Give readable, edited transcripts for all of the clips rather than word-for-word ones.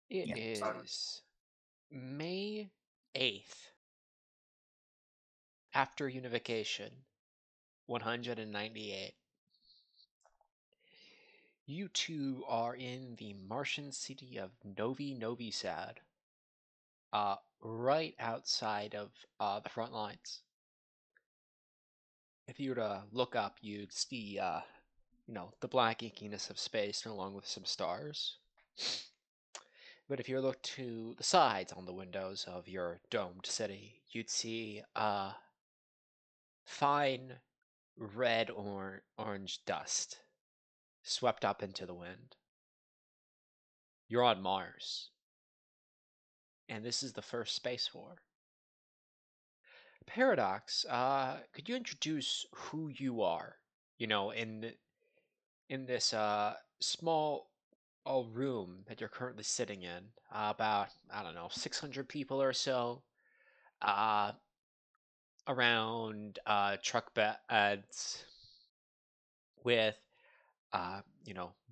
It Yeah. Sorry. is May 8th, after unification, 198. You two are in the Martian city of Novi Sad, right outside of the front lines. If you were to look up, you'd see, the black inkiness of space along with some stars. But if you look to the sides on the windows of your domed city, you'd see fine red or orange dust swept up into the wind. You're on Mars, and this is the first space war. Paradox, could you introduce who you are? In this small room that you're currently sitting in, about I don't know 600 people or so, uh, around truck beds with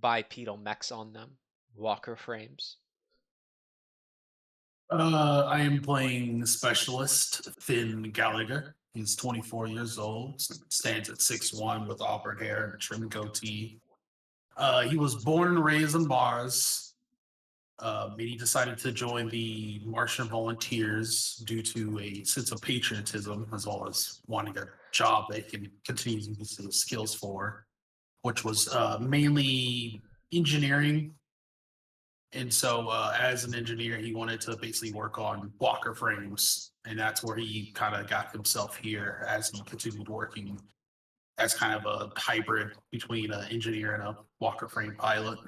bipedal mechs on them, walker frames. I am playing Specialist Finn Gallagher. He's 24 years old, stands at 6'1" with auburn hair and a trim goatee. He was born and raised on Mars. And he decided to join the Martian Volunteers due to a sense of patriotism, as well as wanting a job that he can continue to use his skills for, which was mainly engineering. And so, as an engineer, he wanted to basically work on walker frames, and that's where he kind of got himself here as he continued working as kind of a hybrid between an engineer and a walker frame pilot.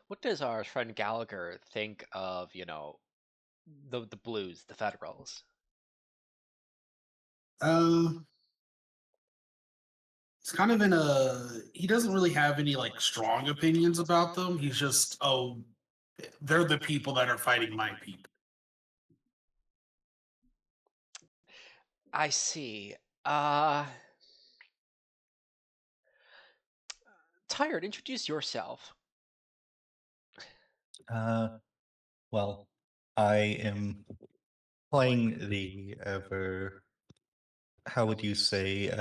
What does our friend Gallagher think of, the Blues, the Federals? Uh, it's kind of in a. He doesn't really have any like strong opinions about them. He's just, oh, they're the people that are fighting my people. I see. Uh, Tired, introduce yourself. Uh, well, I am playing the ever. How would you say?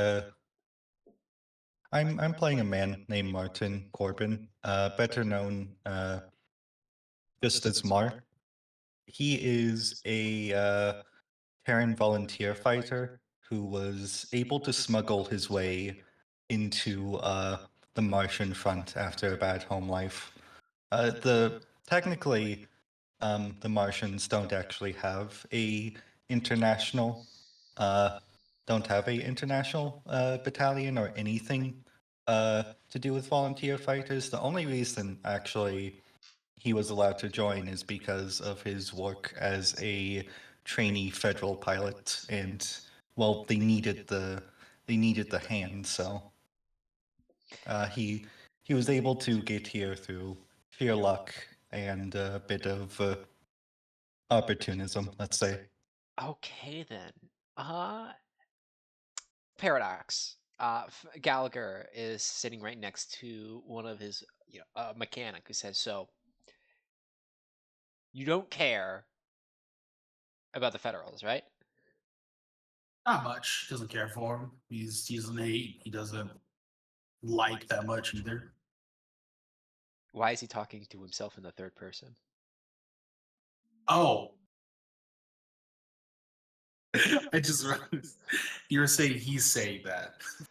I'm playing a man named Martin Corbin, better known just as Mar. He is a Terran volunteer fighter who was able to smuggle his way into the Martian front after a bad home life. The technically, the Martians don't actually have a international, uh, don't have a international battalion or anything to do with volunteer fighters. The only reason actually he was allowed to join is because of his work as a trainee federal pilot, and well, they needed the hand, so he was able to get here through sheer luck and a bit of opportunism, let's say. Okay then. Paradox. Gallagher is sitting right next to one of his, mechanic who says, "So you don't care about the Federals, right?" Not much. Doesn't care for him. He's an eight. He doesn't like that much either. Why is he talking to himself in the third person? Oh, I just realized you were saying he's saying that. But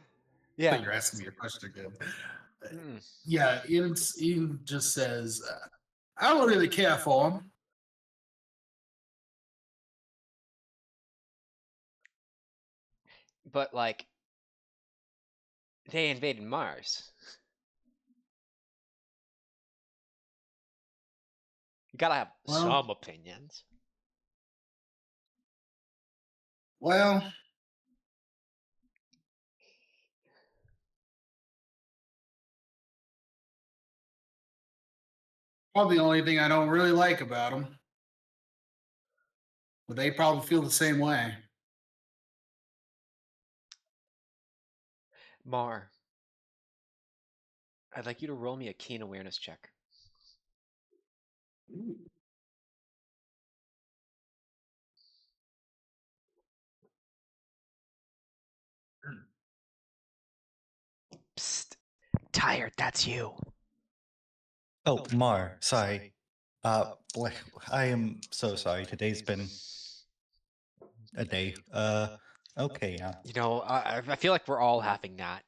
Yeah. you're asking me a question again. Uh, Mm. Yeah, Ian just says, I don't really care for him. But like, they invaded Mars. You gotta have Well, some opinions. well, probably the only thing I don't really like about him, but they probably feel the same way. Mar, I'd like you to roll me a keen awareness check. Ooh. Psst. Tired, that's you. Oh, Mar, sorry. Bl- I am so sorry. Today's been a day. Okay, yeah. You know, I feel like we're all having that.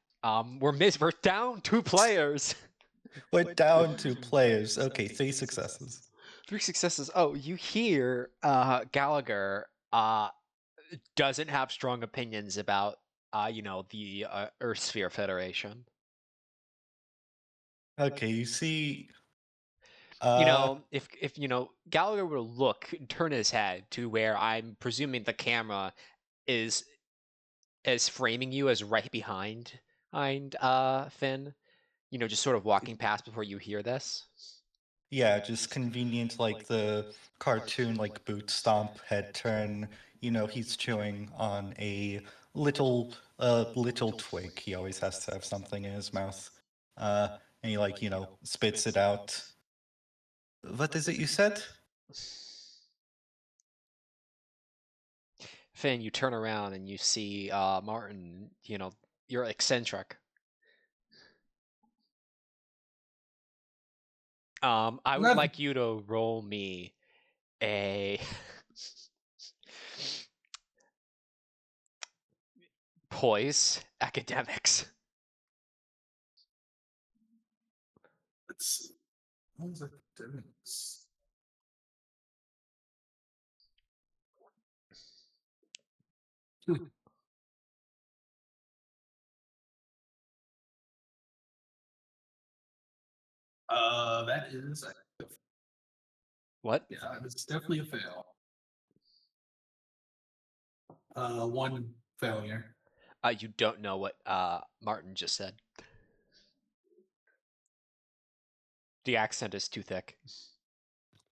We're down 2 players. We're down to players. Okay, 3 successes. 3 successes. Oh, you hear Gallagher doesn't have strong opinions about the Earth Sphere Federation. Okay, you see, If Gallagher were to look and turn his head to where I'm presuming the camera is framing you as right behind Finn, just sort of walking past before you hear this. yeah, just convenient, like the cartoon, like boot stomp, head turn. He's chewing on a little twig. He always has to have something in his mouth. And he, like, spits it out. What is it you said? Finn, you turn around and you see Martin. You're eccentric. I would Nothing. like you to roll me a poise academics. Let's see. What was academics? Hmm. That is What? yeah, it's definitely a fail. One failure. You don't know what Martin just said. The accent is too thick.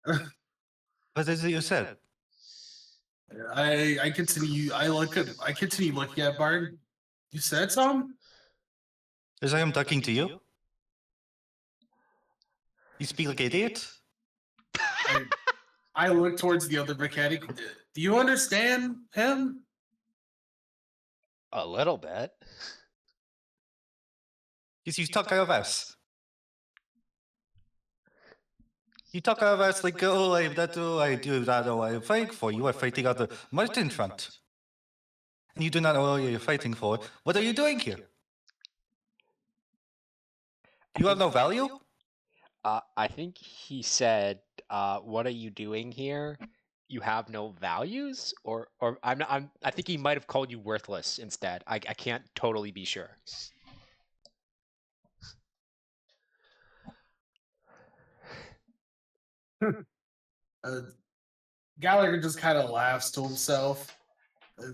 What is it you said? I continue. I continue looking at Bart. You said something. As I am talking to you? You speak like idiot? I, I look towards the other mechanic. Do you understand him? A little bit. Yes, you talk of us. You talk of us like, oh, I that, oh, I do that, oh, I fight for. You are fighting on the Martin front. And you do not know what you're fighting for. What are you doing here? You have no value? I think he said, "What are you doing here? You have no values," or I think he might have called you worthless instead. I can't totally be sure. Uh, Gallagher just kind of laughs to himself,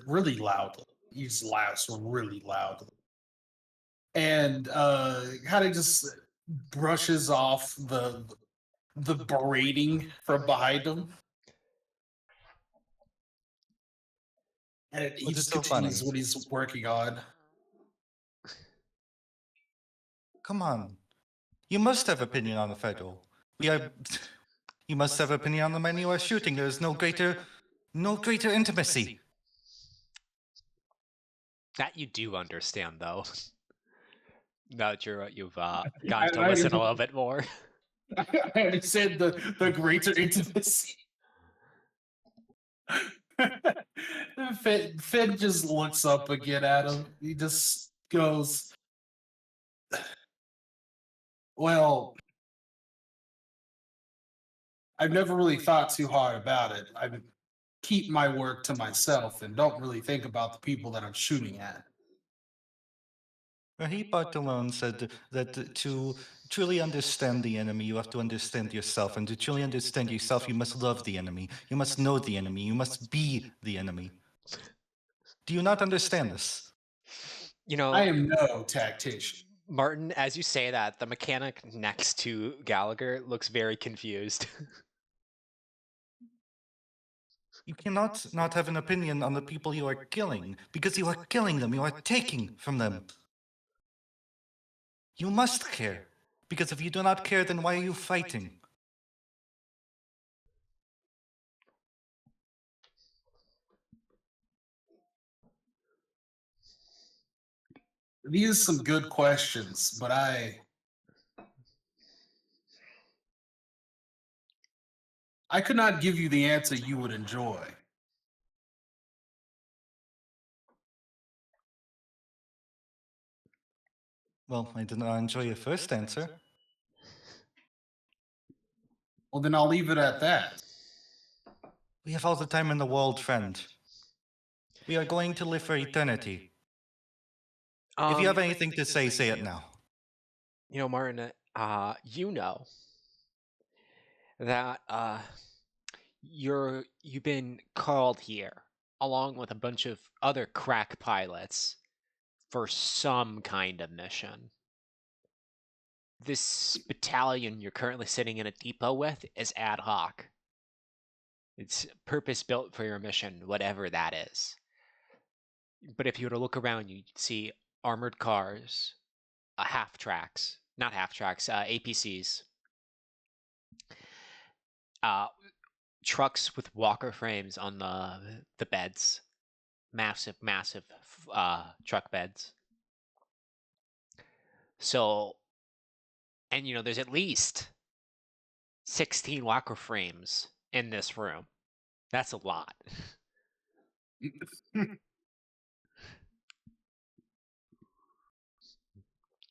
really loudly. He just laughs really loudly, and kind of just brushes off the berating from behind him, and he What is just so funny? continues what he's working on. Come on. You must have opinion on the federal. We are. You must have opinion on the men you are shooting. There is no greater intimacy. That you do understand, though. Now that you've I, gotten to I, listen a little bit more. I understand the greater intimacy. Finn just looks up again at him. He just goes, "Well, I've never really thought too hard about it. I keep my work to myself and don't really think about the people that I'm shooting at." Rahi Bartolone said that to truly understand the enemy, you have to understand yourself. And to truly understand yourself, you must love the enemy. You must know the enemy. You must be the enemy. Do you not understand this? I am no tactician. Martin, as you say that, the mechanic next to Gallagher looks very confused. You cannot not have an opinion on the people you are killing, because you are killing them. You are taking from them. You must care. Because if you do not care, then why are you fighting? these are some good questions, but I could not give you the answer you would enjoy. Well, I did not enjoy your first answer. Well, then I'll leave it at that. We have all the time in the world, friend. We are going to live for eternity. If you have anything to say, say it now. Martin, you know that you've been called here along with a bunch of other crack pilots for some kind of mission. This battalion you're currently sitting in a depot with is ad hoc. It's purpose built for your mission, whatever that is. But if you were to look around, you'd see armored cars, not half tracks, APCs, uh, trucks with walker frames on the beds, massive truck beds. So, and there's at least 16 walker frames in this room. That's a lot.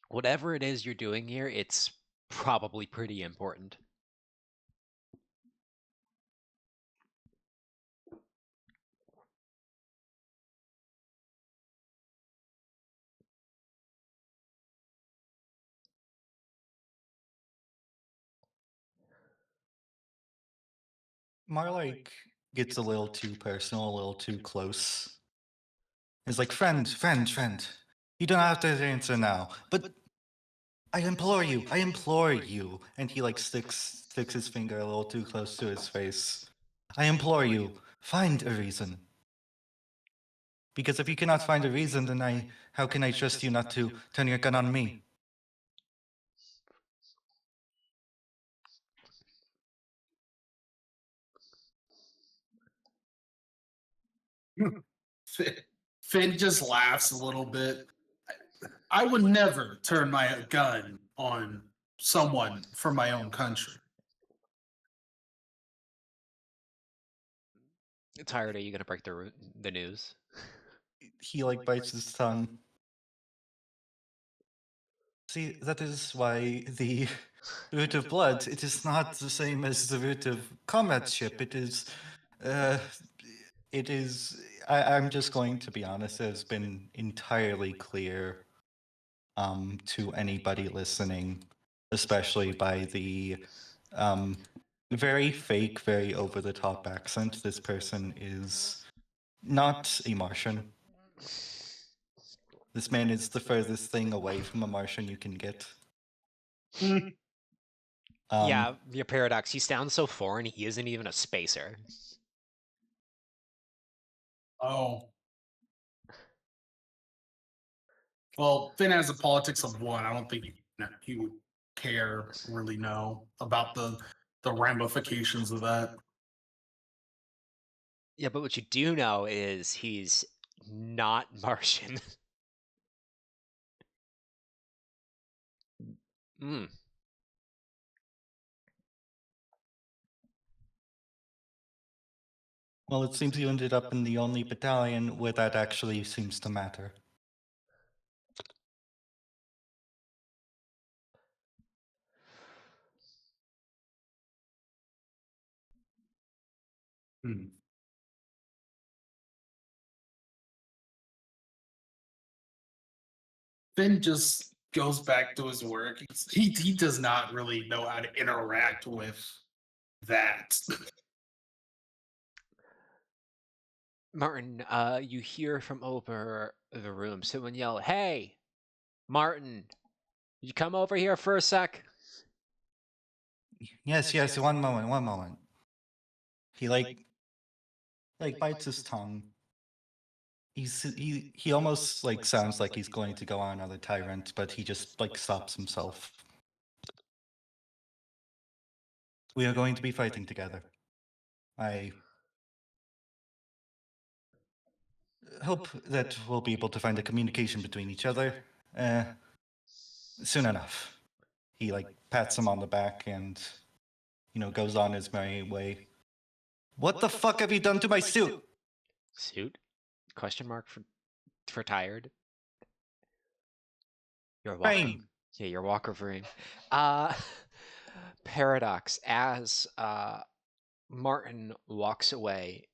Whatever it is you're doing here, it's probably pretty important. Marlike gets a little too personal, a little too close. He's like, friend. You don't have to answer now, but I implore you. And he like sticks his finger a little too close to his face. I implore you, find a reason. Because if you cannot find a reason, then how can I trust you not to turn your gun on me? Finn just laughs a little bit. I would never turn my gun on someone from my own country. Tired? Are you gonna break the news? He like bites his tongue. See, that is why the root of blood, it is not the same as the root of comradeship. Uh, I'm just going to be honest, it has been entirely clear to anybody listening, especially by the very fake, very over-the-top accent. This person is not a Martian. This man is the furthest thing away from a Martian you can get. Yeah, your paradox. He sounds so foreign. He isn't even a spacer. Oh. Well, Finn has the politics of one. I don't think he would really know about the ramifications of that. Yeah, but what you do know is he's not Martian. Hmm. Well, it seems you ended up in the only battalion where that actually seems to matter. Hmm. Finn just goes back to his work. He does not really know how to interact with that. Martin, you hear from over the room someone yell, "Hey, Martin, you come over here for a sec?" Yes, one moment. He like bites his tongue. He almost like sounds like he's going to go on another tyrant, but he just like stops himself. We are going to be fighting together. I hope that we'll be able to find a communication between each other. Soon enough. He pats him on the back and goes on his merry way. What the fuck have you done to my suit? Suit? Question mark for tired. Your walker. Frame. Yeah, your walker frame. Paradox. As Martin walks away,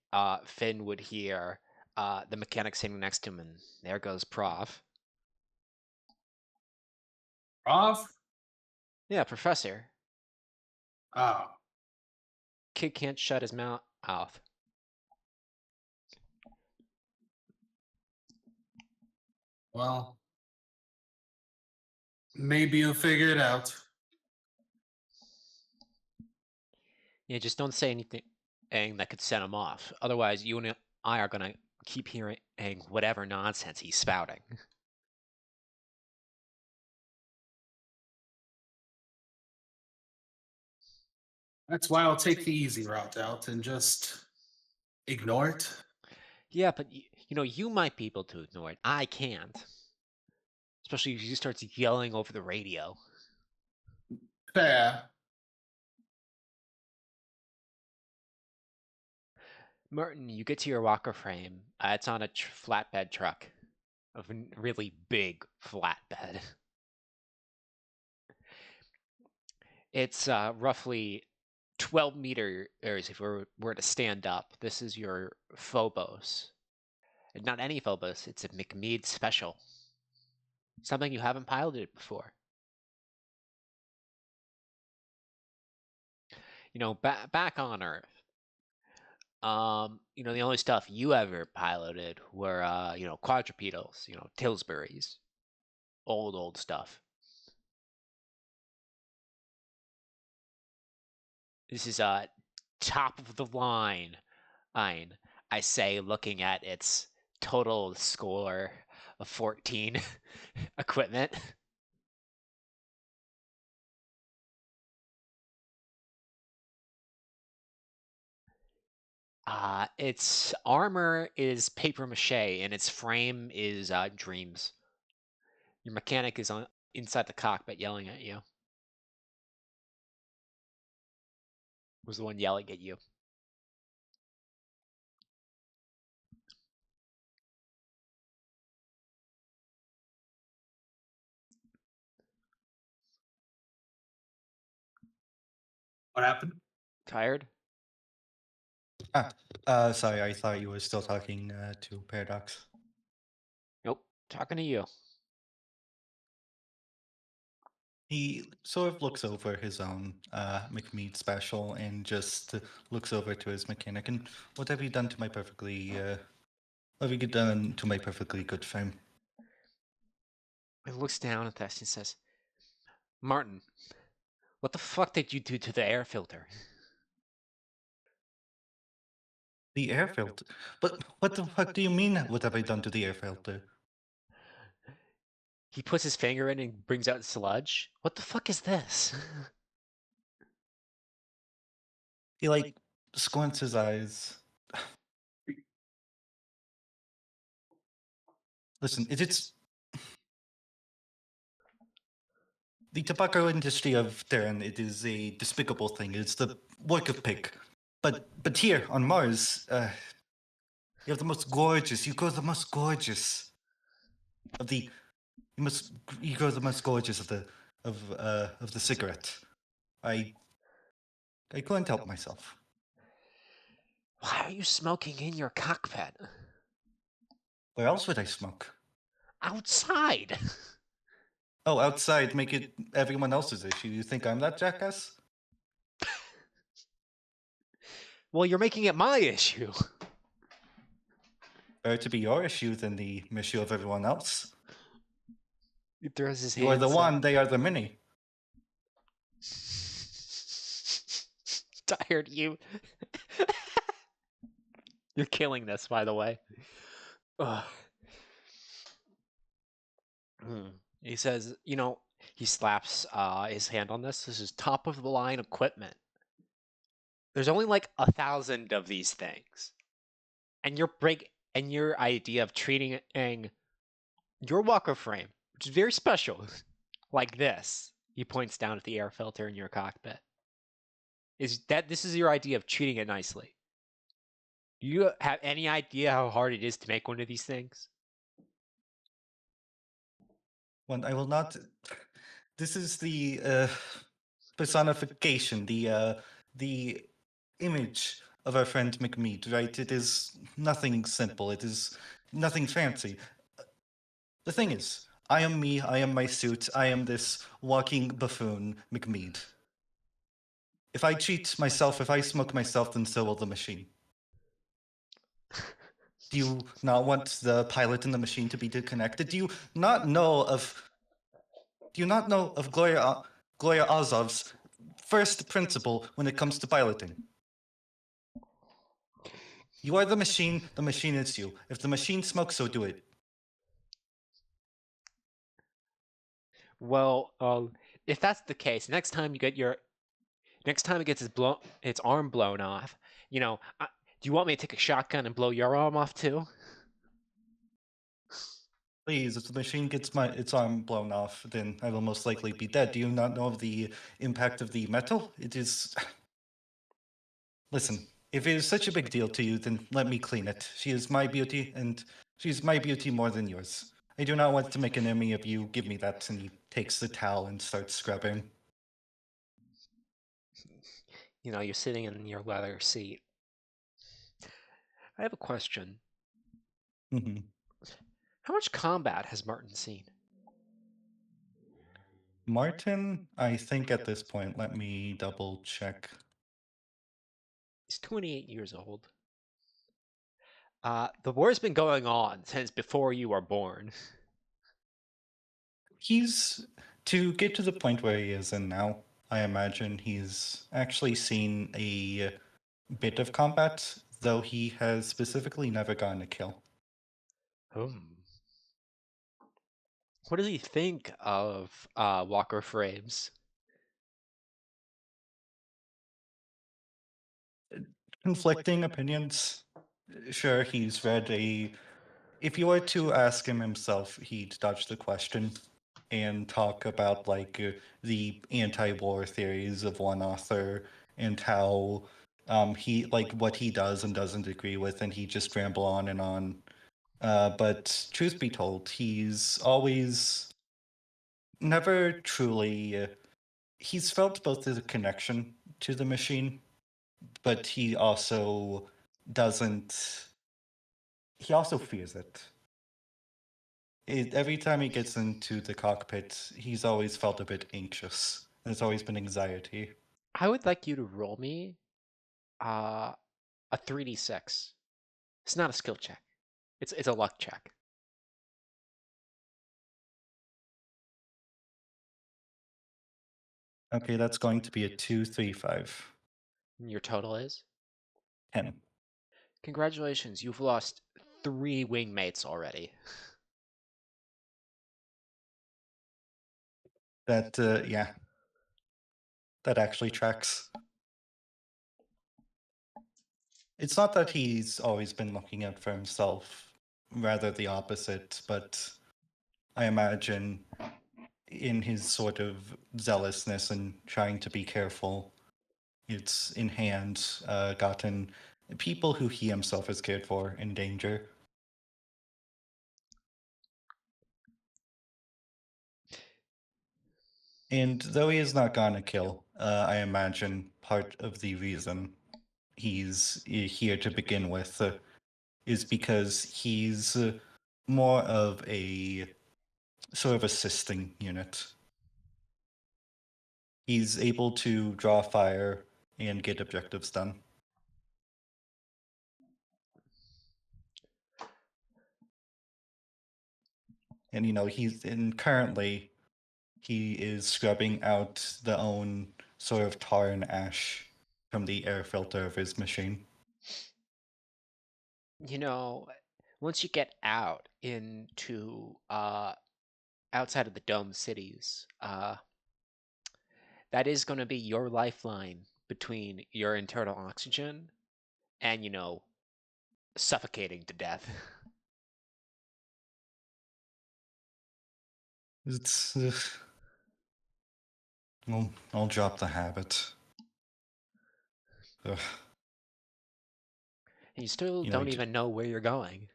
Finn would hear the mechanic sitting next to him, and there goes Prof. Prof? Yeah, Professor. Oh. Kid can't shut his mouth. Well, maybe you'll figure it out. Yeah, just don't say anything that could set him off. Otherwise, you and I are gonna keep hearing whatever nonsense he's spouting. That's why I'll take the easy route out and just ignore it. Yeah, but you might be able to ignore it. I can't. Especially if he starts yelling over the radio. Fair. Martin, you get to your walker frame. It's on a flatbed truck. A really big flatbed. It's roughly 12 meters if we were to stand up. This is your Phobos. And not any Phobos, it's a McMead special. Something you haven't piloted before. Back on Earth, the only stuff you ever piloted were, quadrupedals, Tillsburys. Old stuff. This is top of the line, I say, looking at its total score of 14 equipment. Its armor is paper mache, and its frame is dreams. Your mechanic is inside the cockpit yelling at you. Was the one yelling at you. What happened? Tired? Sorry, I thought you were still talking to Paradox. Nope, talking to you. He sort of looks over his own McMead special and just looks over to his mechanic. And what have you done to my perfectly good frame? He looks down at this and says, Martin, what the fuck did you do to the air filter? The air filter? But what the fuck do you mean, what have I done to the air filter? He puts his finger in and brings out sludge. What the fuck is this? He squints his eyes. Listen, it's the tobacco industry of Terran. It is a despicable thing. It's the work of pig. But here on Mars, you have the most gorgeous. You grow the most gorgeous of the. You grow the most gorgeous of the cigarette. I couldn't help myself. Why are you smoking in your cockpit? Where else would I smoke? Outside. Oh, outside, make it everyone else's issue. You think I'm that jackass? Well, you're making it my issue. Better to be your issue than the issue of everyone else. He throws his hands. You are the one, they are the many. Tired you. You're killing this, by the way. He says, he slaps his hand on this. This is top of the line equipment. There's only 1,000 of these things. And your idea of treating your walker frame which is very special, like this. He points down at the air filter in your cockpit. This is your idea of treating it nicely? Do you have any idea how hard it is to make one of these things? When I will not. This is the personification, the image of our friend McMead, right? It is nothing simple. It is nothing fancy. The thing is, I am me. I am my suit. I am this walking buffoon, McMead. If I cheat myself, if I smoke myself, then so will the machine. Do you not want the pilot and the machine to be disconnected? Do you not know of Gloria Ozov's first principle when it comes to piloting? You are the machine is you. If the machine smokes, so do it. Well, if that's the case, next time it gets its arm blown off, do you want me to take a shotgun and blow your arm off too? Please, if the machine gets its arm blown off, then I will most likely be dead. Do you not know of the impact of the metal? It is. Listen, if it is such a big deal to you, then let me clean it. She is my beauty, and she's my beauty more than yours. I do not want to make an enemy of you. Give me that. And he takes the towel and starts scrubbing. You're sitting in your leather seat. I have a question. Mm-hmm. How much combat has Martin seen? Martin, I think at this point, let me double check. He's 28 years old. The war's been going on since before you were born. He's, to get to the point where he is in now, I imagine he's actually seen a bit of combat, though he has specifically never gotten a kill. What does he think of Walker Frames? Conflicting opinions. Sure, he's read a. If you were to ask him himself, he'd dodge the question and talk about the anti-war theories of one author and how he what he does and doesn't agree with, and he just ramble on and on. But truth be told, he's always never truly. He's felt both the connection to the machine, but he also doesn't. He also fears it. Every time he gets into the cockpit, he's always felt a bit anxious. There's always been anxiety. I would like you to roll me a 3d6. It's not a skill check. It's a luck check. Okay, that's going to be a 2, 3, 5. And your total is? 10. Congratulations, you've lost 3 wingmates already. That, yeah. That actually tracks. It's not that he's always been looking out for himself, rather the opposite, but I imagine in his sort of zealousness and trying to be careful, it's in hand gotten people who he himself has cared for in danger. And though he has not gotten a kill, I imagine part of the reason he's here to begin with is because he's more of a sort of assisting unit. He's able to draw fire and get objectives done. And currently he is scrubbing out the own sort of tar and ash from the air filter of his machine. Once you get out into outside of the dome cities, that is going to be your lifeline between your internal oxygen and, suffocating to death. It's. I'll drop the habit. Ugh. You still You know, don't even know where you're going.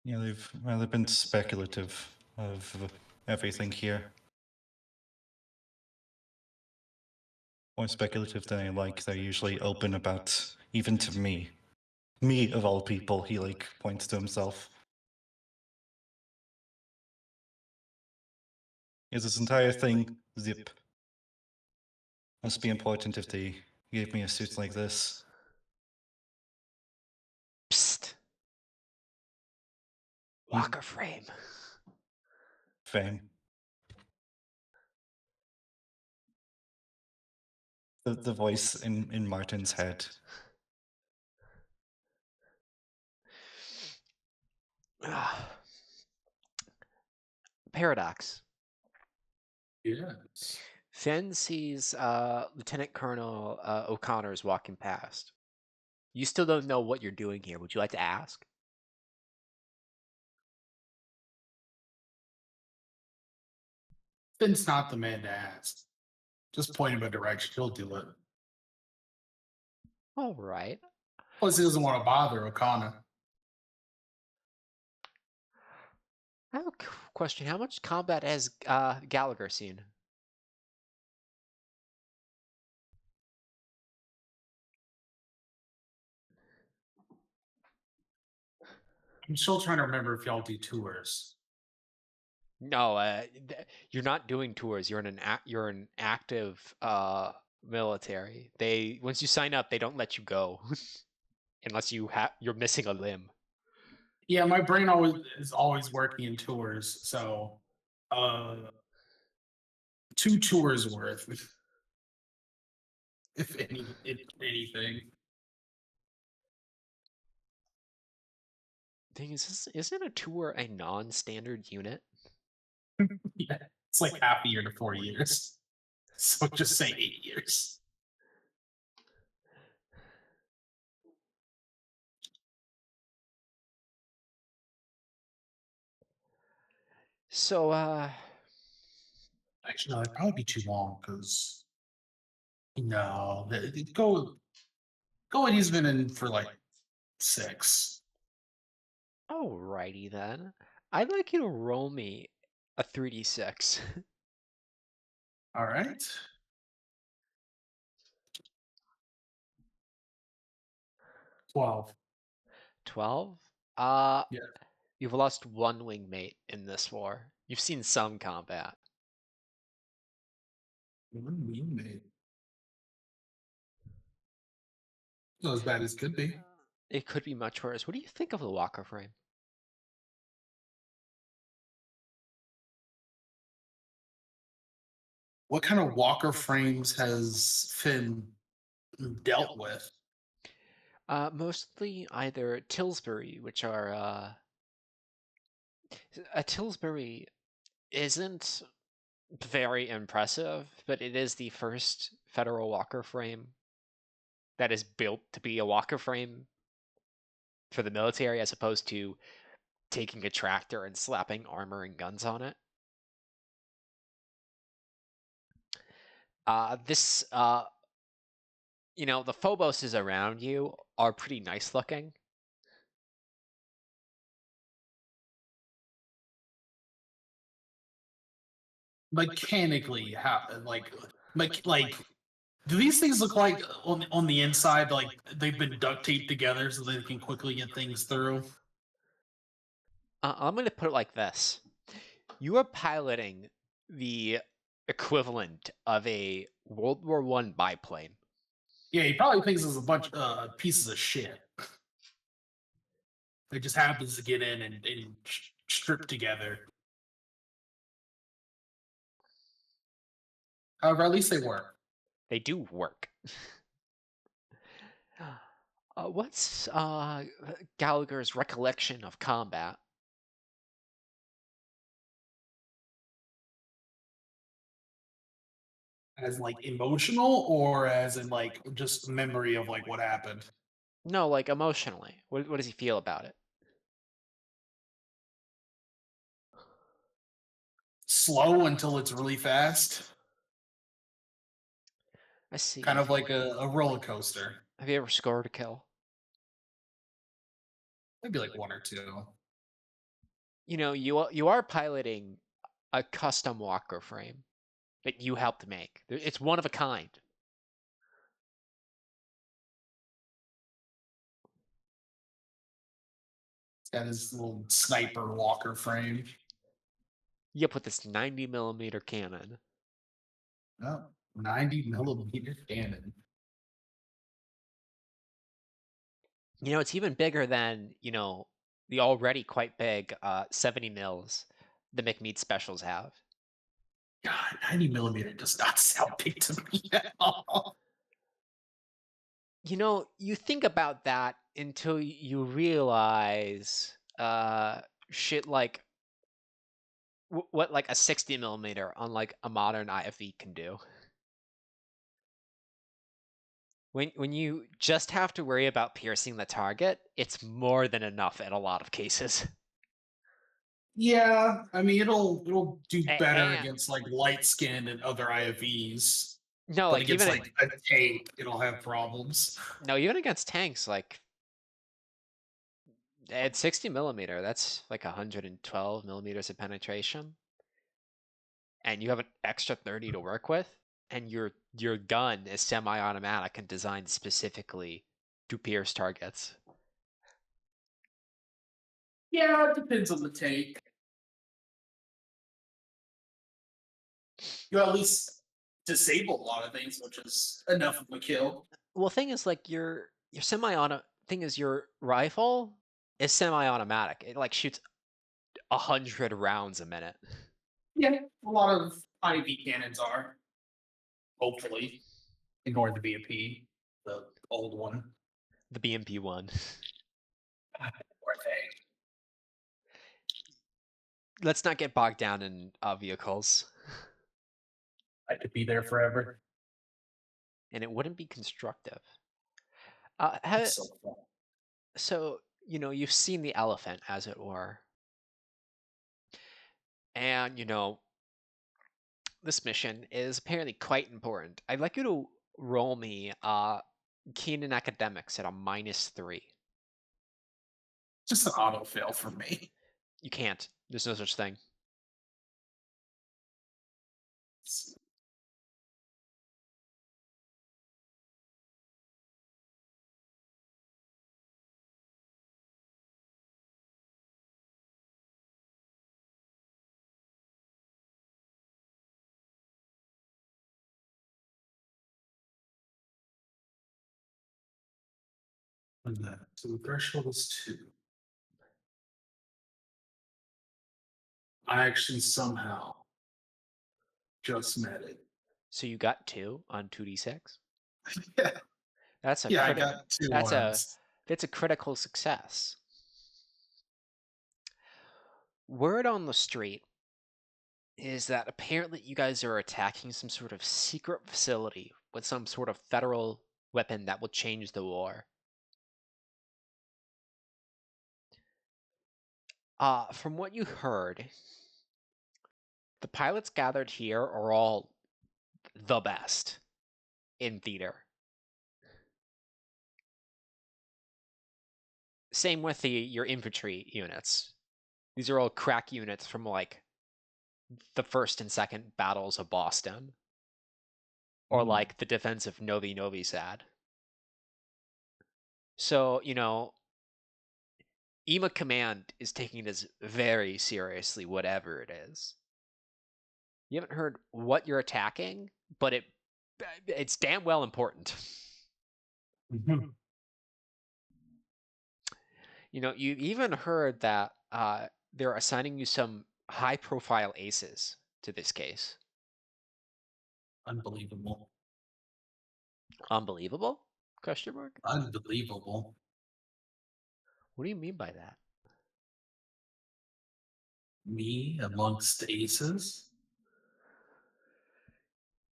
they've been speculative of everything here. More speculative than I like. They're usually open about, even to me. Me, of all people, he, points to himself. Is this entire thing zip? Must be important if they gave me a suit like this. Psst. Walker frame. Fame. The voice in Martin's head. Paradox. Yes. Finn sees Lieutenant Colonel O'Connor's walking past. You still don't know what you're doing here. Would you like to ask? Finn's not the man to ask. Just point him a direction. He'll do it. All right. Plus, he doesn't want to bother O'Connor. I have a question. How much combat has Gallagher seen? I'm still trying to remember if y'all do tours. No, you're not doing tours. You're an active military. They once you sign up, they don't let you go unless you're missing a limb. Yeah, my brain always is always working in tours, so 2 tours worth, if anything. Thing is, isn't a tour a non-standard unit? Yeah, it's like half a year to 4 years. So just say 8 years. So, Actually, no, it'd probably be too long because no, go and he's been in for like 6. alrighty then. I'd like you to roll me a 3d6. All right. 12. 12. Yeah. You've lost one wingmate in this war. You've seen some combat. One wingmate. Not as bad as could be. It could be much worse. What do you think of the Walker frame? What kind of walker frames has Finn dealt with? Mostly either Tillsbury, which are a Tillsbury isn't very impressive, but it is the first federal Walker frame that is built to be a Walker frame for the military, as opposed to taking a tractor and slapping armor and guns on it. This, the Phoboses around you are pretty nice looking. Mechanically, how like do these things look like on the inside like they've been duct taped together so they can quickly get things through? I'm going to put it like this. You are piloting the equivalent of a World War I biplane. Yeah, he probably thinks it's a bunch of pieces of shit. It just happens to get in and strip together. However, at least they work. They do work. What's Gallagher's recollection of combat? As like emotional or as in like just memory of like what happened? No, like emotionally. What does he feel about it? slow until it's really fast. I see. Kind of like a roller coaster. Have you ever scored a kill? Maybe like one or two. You are piloting a custom walker frame that you helped make. It's one of a kind. It's got his little sniper walker frame. You put this 90 millimeter cannon. Oh, 90 millimeter cannon. It's even bigger than, the already quite big 70 mils the McMead specials have. God, 90 millimeter does not sound big to me at all. You think about that until you realize shit like what like a 60 millimeter on like a modern IFV can do. When you just have to worry about piercing the target, it's more than enough in a lot of cases. Yeah, I mean it'll do better And against like light skin and other IFVs, no, but like against even like a tank, it'll have problems. no, even against tanks, like at 60 millimeter, that's like 112 millimeters of penetration, and you have an extra 30 to work with, and your gun is semi-automatic and designed specifically to pierce targets. Yeah, it depends on the tank. You at least disable a lot of things, which is enough of a kill. Well, thing is, like your semi-auto thing is your rifle is semi-automatic. It like shoots 100 rounds a minute. Yeah, a lot of IV cannons are. Hopefully, ignore the BMP, the old one. The BMP one. Poor thing. Let's not get bogged down in vehicles, I could be there forever. and it wouldn't be constructive. It's so fun. So you've seen the elephant, as it were, and this mission is apparently quite important. I'd like you to roll me Keenan Academics at a -3. Just an auto fail for me. You can't. There's no such thing. So the threshold is 2. I actually somehow just met it. So you got 2 on 2d6. Yeah, That's a yeah, I got 2 That's ones. a critical success. Word on the street is that apparently you guys are attacking some sort of secret facility with some sort of federal weapon that will change the war. From what you heard, the pilots gathered here are all the best in theater. Same with your infantry units. These are all crack units from like the first and second battles of Boston, or like the defense of Novi Sad. So, EMA Command is taking this very seriously, whatever it is. You haven't heard what you're attacking, but it's damn well important. You even heard that they're assigning you some high-profile aces to this case. Unbelievable. Unbelievable? Question mark? Unbelievable. What do you mean by that? Me amongst aces?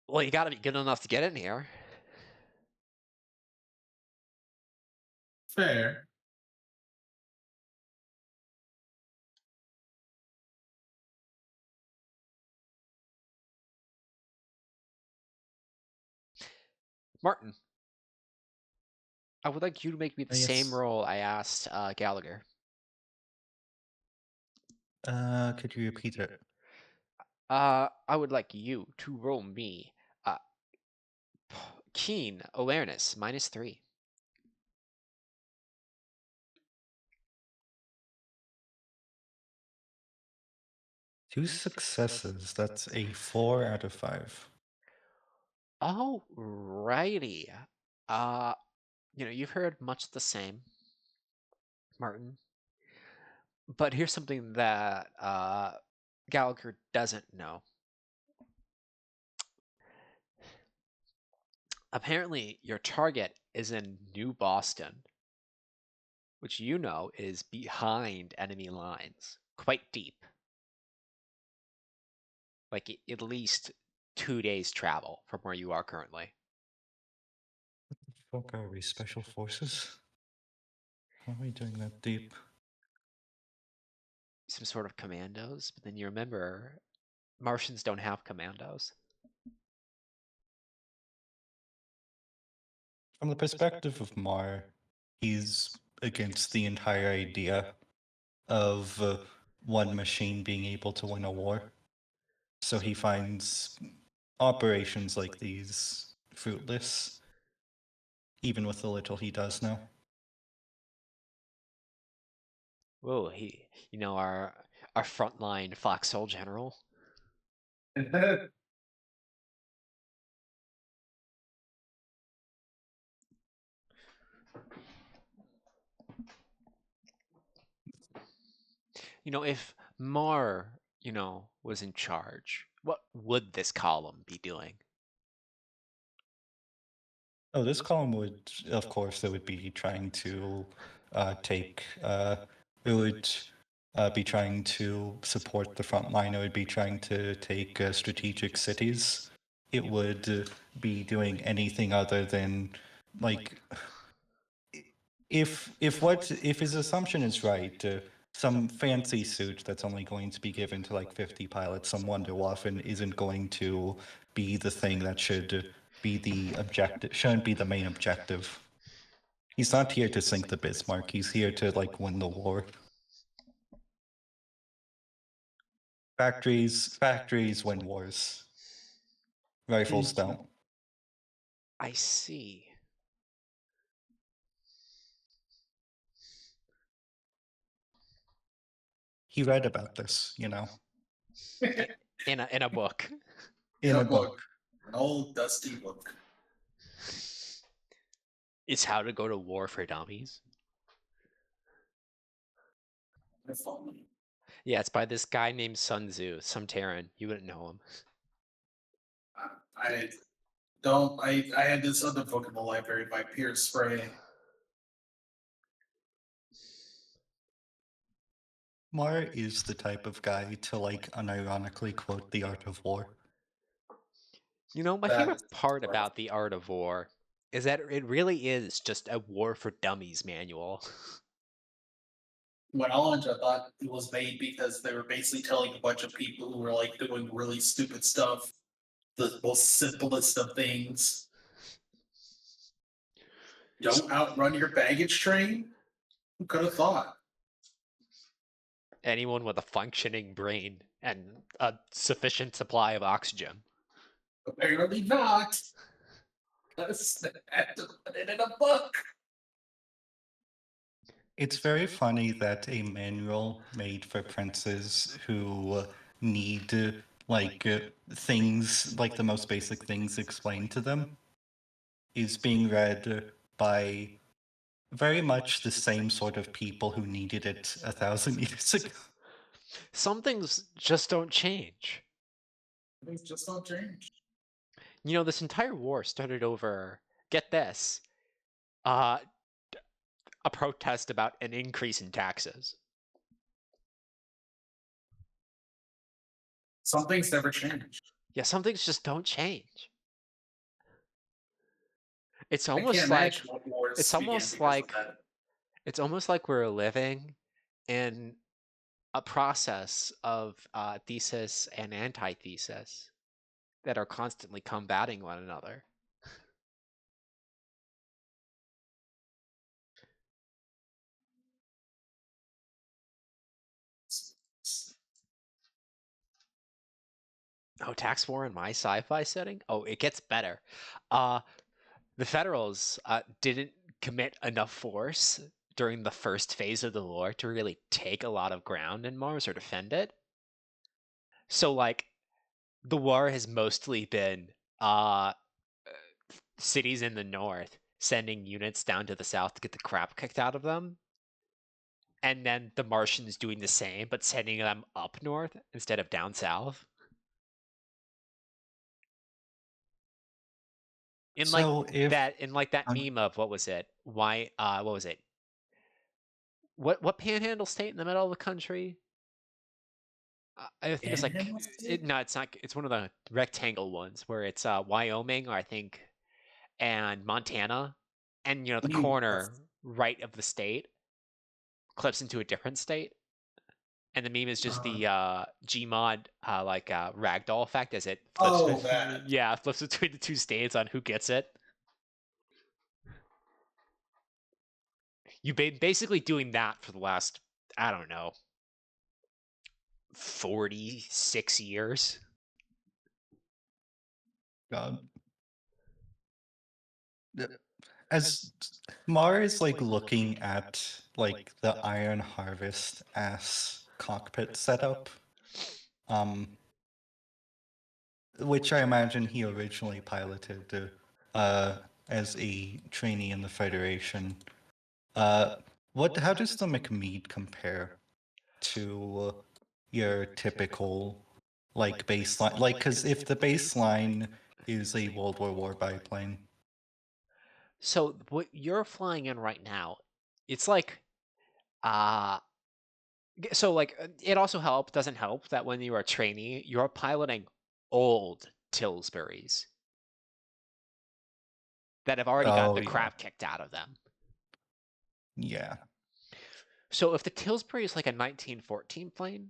Well, you got to be good enough to get in here. Fair. Martin, I would like you to make me the same Yes. roll I asked Gallagher. Could you repeat it? I would like you to roll me uh, keen awareness -3. 2 successes. That's a 4 out of 5. Alrighty. You've heard much the same, Martin. But here's something that Gallagher doesn't know. Apparently, your target is in New Boston, which you know is behind enemy lines, quite deep. Like at least 2 days travel from where you are currently. Fuck are we, special forces? How are we doing that deep? Some sort of commandos, but then you remember Martians don't have commandos. From the perspective of Mar, he's against the entire idea of one machine being able to win a war. So he finds operations like these fruitless, even with the little he does know. Whoa, our frontline foxhole general. If Mar, was in charge, what would this column be doing? Oh, this column would, of course, it would be trying to it would be trying to support the front line. It would be trying to take strategic cities. It would be doing anything other than, like, if his assumption is right, some fancy suit that's only going to be given to like 50 pilots, some Wonder Waffen, isn't going to be the thing that should be the objective, shouldn't be the main objective. He's not here to sink the Bismarck, he's here to like win the war. Factories win wars. Rifles don't. I see. He read about this, In a book. in a book. An old dusty book. It's How to Go to War for Dummies. Yeah, it's by this guy named Sun Tzu, some Terran. You wouldn't know him. I don't. I had this other book in the library by Pierce Spray. Mar is the type of guy to like unironically quote The Art of War. My favorite part about The Art of War is that it really is just a War for Dummies manual. When I launched, I thought it was made because they were basically telling a bunch of people who were like doing really stupid stuff the most simplest of things. Don't outrun your baggage train? Who could have thought? Anyone with a functioning brain and a sufficient supply of oxygen. Apparently not. I had to put it in a book. It's very funny that a manual made for princes who need things, like the most basic things explained to them, is being read by very much the same sort of people who needed it 1,000 years ago. Some things just don't change. Things just don't change. This entire war started over, get this, a protest about an increase in taxes. Some things never change. Yeah, some things just don't change. It's I can't almost like imagine what wars it's began almost because of like that. it's almost like we're living in a process of thesis and antithesis that are constantly combating one another. Oh, tax war in my sci-fi setting? Oh, it gets better. Uh, the Federals didn't commit enough force during the first phase of the war to really take a lot of ground in Mars or defend it. So, like, the war has mostly been cities in the north sending units down to the south to get the crap kicked out of them, and then the Martians doing the same, but sending them up north instead of down south. In like So if that um, meme of what was it? Why what was it? What panhandle state in the middle of the country? I think it's like Panhandle State? no, it's not. It's one of the rectangle ones where it's Wyoming, I think, and Montana, and the What do you corner right of the state clips into a different state. And the meme is just uh, the Gmod ragdoll effect as it flips. oh, that. Yeah, flips between the two states on who gets it. You've been basically doing that for the last, I don't know, 46 years. God, as Mar is like looking at like the Iron Harvest ass cockpit setup, um, which I imagine he originally piloted as a trainee in the Federation. Uh, how does the McMead compare to your typical like baseline? Like, because if the baseline is a World War biplane, So what you're flying in right now, it's like, uh, it also doesn't help that when you're a trainee, you're piloting old Tillsburys that have already gotten oh the yeah, crap kicked out of them. yeah. So if the Tillsbury is like a 1914 plane,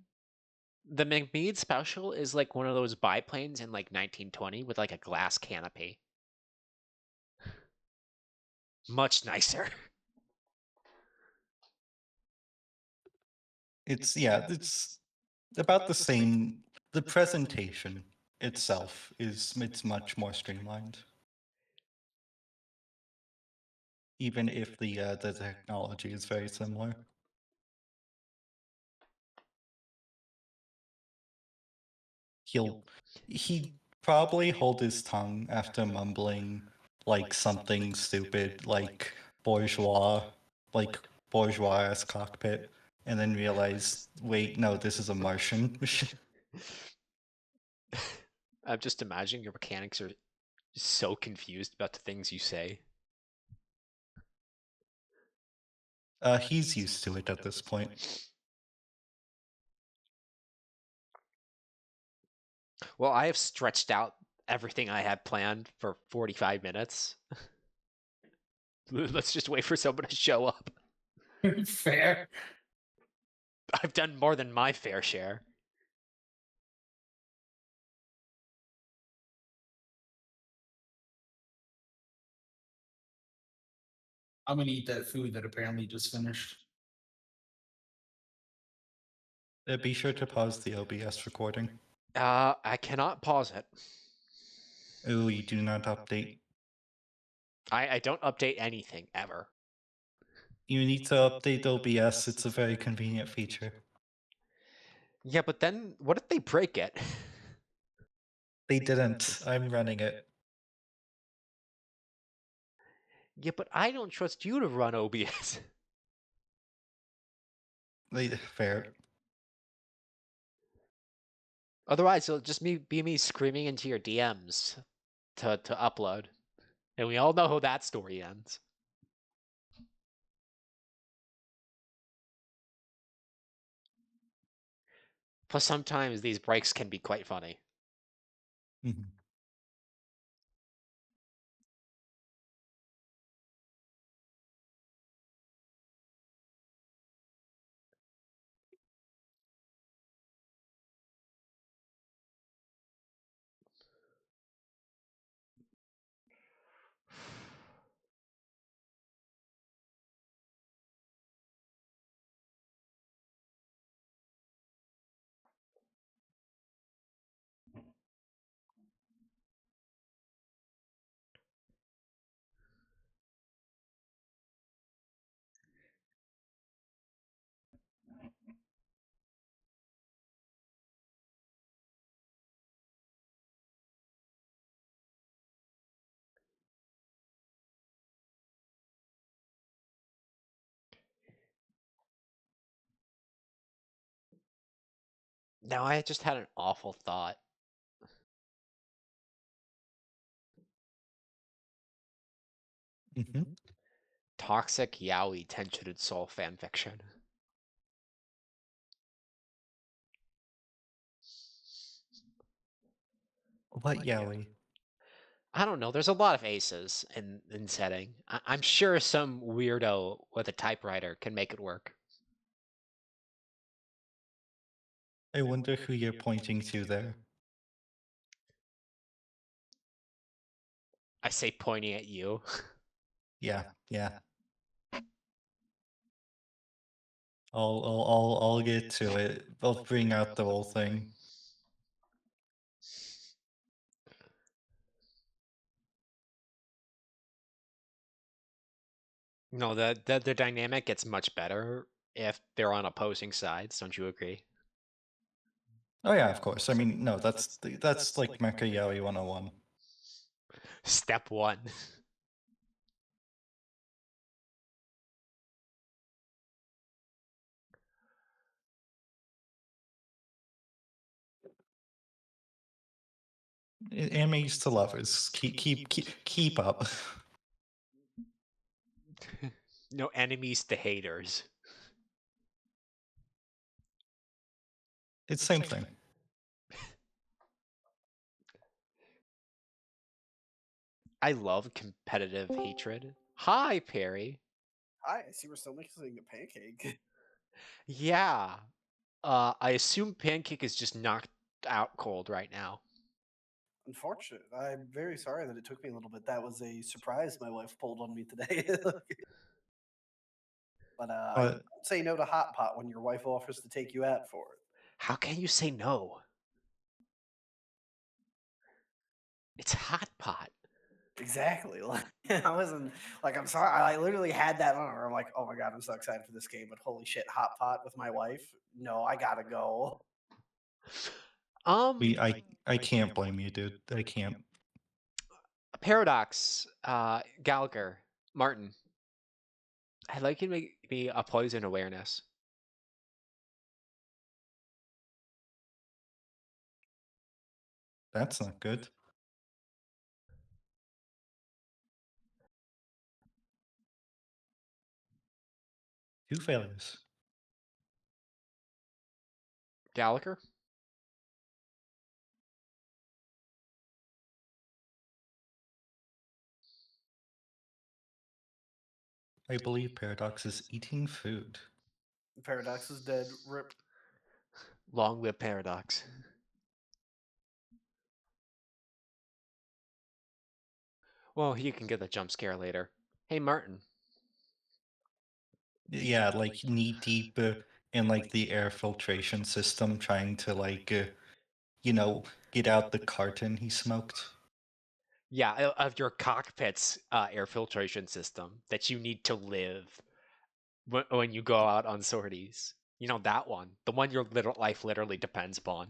the McMead Special is like one of those biplanes in like 1920 with like a glass canopy. Much nicer. It's about the same. The presentation itself is it's much more streamlined, even if the technology is very similar. He'll he probably hold his tongue after mumbling like something stupid like bourgeois, like bourgeois cockpit, and then realize, wait, no, this is a Martian. I'm just imagining your mechanics are so confused about the things you say. He's used to it at this point. Well, I have stretched out everything I had planned for 45 minutes. Let's just wait for someone to show up. Fair. I've done more than my fair share. I'm gonna eat that food that apparently just finished. Be sure to pause the OBS recording. I cannot pause it. Oh, you do not update. I don't update anything ever. You need to update OBS. It's a very convenient feature. Yeah, but then what if they break it? They didn't. I'm running it. Yeah, but I don't trust you to run OBS. Fair. Otherwise, it'll just be me screaming into your DMs to upload. And we all know how that story ends. Plus, sometimes these breaks can be quite funny. Mhm. Now I just had an awful thought. Hmm. Toxic yaoi tension soul fanfiction. What yaoi? I don't know. There's a lot of aces in setting. I'm sure some weirdo with a typewriter can make it work. I wonder who you're pointing to there. I say pointing at you. Yeah, yeah. I'll get to it. I'll bring out the whole thing. No, the dynamic gets much better if they're on opposing sides. Don't you agree? Oh yeah, of course. I mean, no, that's like Mecha Yaoi 101. Step one. Enemies to lovers. Keep up. No enemies to haters. It's same thing. I love competitive hatred. Hi, Perry. Hi, I see we're still mixing a pancake. Yeah. I assume Pancake is just knocked out cold right now. Unfortunate. I'm very sorry that it took me a little bit. That was a surprise my wife pulled on me today. But I But don't say no to hot pot when your wife offers to take you out for it. How can you say no? It's hot pot. Exactly. Like, I wasn't like I'm sorry. I literally had that on. I'm like, oh my god, I'm so excited for this game. But holy shit, hot pot with my wife. No, I gotta go. Um, I can't blame you, dude. I can't. Paradox, Gallagher, Martin. I'd like you to make me a poison awareness. That's not good. Two failures. Gallagher? I believe Paradox is eating food. Paradox is dead. Rip. Long live Paradox. Well, you can get the jump scare later. Hey, Martin. Yeah, like knee deep in like the air filtration system, trying to like get out the carton he smoked. Yeah, of your cockpit's air filtration system that you need to live when you go out on sorties. You know that one, the one your little life literally depends upon.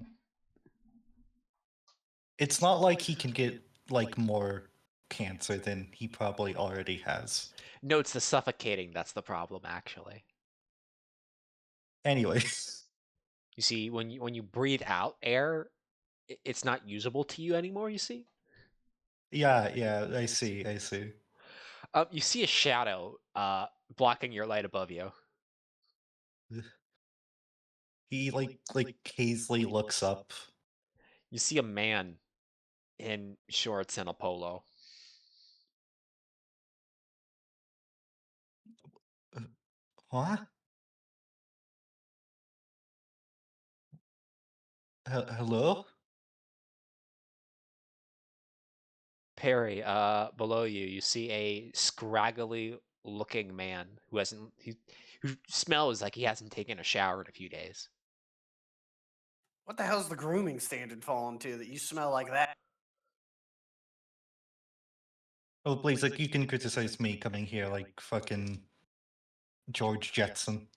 It's not like he can get like more cancer than he probably already has. No, it's the suffocating that's the problem, actually. Anyway, You see, when you breathe out air, it's not usable to you anymore. You see. yeah, I see. You see a shadow blocking your light above you. He like hazily looks up. You see a man in shorts and a polo. What? Hello? Perry, below you, you see a scraggly looking man who smells like he hasn't taken a shower in a few days. What the hell's the grooming standard falling to that you smell like that? Oh, please, like you can criticize me coming here like fucking George Jetson.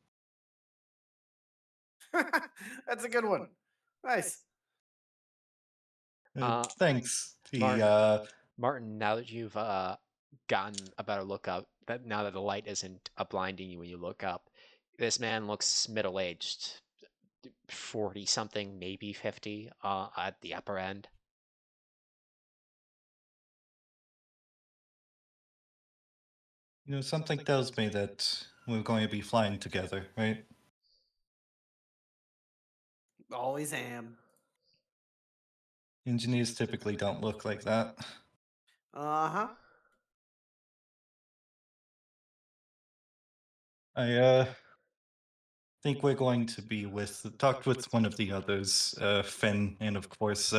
That's a good one. Nice. Thanks. Martin, now that you've gotten a better look up, that now that the light isn't blinding you when you look up, this man looks middle-aged, 40 something, maybe 50 at the upper end. Something tells me that we're going to be flying together, right? Always am. Engineers typically don't look like that. Uh-huh. I think we're going to be talked with one of the others, Finn, and of course,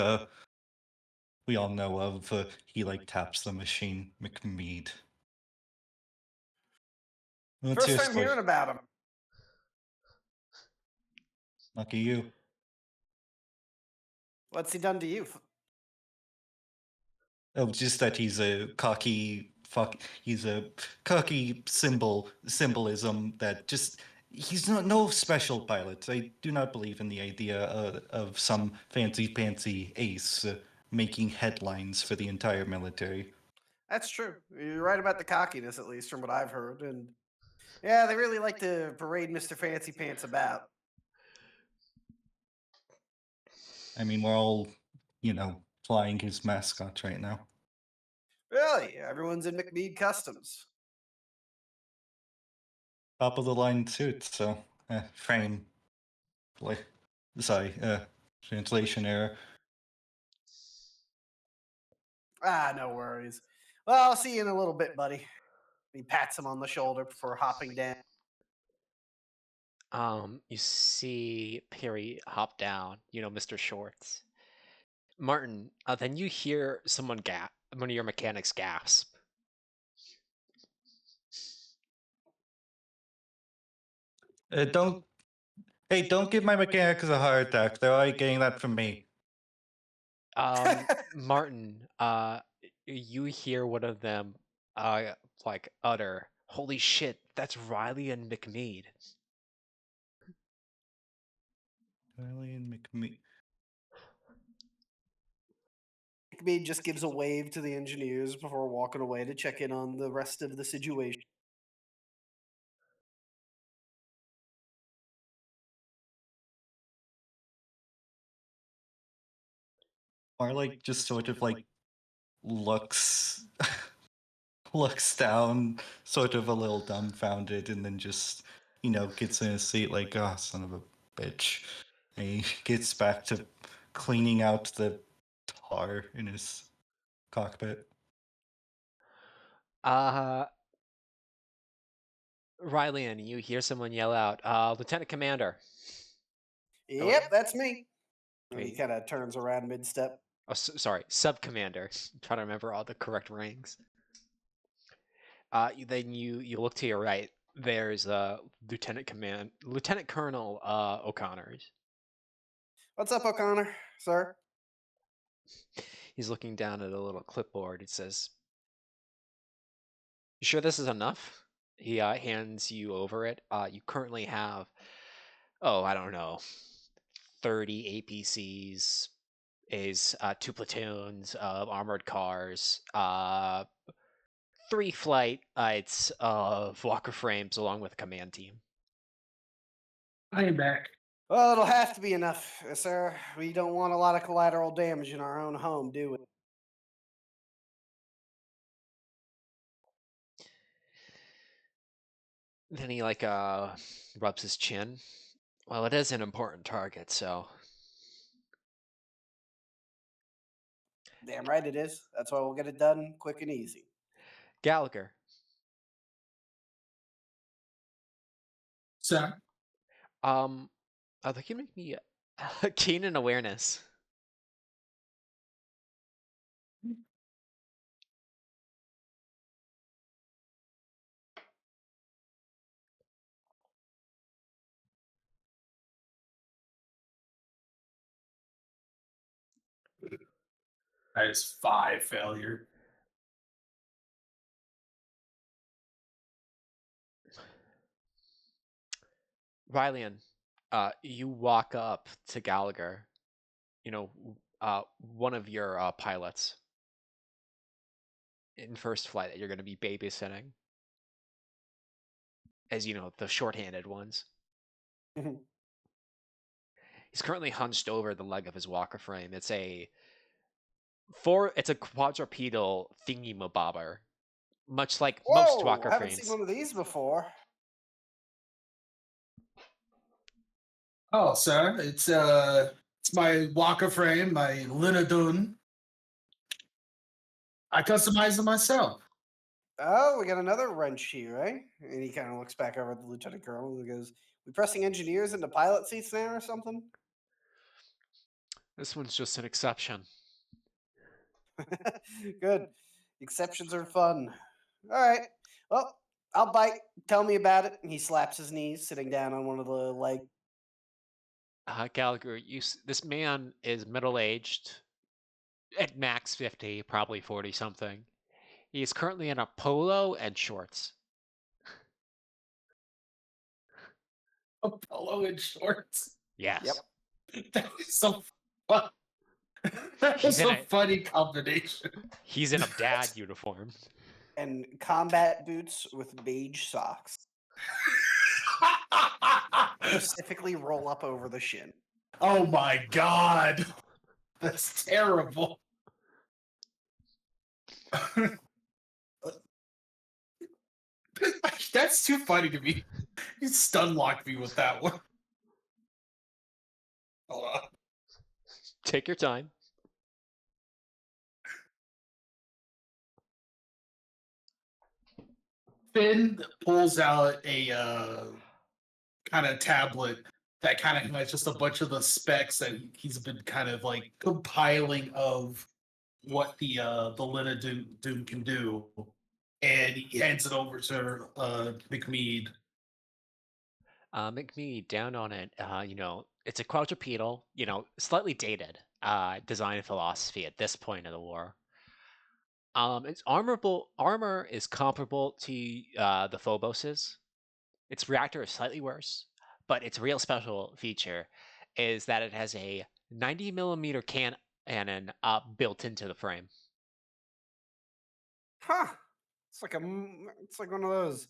we all know of, he taps the machine, McMead. What's First your time story? hearing about him. Lucky you. What's he done to you? Oh, just that he's a cocky he's a cocky symbolism that just he's no special pilot. I do not believe in the idea of some fancy ace making headlines for the entire military. That's true. You're right about the cockiness, at least from what I've heard. And yeah, they really like to parade Mr. Fancy Pants about. I mean, we're all, flying his mascot right now. Really? Everyone's in McMead Customs. Top of the line suit, so frame. Sorry, translation error. Ah, no worries. Well, I'll see you in a little bit, buddy. He pats him on the shoulder before hopping down. You see Perry hop down, Mr. Shorts. Martin, then you hear one of your mechanics gasp. Don't give my mechanics a heart attack. They're already getting that from me. Martin, you hear one of them, utter, "Holy shit, that's Riley and McMead." Riley and McMead. McMead just gives a wave to the engineers before walking away to check in on the rest of the situation. Or just sort of looks looks down, sort of a little dumbfounded, and then just gets in his seat like, oh, son of a bitch. And he gets back to cleaning out the tar in his cockpit. Riley, and you hear someone yell out, "Lieutenant Commander." Yep, that's me. And he Wait. kind of turns around mid-step. Oh, sorry, Sub-Commander. I'm trying to remember all the correct ranks. Then you look to your right. There's Lieutenant Colonel O'Connor's. What's up, O'Connor, sir? He's looking down at a little clipboard. It says, "You sure this is enough?" He hands you over it. You currently have, I don't know, 30 APCs, is 2 platoons of armored cars, 3 flights of Walker frames, along with a command team. I am back. Well, it'll have to be enough, sir. We don't want a lot of collateral damage in our own home, do we? Then he rubs his chin. Well, it is an important target, so Damn right it is. That's why we'll get it done quick and easy. Gallagher. So They can make me keen in awareness. that is 5 failure. Rylian, you walk up to Gallagher, one of your pilots in first flight that you're going to be babysitting, as you know, the shorthanded ones. He's currently hunched over the leg of his walker frame. It's a quadrupedal thingy-mabobber, much like most Whoa! walker Haven't seen frames. one of these before. Oh, sir, it's my walker frame, my Linodun. I customized it myself. Oh, we got another wrench here, eh? And he kind of looks back over at the lieutenant colonel and goes, "We pressing engineers into pilot seats now or something?" This one's just an exception. Good. Exceptions are fun. All right. Well, I'll bite. Tell me about it. And he slaps his knees, sitting down on one of the legs. Gallagher, this man is middle-aged, at max 50, probably 40 something. He is currently in a polo and shorts. A polo and shorts. Yes. Yep. That is so fun. That He's is in a a- funny combination. He's in a dad uniform. And combat boots with beige socks. Specifically roll up over the shin. Oh my god. That's terrible. That's too funny to me. You stun locked me with that one. Hold on. Take your time. Finn pulls out a kind of tablet that kind of has just a bunch of the specs that he's been kind of like compiling of what the Lina Doom can do, and he hands it over to McMead. McMee, down on it. It's a quadrupedal. Slightly dated design philosophy at this point of the war. Its armor is comparable to the Phobos's. Its reactor is slightly worse, but its real special feature is that it has a 90mm cannon built into the frame. Huh. It's like one of those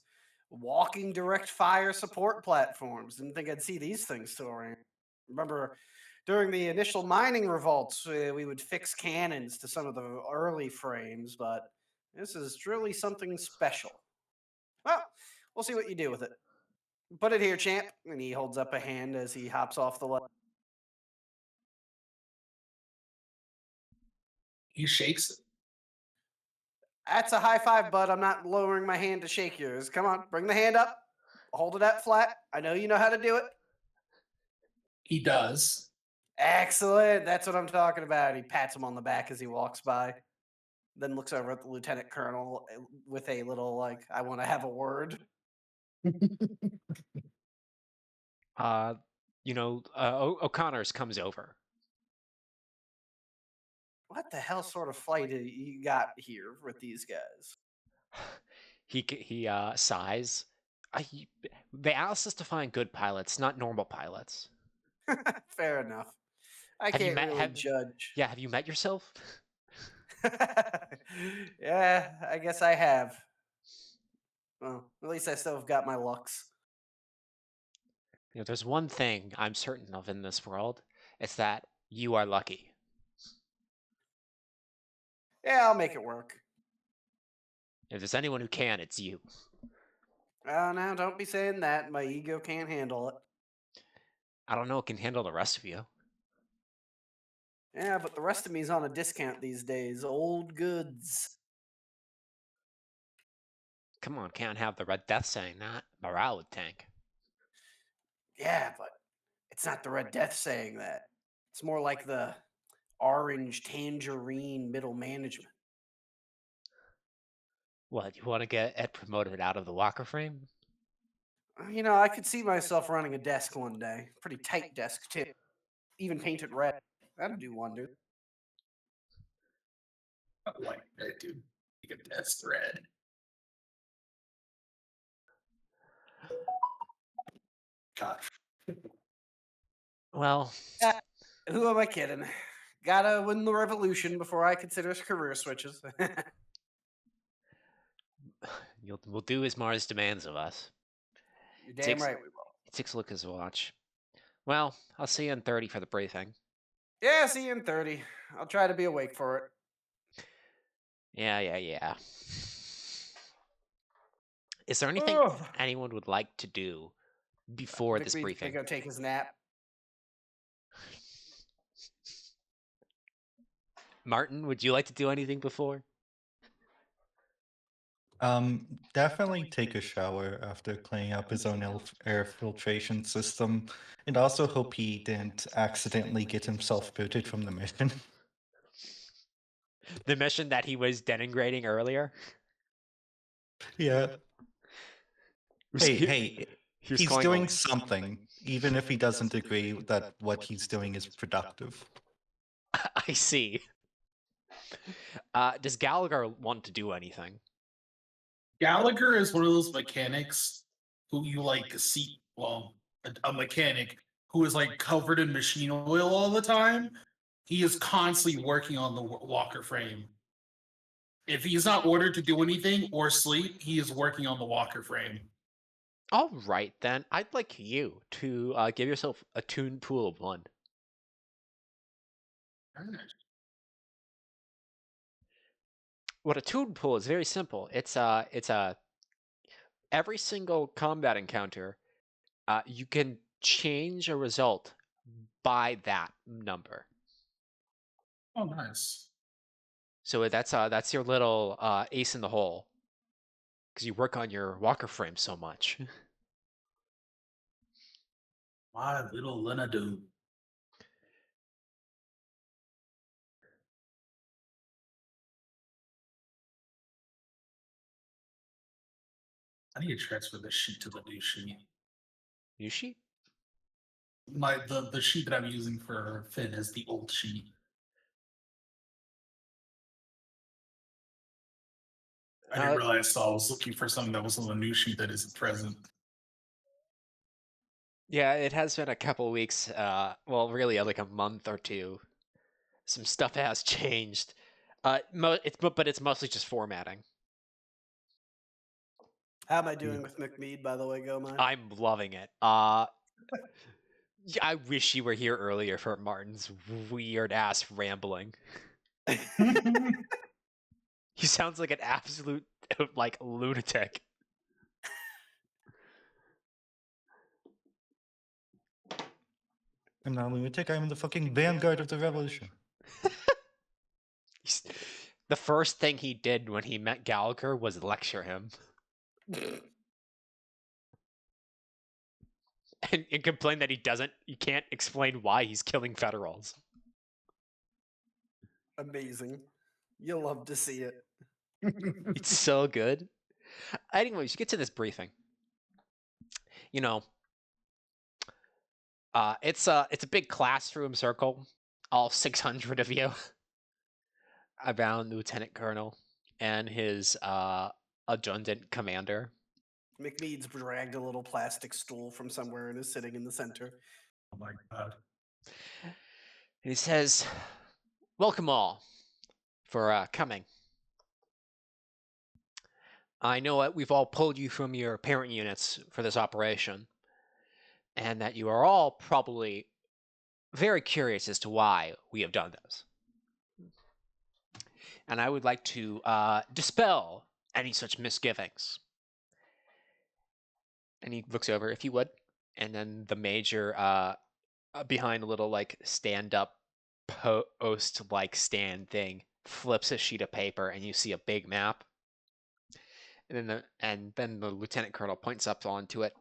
walking direct fire support platforms. Didn't think I'd see these things still around. Remember, during the initial mining revolts, we would fix cannons to some of the early frames, but this is truly something special. Well, we'll see what you do with it. Put it here, champ. And he holds up a hand as he hops off the ledge. He shakes it. That's a high five, bud. I'm not lowering my hand to shake yours. Come on, bring the hand up. Hold it up flat. I know you know how to do it. He does. Excellent. That's what I'm talking about. He pats him on the back as he walks by, then looks over at the lieutenant colonel with a little, like, I want to have a word. O'Connor's comes over. What the hell sort of fight you got here with these guys? He sighs. They asked us to find good pilots, not normal pilots. Fair enough. I Have you can't met- really have- judge. Yeah, have you met yourself? Yeah, I guess I have. Well, at least I still have got my looks. There's one thing I'm certain of in this world. It's that you are lucky. Yeah, I'll make it work. If there's anyone who can, it's you. Oh, now don't be saying that. My ego can't handle it. I don't know what can handle the rest of you. Yeah, but the rest of me's on a discount these days. Old goods. Come on, can't have the Red Death saying that. Morale would tank. Yeah, but it's not the Red Death saying that. It's more like the orange tangerine middle management. What, you want to get Ed promoted out of the walker frame? You know, I could see myself running a desk one day. Pretty tight desk, too. Even painted red. That'd do wonders. I like that, dude. Like a death thread. God. Well, Who am I kidding? Gotta win the revolution before I consider career switches. we'll do as Mars demands of us. You're damn right we will. He takes a look at his watch. Well, I'll see you in 30 for the briefing. Yeah, see you in 30. I'll try to be awake for it. Yeah. Is there anything Ugh. anyone would like to do before this McBean's gonna briefing? go take his nap. Martin, would you like to do anything before? Definitely take a shower after cleaning up his own air filtration system, and also hope he didn't accidentally get himself booted from the mission. The mission that he was denigrating earlier? Yeah. Hey, he was he's calling doing something, even if he doesn't agree that what he's doing is productive. I see. Does Gallagher want to do anything? Gallagher is one of those mechanics who you like see. Well, a mechanic who is like covered in machine oil all the time. He is constantly working on the walker frame. If he's not ordered to do anything or sleep, he is working on the walker frame. All right, then. I'd like you to give yourself a tuned pool of 1. What a tuned pool is very simple. It's every single combat encounter, you can change a result by that number. Oh, nice. So that's your little ace in the hole, because you work on your walker frame so much. My little Lena dude. I need to transfer this sheet to the new sheet. New sheet? The sheet that I'm using for Finn is the old sheet. I didn't realize, so I was looking for something that was on the new sheet that isn't present. Yeah, it has been a couple weeks. Well, really, like a month or two. Some stuff has changed. But it's mostly just formatting. How am I doing with McMead, by the way, Gomai? I'm loving it. Yeah, I wish you were here earlier for Martin's weird ass rambling. He sounds like an absolute like lunatic. I'm not a lunatic, I'm the fucking vanguard of the revolution. The first thing he did when he met Gallagher was lecture him. and complain that he can't explain why he's killing federals. Amazing. You'll love to see it. It's so good. Anyways, you get to this briefing. You know, it's a big classroom circle, all 600 of you, around Lieutenant Colonel and his adjutant commander. McMead's dragged a little plastic stool from somewhere and is sitting in the center. Oh my god. And he says, "Welcome all for coming. I know that we've all pulled you from your parent units for this operation, and that you are all probably very curious as to why we have done this. And I would like to dispel any such misgivings." And he looks over, if you would, and then the major behind a little like stand-up post like stand thing flips a sheet of paper, and you see a big map. And then the lieutenant colonel points up onto it.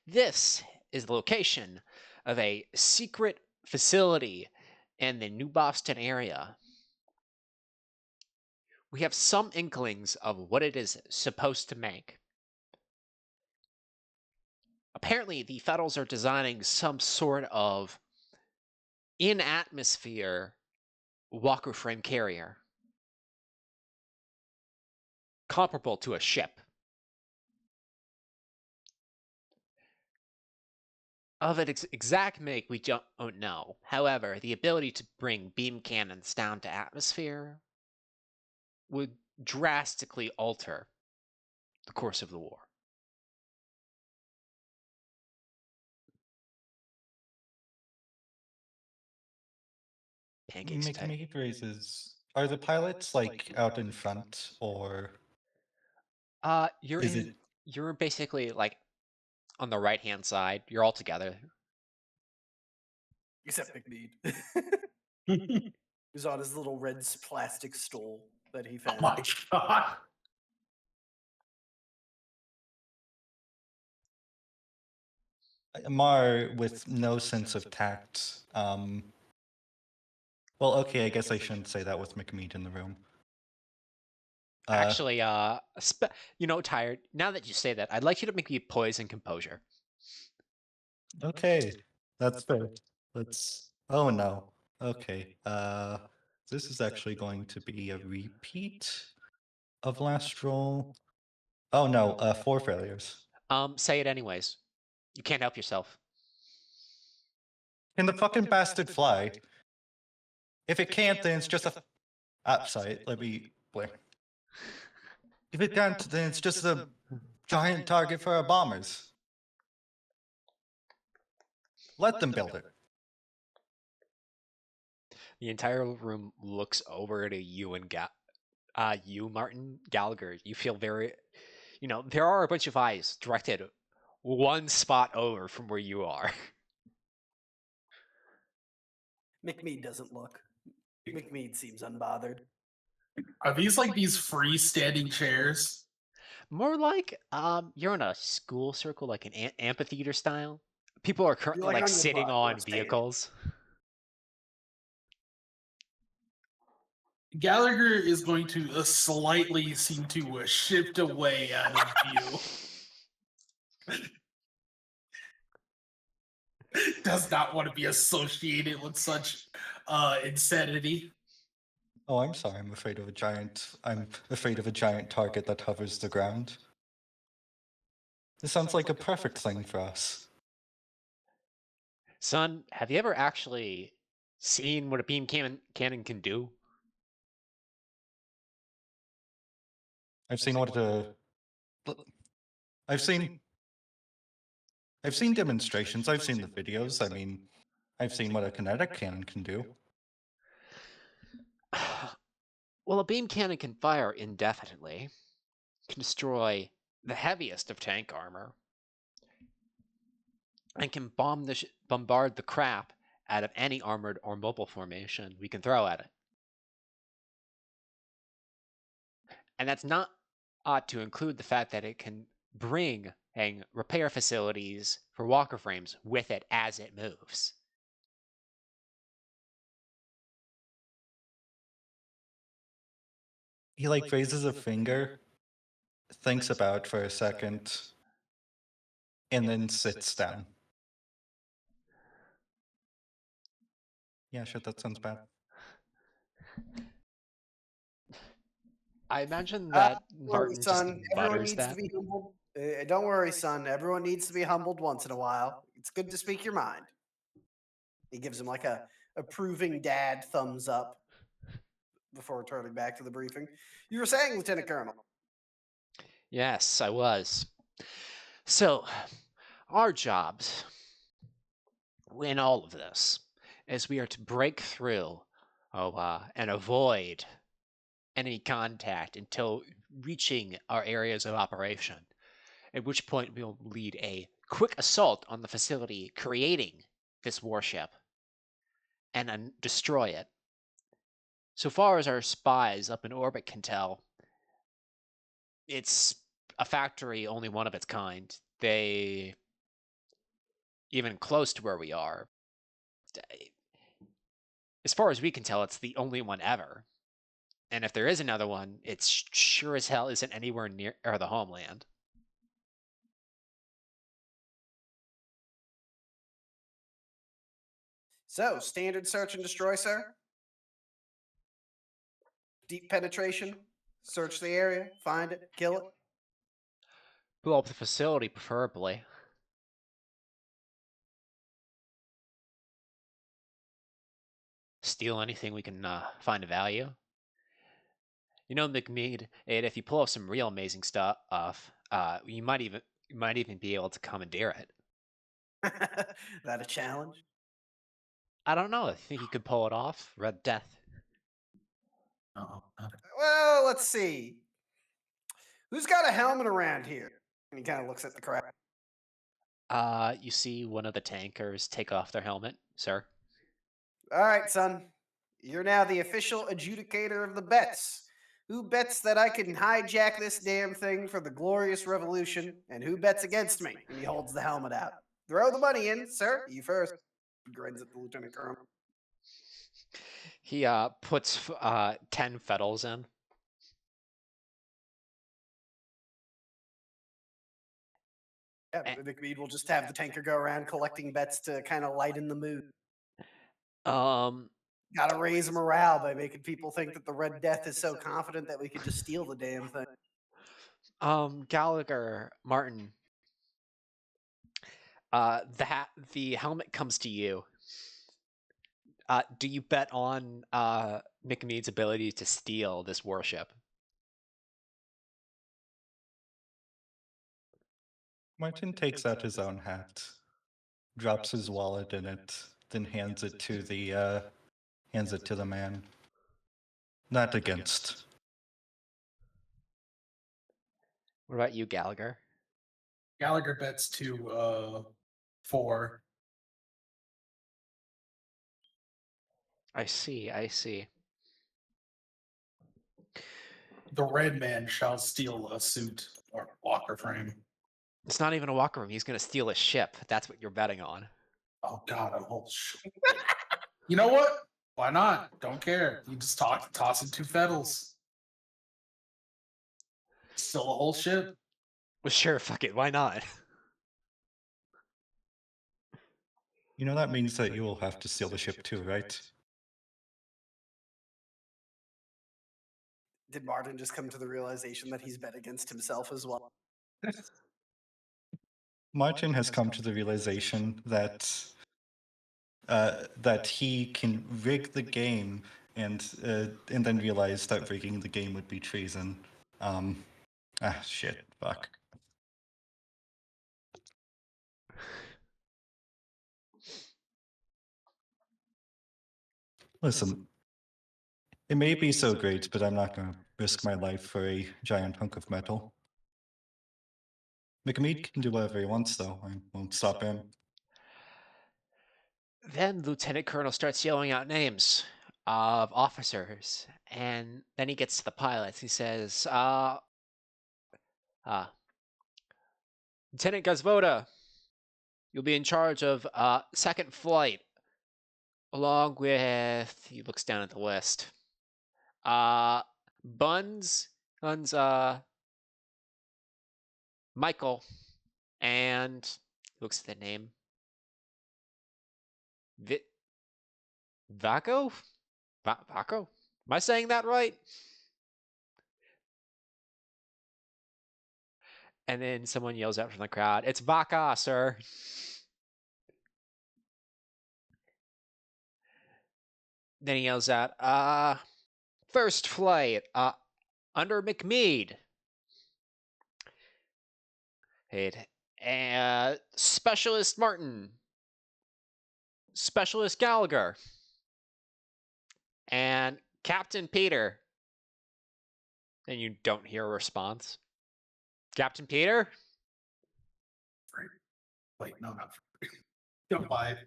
"This is the location of a secret facility in the New Boston area. We have some inklings of what it is supposed to make. Apparently, the Federals are designing some sort of in-atmosphere walker frame carrier, comparable to a ship. Of its exact make, we don't know. However, the ability to bring beam cannons down to atmosphere would drastically alter the course of the war." pancakes to take. McMead raises. Are the pilots like out in front, or You're is in. it? You're basically like on the right hand side. You're all together. Except McMead. He's on his little red plastic stool that he Oh found. my god. Mar with no sense of tact. Well, okay, I guess I shouldn't say that with McMead in the room. Actually, tired. Now that you say that, I'd like you to make me poise and composure. Okay, that's fair. Let's. Oh no. Okay. This is actually going to be a repeat of last roll. Oh no. 4 failures. Say it anyways. You can't help yourself. Can the fucking bastard fly? If it can't, then it's just a. Sorry. Let me. Wait. If it can't, then it's just a giant target for our bombers. Let them build it. The entire room looks over to you and you, Martin Gallagher. You feel very, there are a bunch of eyes directed one spot over from where you are. McMead doesn't look. McMead seems unbothered. Are these like these freestanding chairs? More like you're in a school circle, like an amphitheater style. People are currently like like on your sitting butt or on standing? vehicles. Gallagher is going to slightly seem to shift away out of view. Does not want to be associated with such insanity. Oh, I'm sorry. I'm afraid of a giant. I'm afraid of a giant target that hovers the ground. This sounds like a perfect thing for us. Son, have you ever actually seen what a beam cannon can do? I've seen what I've seen. I've seen demonstrations. I've seen the videos. I mean, I've seen what a kinetic cannon can do. Well, a beam cannon can fire indefinitely, can destroy the heaviest of tank armor, and can bombard the crap out of any armored or mobile formation we can throw at it. And that's not ought to include the fact that it can bring repair facilities for walker frames with it as it moves. He like raises a finger, thinks about for a second, and then sits down. Yeah, sure, that sounds bad. I imagine that Don't worry, Martin just son. Everyone mutters needs to that. be humbled. Don't worry, son. Everyone needs to be humbled once in a while. It's good to speak your mind. He gives him like a approving dad thumbs up before turning back to the briefing. You were saying, Lieutenant Colonel. Yes, I was. So, our jobs in all of this is we are to break through and avoid enemy contact until reaching our areas of operation, at which point we'll lead a quick assault on the facility creating this warship and then destroy it. So far as our spies up in orbit can tell, it's a factory only one of its kind. They, even close to where we are, as far as we can tell, it's the only one ever. And if there is another one, it's sure as hell isn't anywhere near the homeland. So, standard search and destroy, sir? Deep penetration? Search the area, find it, kill it? Blow up the facility, preferably. Steal anything we can find of value. McMead, and if you pull off some real amazing stuff, you might even be able to commandeer it. That a challenge? I don't know. I think he could pull it off. Red Death. No, not Well, let's see. Who's got a helmet around here? And he kind of looks at the crowd. You see one of the tankers take off their helmet, sir. All right, son. You're now the official adjudicator of the bets. Who bets that I can hijack this damn thing for the glorious revolution, and who bets against me? And he holds the helmet out. Throw the money in, sir. You first. He grins at the lieutenant colonel. He puts 10 fetals in. Yeah, McMead will just have the tanker go around collecting bets to kind of lighten the mood. Um, Gotta raise morale by making people think that the Red Death is so confident that we could just steal the damn thing. Gallagher, Martin. The helmet comes to you. Do you bet on McMead's ability to steal this warship? Martin takes out his own hat, drops his wallet in it, then hands it to the man. Not against. What about you, Gallagher? Gallagher bets to 4. I see. The red man shall steal a suit or walker frame. It's not even a walker room. He's going to steal a ship. That's what you're betting on. Oh God, a whole shit. You know what? Why not? Don't care. You just toss in 2 fetals. Still a whole ship. Well, sure, fuck it. Why not? You know that means that you will have to steal the ship too, right? Did Martin just come to the realization that he's bet against himself as well? Martin has come to the realization that he can rig the game and then realize that rigging the game would be treason. Shit, fuck. Listen, it may be so great, but I'm not going to risk my life for a giant hunk of metal. McMead can do whatever he wants, though. I won't stop him. Then Lieutenant Colonel starts yelling out names of officers, and then he gets to the pilots. He says, Lieutenant Gazvoda, you'll be in charge of second flight, along with, he looks down at the list, Buns, Michael, and he looks at the name, Vaco? Vaco? Am I saying that right? And then someone yells out from the crowd, "It's Vaca, sir." Then he yells out, first flight, under McMead. Specialist Martin. Specialist Gallagher. And Captain Peter. And you don't hear a response. Captain Peter? Wait, no, not don't buy it.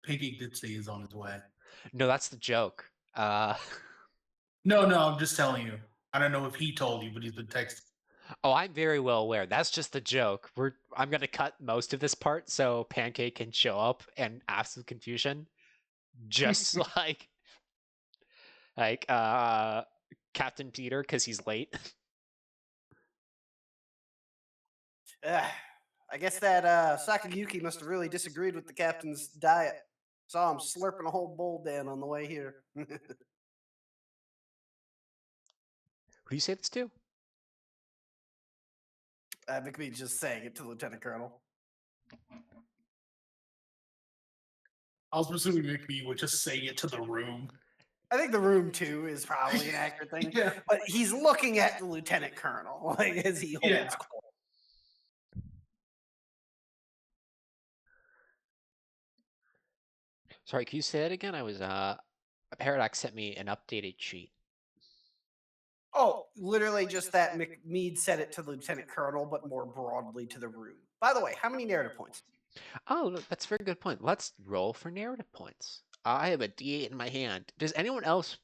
Piggy did say he's on his way. No, that's the joke. No, I'm just telling you. I don't know if he told you, but he's been texting. Oh, I'm very well aware. That's just the joke. I'm gonna cut most of this part so Pancake can show up and have some confusion. Just like Captain Peter, because he's late. I guess that Sakayuki must have really disagreed with the captain's diet. Saw him slurping a whole bowl down on the way here. Who do you say this to? McMead just saying it to Lieutenant Colonel. I was presuming McMead would just say it to the room. I think the room too is probably an accurate thing. Yeah. But he's looking at the Lieutenant Colonel as he holds court. Sorry, can you say that again? I was Paradox sent me an updated sheet. Oh, literally just that McMead said it to the lieutenant colonel, but more broadly to the room. By the way, how many narrative points? Oh, look, that's a very good point. Let's roll for narrative points. I have a D8 in my hand. Does anyone else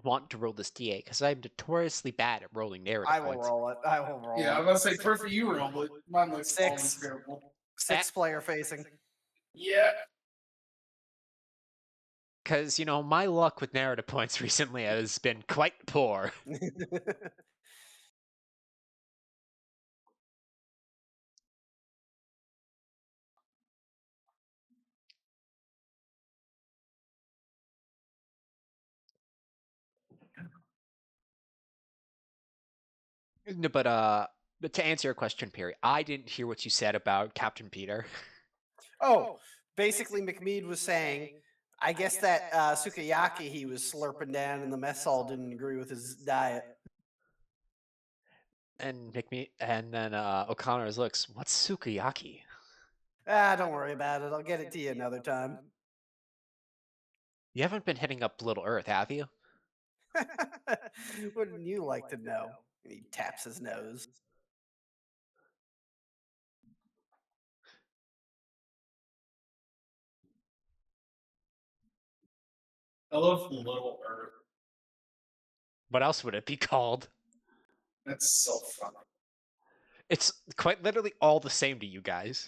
want to roll this D8? Because I'm notoriously bad at rolling narrative I will points. roll it. I will roll Yeah, I'm it. about to say, prefer you roll, but mine looks always 6. terrible. 6 player facing. Yeah. Because, my luck with narrative points recently has been quite poor. No, but to answer your question, Perry, I didn't hear what you said about Captain Peter. Oh, basically, McMead was saying, I guess that sukiyaki he was slurping down in the mess hall didn't agree with his diet. And then O'Connor's looks, what's sukiyaki? Don't worry about it. I'll get it to you another time. You haven't been hitting up Little Earth, have you? Wouldn't you like to know? And he taps his nose. I love Little Earth. What else would it be called? That's so funny. It's quite literally all the same to you guys.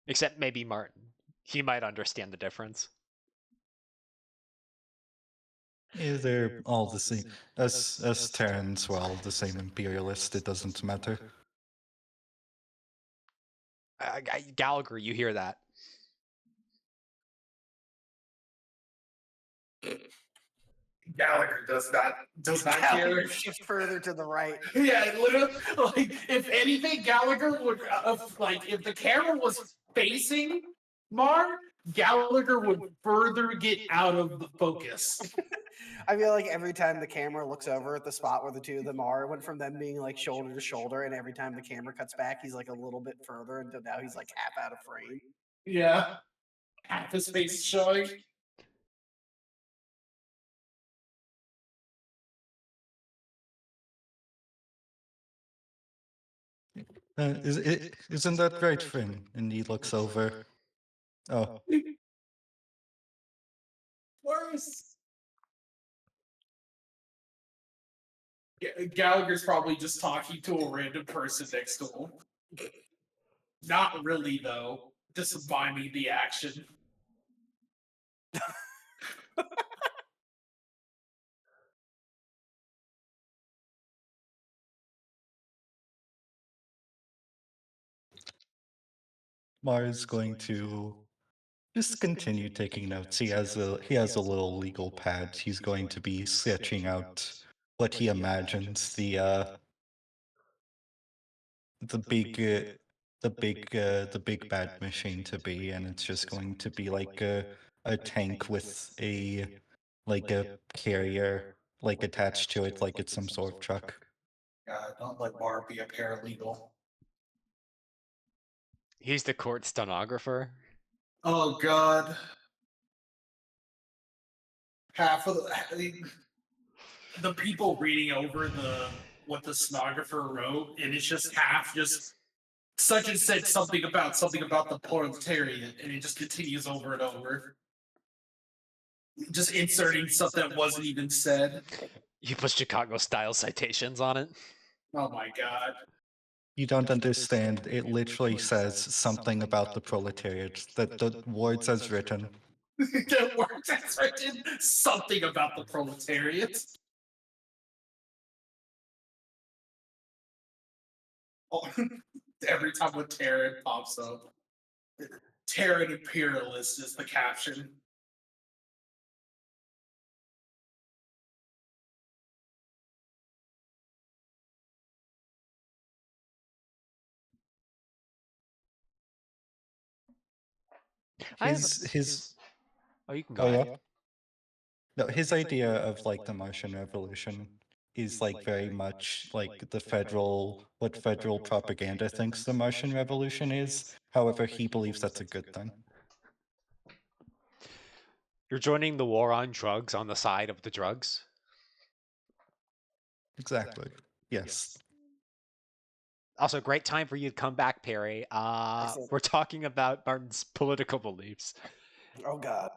Except maybe Martin. He might understand the difference. Yeah, they're all the same. Us Terrans were all the same imperialist. It doesn't matter. Gallagher, you hear that? Gallagher does not Gallagher care. shift further to the right. Yeah, literally. Like, if anything, Gallagher would like if the camera was facing Mar, Gallagher would further get out of the focus. I feel like every time the camera looks over at the spot where the two of them are, it went from them being like shoulder to shoulder, and every time the camera cuts back, he's like a little bit further until now he's like half out of frame. Yeah, half his face showing. Isn't that right, Finn? And he looks over. Oh, Worse. Gallagher's probably just talking to a random person next to him. Not really, though. Just miming the action. Mars going to just continue taking notes. He has a little legal pad. He's going to be sketching out what he imagines the big bad machine to be, and it's just going to be like a tank with a carrier attached to it, like it's some sort of truck. God, don't let Mar be a paralegal. He's the court stenographer. Oh God. Half of the people reading over what the stenographer wrote, and it's just half just such and said something about the proletariat, and it just continues over and over. Just inserting stuff that wasn't even said. You put Chicago style citations on it. Oh my God. You don't understand. It literally says something about the proletariat. That the words as written. The words as written something about the proletariat. Oh, every time when Terran pops up, Terran imperialist is the caption. His Oh, you can go oh ahead. yeah. No, his idea of the Martian Revolution is like very much like the federal what federal propaganda thinks the Martian Revolution is. However, he believes that's a good thing. You're joining the war on drugs on the side of the drugs. Exactly. Yes. Also, great time for you to come back, Perry. Excellent. We're talking about Martin's political beliefs. Oh God.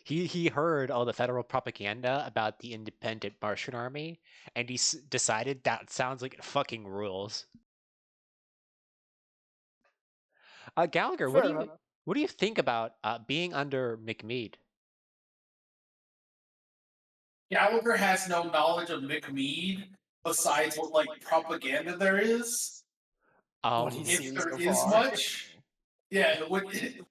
He heard all the federal propaganda about the independent Martian army, and he decided that sounds like it fucking rules. Gallagher, Fair enough. what do you think about being under McMead? Gallagher has no knowledge of McMead besides what like propaganda there is. What he's If seen there so is far. much, yeah,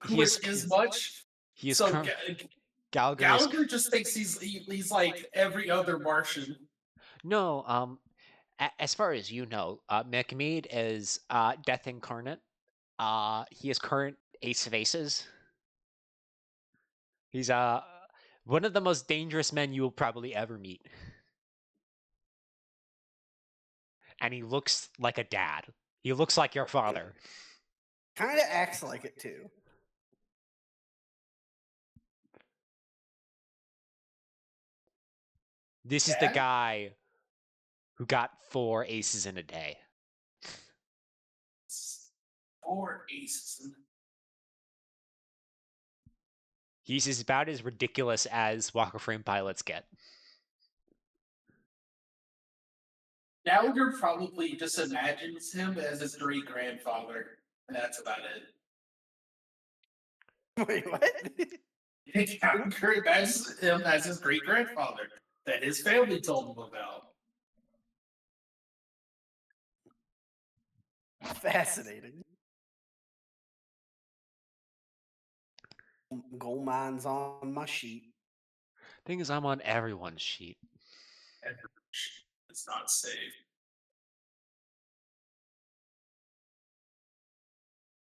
He is which is much. He is So Gallagher is Gallagher just thinks he's like every other Martian. no. As far as you know, McMead is Death Incarnate. He is current Ace of Aces. He's one of the most dangerous men you will probably ever meet. And he looks like a dad. He looks like your father. Kind of acts like it too. This is the guy who got 4 aces in a day. 4 aces. He's about as ridiculous as Walker Frame pilots get. Gallagher probably just imagines him as his great grandfather, and that's about it. Wait, what? Gallagher imagines him as his great grandfather that his family told him about. Fascinating. Gold mines on my sheet. Thing is, I'm on everyone's sheet. It's not safe.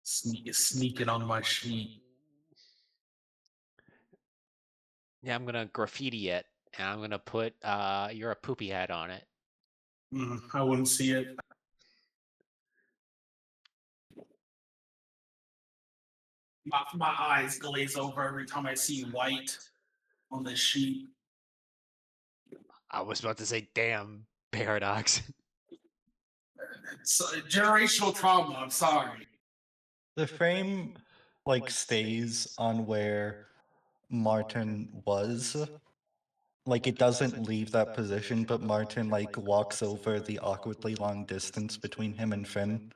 Sneaking on my sheet. Yeah, I'm gonna graffiti it, and I'm gonna put "You're a poopy head" on it. I wouldn't see it. My eyes glaze over every time I see white on this sheet. I was about to say, damn, Paradox. It's generational trauma. I'm sorry. The frame like stays on where Martin was. Like it doesn't leave that position, but Martin like walks over the awkwardly long distance between him and Finn.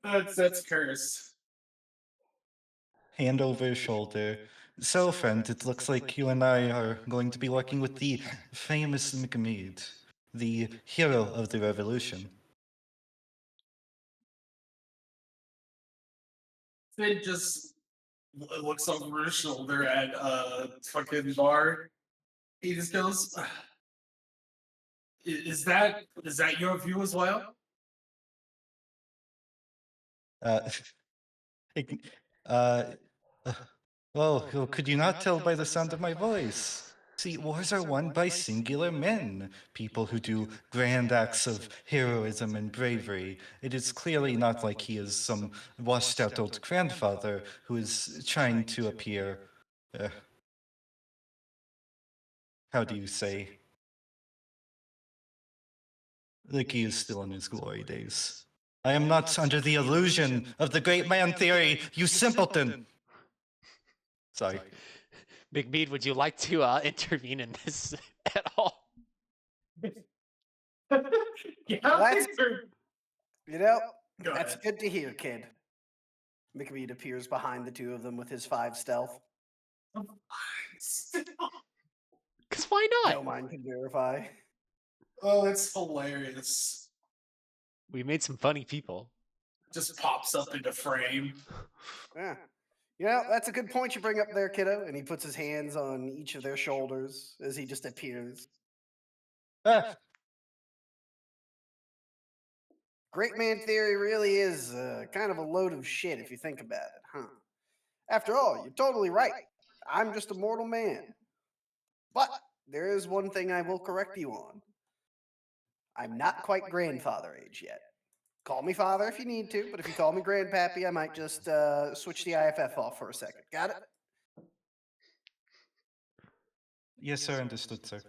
That's cursed. Hand over his shoulder. So, friend, it looks like you and I are going to be working with the famous McMead, the hero of the revolution. Finn just looks over his shoulder at fucking Bar. He just goes, "Is that your view as well?" Uh, uh, well, could you not tell by the sound of my voice? See, wars are won by singular men, people who do grand acts of heroism and bravery. It is clearly not like he is some washed out old grandfather who is trying to appear. How do you say? Like he is still in his glory days. I am not under the illusion of the great man theory, you simpleton! Sorry. McMead, would you like to intervene in this at all? Yeah, That's good to hear, kid. McMead appears behind the two of them with his 5 stealth. Because why not? No mind can verify. Oh, it's hilarious. We made some funny people. Just pops up into frame. Yeah. Yeah, that's a good point you bring up there, kiddo. And he puts his hands on each of their shoulders as he just appears. Great man theory really is kind of a load of shit if you think about it, huh? After all, you're totally right. I'm just a mortal man. But there is one thing I will correct you on. I'm not quite grandfather age yet. Call me father if you need to, but if you call me grandpappy, I might just switch the IFF off for a second. Got it? Yes, sir. Understood, sir.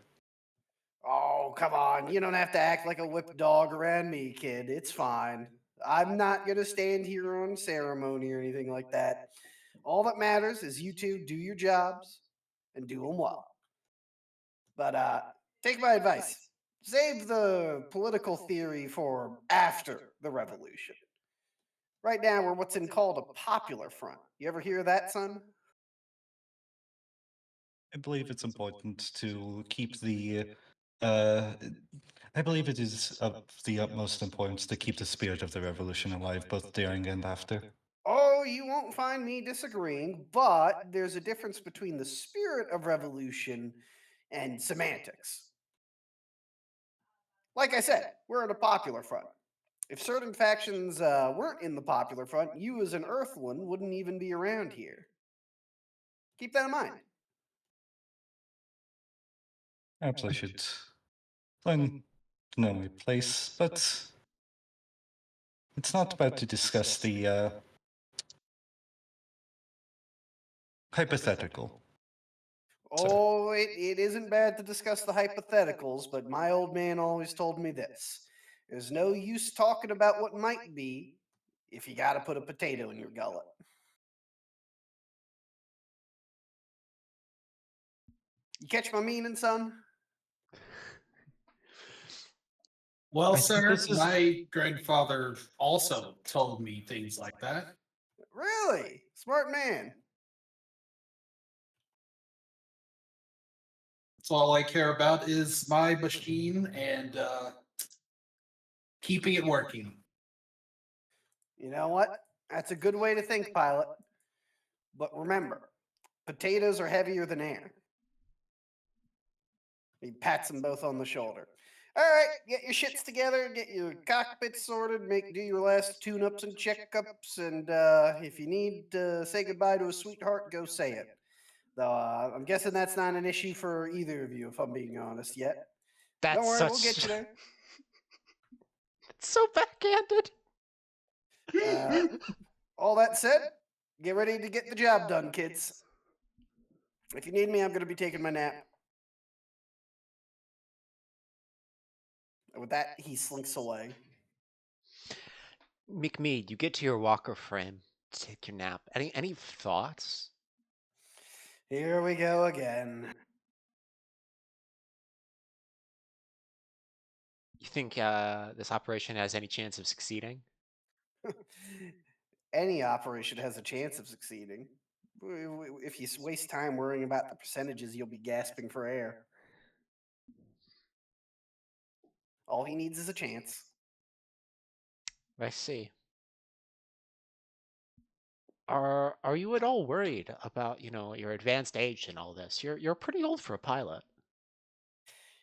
Oh, come on. You don't have to act like a whipped dog around me, kid. It's fine. I'm not going to stand here on ceremony or anything like that. All that matters is you two do your jobs and do them well. But take my advice. Save the political theory for after the revolution. Right now, we're what's in called a popular front. You ever hear of that, son? I believe it's important to keep the. Uh, I believe it is of the utmost importance to keep the spirit of the revolution alive, both during and after. Oh, you won't find me disagreeing, but there's a difference between the spirit of revolution and semantics. Like I said, we're in a popular front. If certain factions weren't in the popular front, you as an Earthling wouldn't even be around here. Keep that in mind. Perhaps I should learn to know my place, but it's not about to discuss the hypothetical. Oh, it isn't bad to discuss the hypotheticals, but my old man always told me this. There's no use talking about what might be if you gotta put a potato in your gullet. You catch my meaning, son? Well, I think sir, this is- my grandfather also told me things like that. Really? Smart man. So all I care about is my machine and keeping it working. You know what? That's a good way to think, pilot. But remember, potatoes are heavier than air. He pats them both on the shoulder. All right, get your shits together, get your cockpit sorted, do your last tune-ups and checkups, and if you need to say goodbye to a sweetheart, go say it. Though I'm guessing that's not an issue for either of you, if I'm being honest yet. Don't That's worry, such. we'll get you there. It's so backhanded. All that said, get ready to get the job done, kids. If you need me, I'm going to be taking my nap. With that, he slinks away. McMead, you get to your walker frame, take your nap. Any thoughts? Here we go again. You think this operation has any chance of succeeding? Any operation has a chance of succeeding. If you waste time worrying about the percentages, you'll be gasping for air. All he needs is a chance. I see. Are you at all worried about, your advanced age and all this? You're pretty old for a pilot.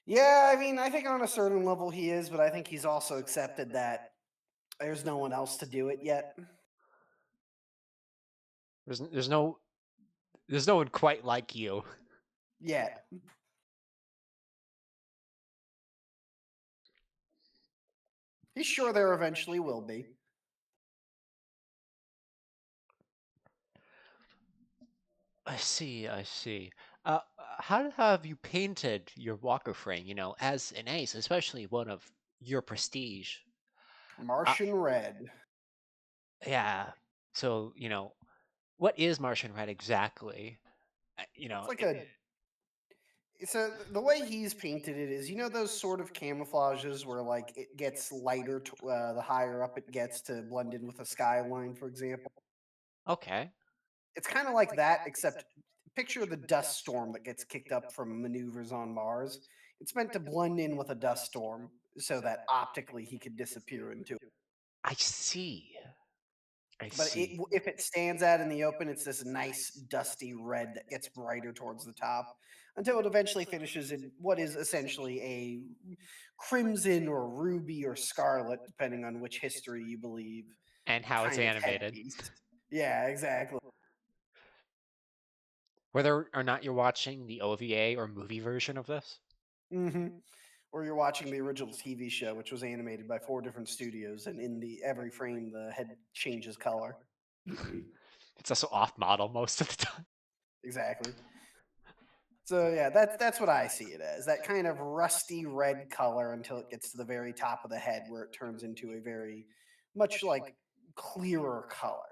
Yeah, I mean, I think on a certain level he is, but I think he's also accepted that there's no one else to do it yet. There's no one quite like you. Yet. He's sure there eventually will be. I see, I see. How have you painted your walker frame, as an ace, especially one of your prestige? Martian red. Yeah. So, what is Martian red exactly? It's like a. So the way he's painted it is, those sort of camouflages where like it gets lighter the higher up it gets to blend in with a skyline, for example. Okay. It's kind of like that, except picture the dust storm that gets kicked up from maneuvers on Mars. It's meant to blend in with a dust storm so that optically he could disappear into it. I see. I But see. if it stands out in the open, it's this nice dusty red that gets brighter towards the top until it eventually finishes in what is essentially a crimson or ruby or scarlet, depending on which history you believe. And how it's Kind of animated. headpiece. Yeah, exactly. Whether or not you're watching the OVA or movie version of this. Hmm. Or you're watching the original TV show, which was animated by 4 different studios, and in the every frame the head changes color. It's also off model most of the time. Exactly. So yeah, that's what I see it as. That kind of rusty red color until it gets to the very top of the head where it turns into a very much like clearer color.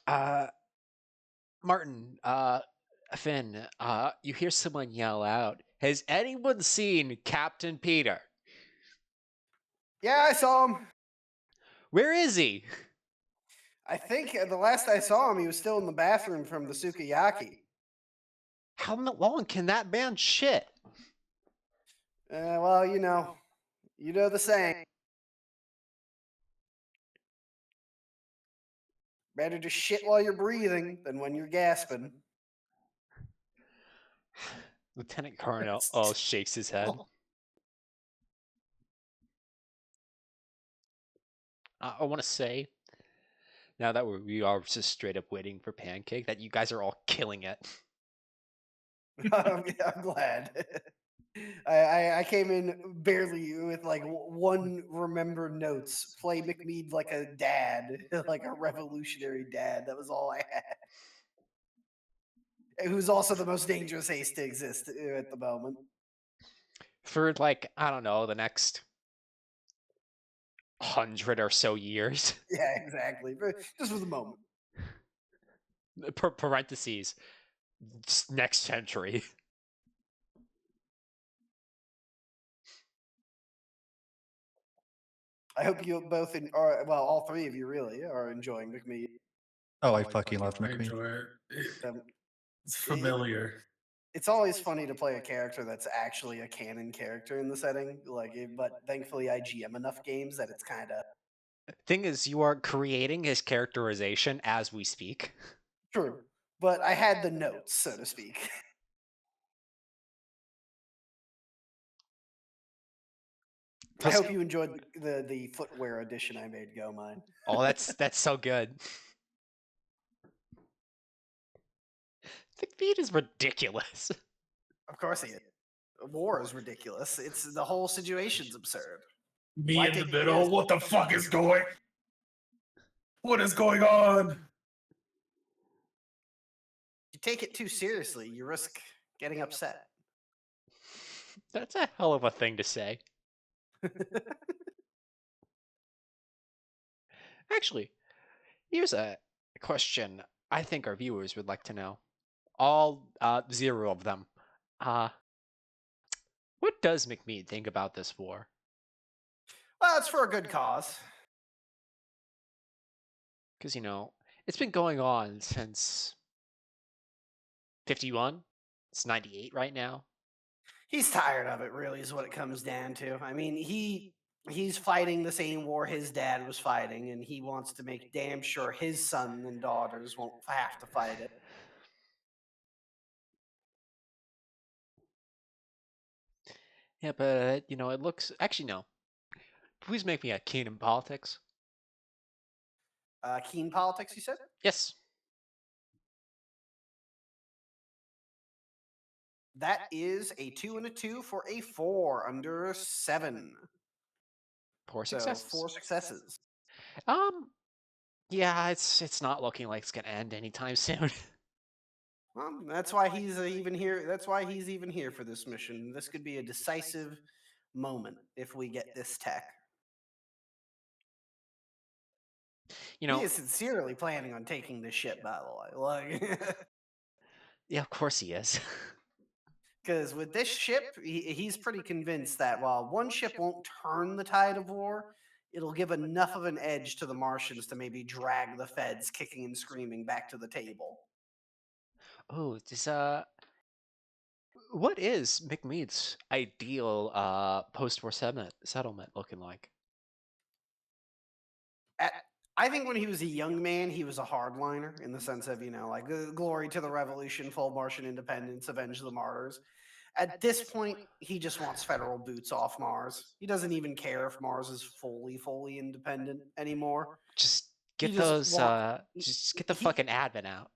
Uh, Martin, Finn, you hear someone yell out, "Has anyone seen Captain Peter? Yeah, I saw him. Where is he?" I think the last I saw him, he was still in the bathroom from the sukiyaki. How long can that man shit? Well, you know the saying. Better to shit while you're breathing than when you're gasping. Lieutenant Colonel That's shakes his head. I want to say, now that we are just straight up waiting for Pancake, that you guys are all killing it. I'm glad. I came in barely with like one remembered notes. Play McMead like a dad, like a revolutionary dad. That was all I had. Who's also the most dangerous ace to exist at the moment. For like, I don't know, the next 100 or so years. Yeah, exactly. Just for the moment. Parentheses, next century. I hope you both, are well, all 3 of you really are enjoying McMead. Oh, I fucking love I McMead. enjoy it. Um, It's familiar. It's always funny to play a character that's actually a canon character in the setting, but thankfully I GM enough games that it's kind of Thing is, you are creating his characterization as we speak. true. But I had the notes, so to speak. I hope you enjoyed the footwear edition I made go mine. Oh, that's so good. McFeed is ridiculous. Of course he is. War is ridiculous. It's the whole situation's absurd. Me Why in the take middle. years? What the fuck is going? What is going on? You take it too seriously, you risk getting upset. That's a hell of a thing to say. Actually, here's a question I think our viewers would like to know. All 0 of them. What does McMead think about this war? Well, it's for a good cause. Because, it's been going on since 51. It's 98 right now. He's tired of it, really, is what it comes down to. I mean, he's fighting the same war his dad was fighting, and he wants to make damn sure his son and daughters won't have to fight it. Yeah, but, it looks... Actually, no. Please make me a keen in politics. Keen politics, you said? Yes. That is a 2 and a 2 for a 4 under 7. 4 So successes. 4 successes. Yeah, it's not looking like it's gonna end anytime soon. Well, that's why he's even here. That's why he's even here for this mission. This could be a decisive moment if we get this tech. He is sincerely planning on taking this ship, by the way. Like, Yeah, of course he is. because with this ship, he's pretty convinced that while one ship won't turn the tide of war, it'll give enough of an edge to the Martians to maybe drag the Feds kicking and screaming back to the table. Oh, what is McMead's ideal post-war settlement looking like? I think when he was a young man, he was a hardliner in the sense of, like glory to the revolution, full Martian independence, avenge the martyrs. At this point, he just wants federal boots off Mars. He doesn't even care if Mars is fully independent anymore. Just Get just those, want just get the he fucking admin out.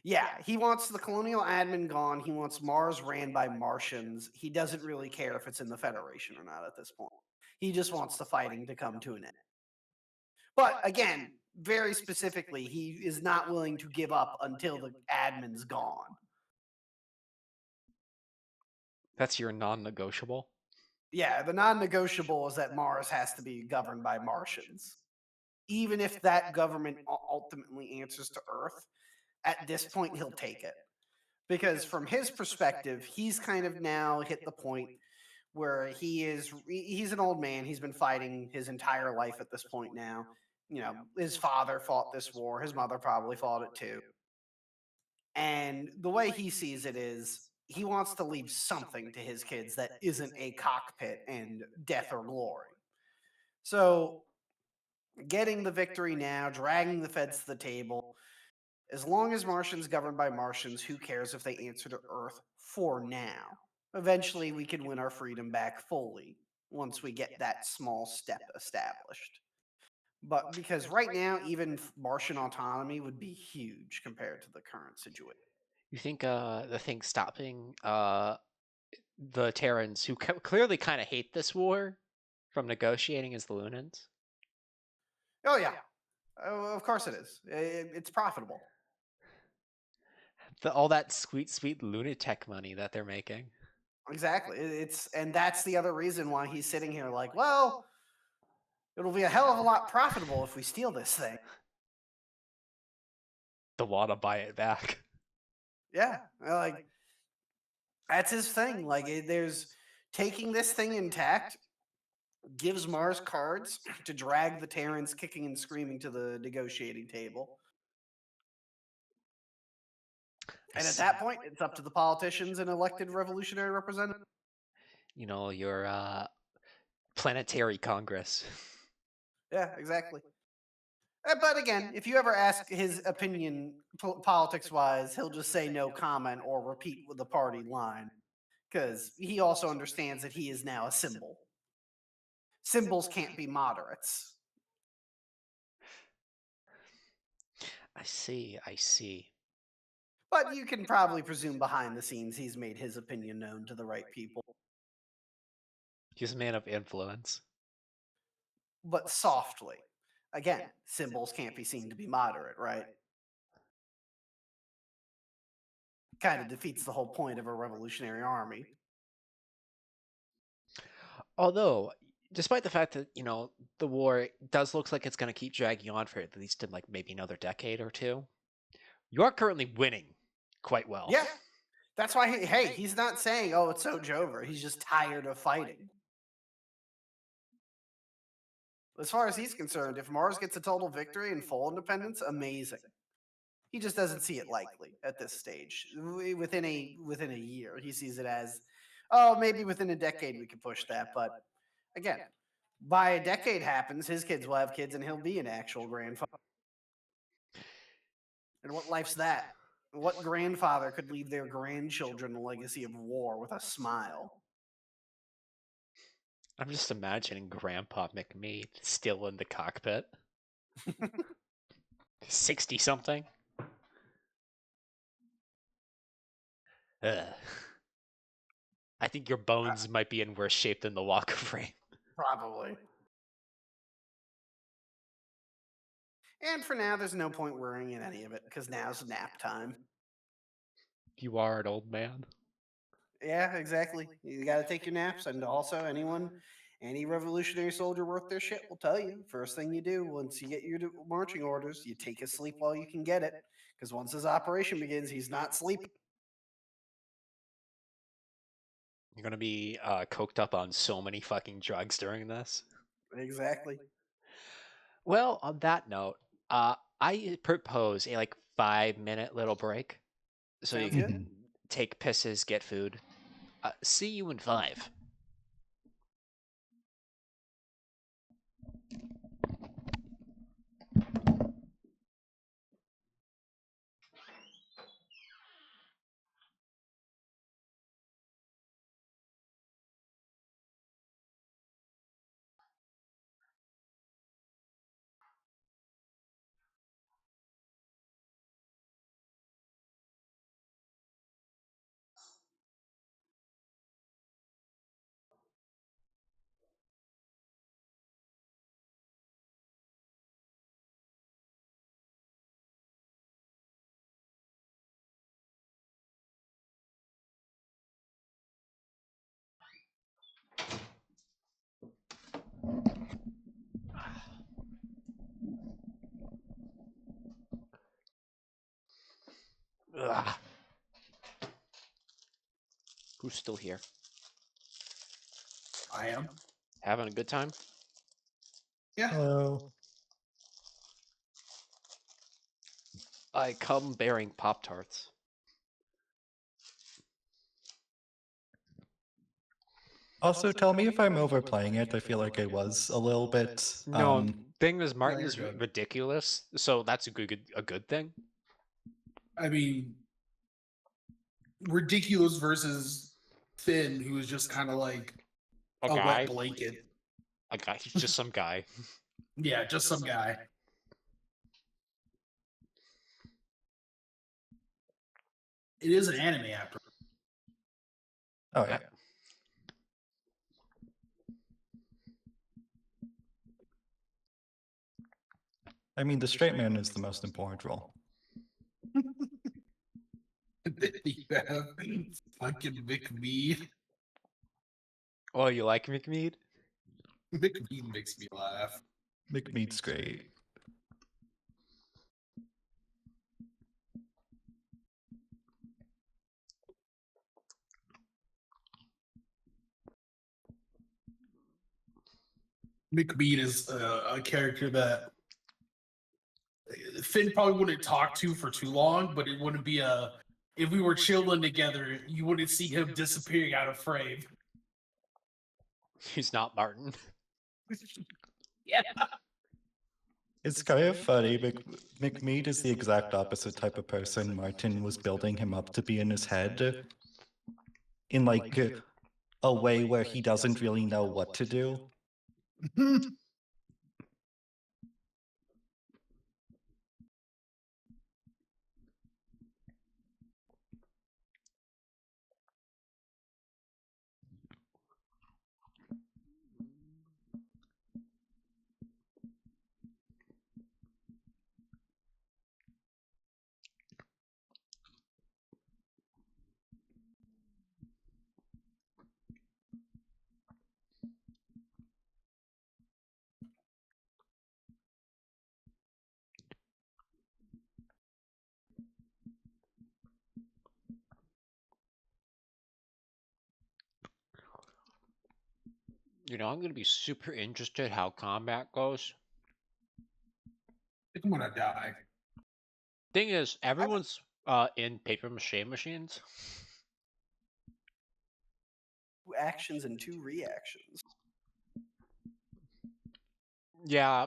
yeah, he wants the colonial admin gone. He wants Mars ran by Martians. He doesn't really care if it's in the Federation or not at this point. He just wants the fighting to come to an end. But again, very specifically, he is not willing to give up until the admin's gone. That's your non-negotiable. Yeah, the non-negotiable is that Mars has to be governed by Martians. Even if that government ultimately answers to Earth, at this point he'll take it. Because from his perspective, he's kind of now hit the point where he's an old man. He's been fighting his entire life at this point now. You know, his father fought this war, his mother probably fought it too. And the way he sees it is he wants to leave something to his kids that isn't a cockpit and death or glory. So, getting the victory now, dragging the feds to the table, as long as Martians governed by Martians, who cares if they answer to Earth for now? Eventually, we can win our freedom back fully once we get that small step established. But because right now, even Martian autonomy would be huge compared to the current situation. You think the thing stopping the Terrans, who clearly kind of hate this war, from negotiating is the Lunans? Oh, yeah. Of course it is. It's profitable. All that sweet, sweet lunatic money that they're making. Exactly. And that's the other reason why he's sitting here like, well, it'll be a hell of a lot profitable if we steal this thing. The want to buy it back. Yeah, like that's his thing. Like there's taking this thing intact gives Mars cards to drag the Terrans kicking and screaming to the negotiating table. And at that point, it's up to the politicians and elected revolutionary representatives. You know, your planetary Congress. Yeah, exactly. But again, if you ever ask his opinion politics wise, he'll just say no comment or repeat the party line because he also understands that he is now a symbol. Symbols can't be moderates. I see, I see. But you can probably presume behind the scenes he's made his opinion known to the right people. He's a man of influence. But softly. Again, symbols can't be seen to be moderate, right? Kind of defeats the whole point of a revolutionary army. Although, despite the fact that, you know, the war does look like it's going to keep dragging on for at least in like maybe another decade or two, you are currently winning quite well. Yeah. That's why, he's not saying, oh, it's so over. He's just tired of fighting. As far as he's concerned, if Mars gets a total victory and full independence, amazing. He just doesn't see it likely at this stage. Within a year, he sees it as, oh, maybe within a decade we could push that. But again, by a decade happens, his kids will have kids, and he'll be an actual grandfather. And what life's that? What grandfather could leave their grandchildren a legacy of war with a smile? I'm just imagining Grandpa McMead still in the cockpit. 60 something. Ugh. I think your bones might be in worse shape than the walker frame. Probably. And for now, there's no point worrying in any of it because now's nap time. You are an old man. Yeah, exactly. You got to take your naps. And also, any revolutionary soldier worth their shit will tell you first thing you do once you get your marching orders, you take a sleep while you can get it. Because once his operation begins, he's not sleeping. You're going to be coked up on so many fucking drugs during this. Exactly. Well, on that note, I propose a like 5-minute little break so you Sounds can good. take pisses, get food. See you in 5. Ah. Who's still here? I am. Having a good time? Yeah. Hello. I come bearing Pop-Tarts. Also, tell me if I'm overplaying it. I feel like I was a little bit. No, thing is, Martin you're is good. ridiculous, so that's a good thing. I mean, ridiculous versus Finn, who is just kind of like A a guy? wet blanket. A guy. He's just some guy. Yeah, just some guy. It is an anime after. Oh yeah. I mean, the straight man is the most important role. You have fucking McMead. Oh, you like McMead? McMead makes me laugh. McMead's great. McMead is a character that Finn probably wouldn't talk to for too long, but it wouldn't be a. If we were chilling together, you wouldn't see him disappearing out of frame. He's not Martin. Yeah. It's kind of funny. McMead is the exact opposite type of person Martin was building him up to be in his head. In like a way where he doesn't really know what to do. You know, I'm gonna be super interested how combat goes. I'm gonna die. Thing is, everyone's in paper mache machines. 2 actions and 2 reactions. Yeah,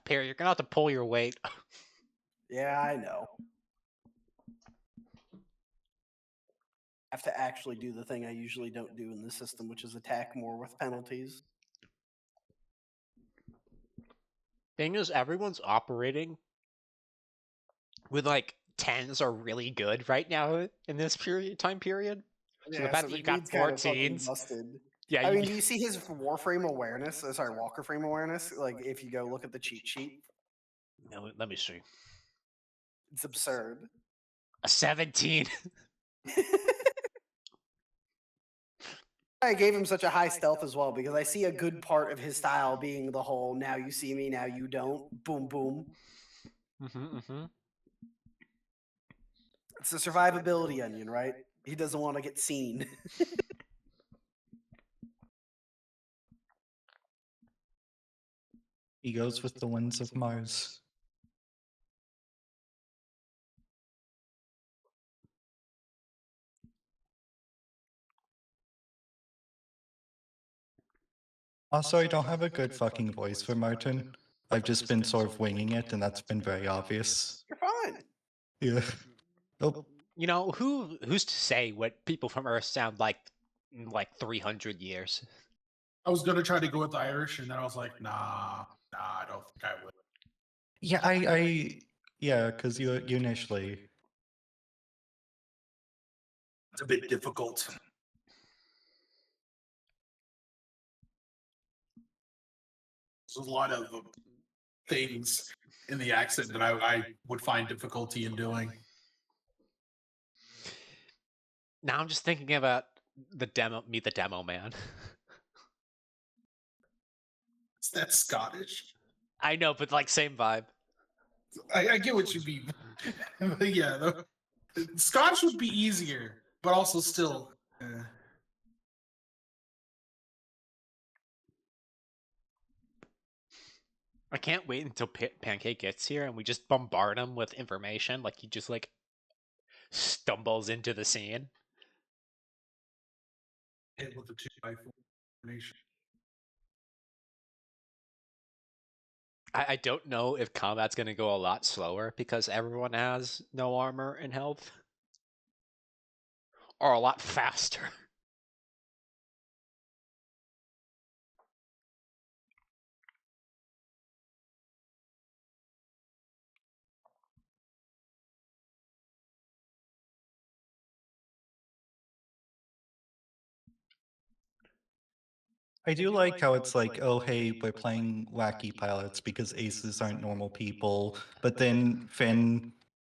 Perry, you're gonna have to pull your weight. Yeah, I know. I have to actually do the thing I usually don't do in the system, which is attack more with penalties. Thing is, everyone's operating with like 10s are really good right now in this time period. So the fact that you got McNeed's kind of fucking 14s, busted. yeah, I mean, do you see his Warframe awareness? Sorry, Walker frame awareness. Like, if you go look at the cheat sheet, let me see. it's absurd. A 17. I gave him such a high stealth as well because I see a good part of his style being the whole "now you see me, now you don't." Boom, boom. It's the survivability onion, right? He doesn't want to get seen. He goes with the winds of Mars. Also, I don't have a good fucking voice for Martin. I've just been sort of winging it, and that's been very obvious. You're fine. Yeah. Oh, You know, who's to say what people from Earth sound like in like 300 years? I was gonna try to go with Irish, and then I was like, nah, I don't think I would. yeah, yeah, because you initially. It's a bit difficult. There's a lot of things in the accent that I would find difficulty in doing. Now I'm just thinking about the demo, Meet the Demo Man. Is that Scottish? I know, but like same vibe. I get what you mean. But yeah, Scotch would be easier, but also still. I can't wait until Pancake gets here and we just bombard him with information. Like he just like stumbles into the scene. Hit with the 2x4 formation. I don't know if combat's going to go a lot slower because everyone has no armor and health, or a lot faster. I do like how it's like, oh, hey, we're playing wacky pilots because aces aren't normal people. But then Finn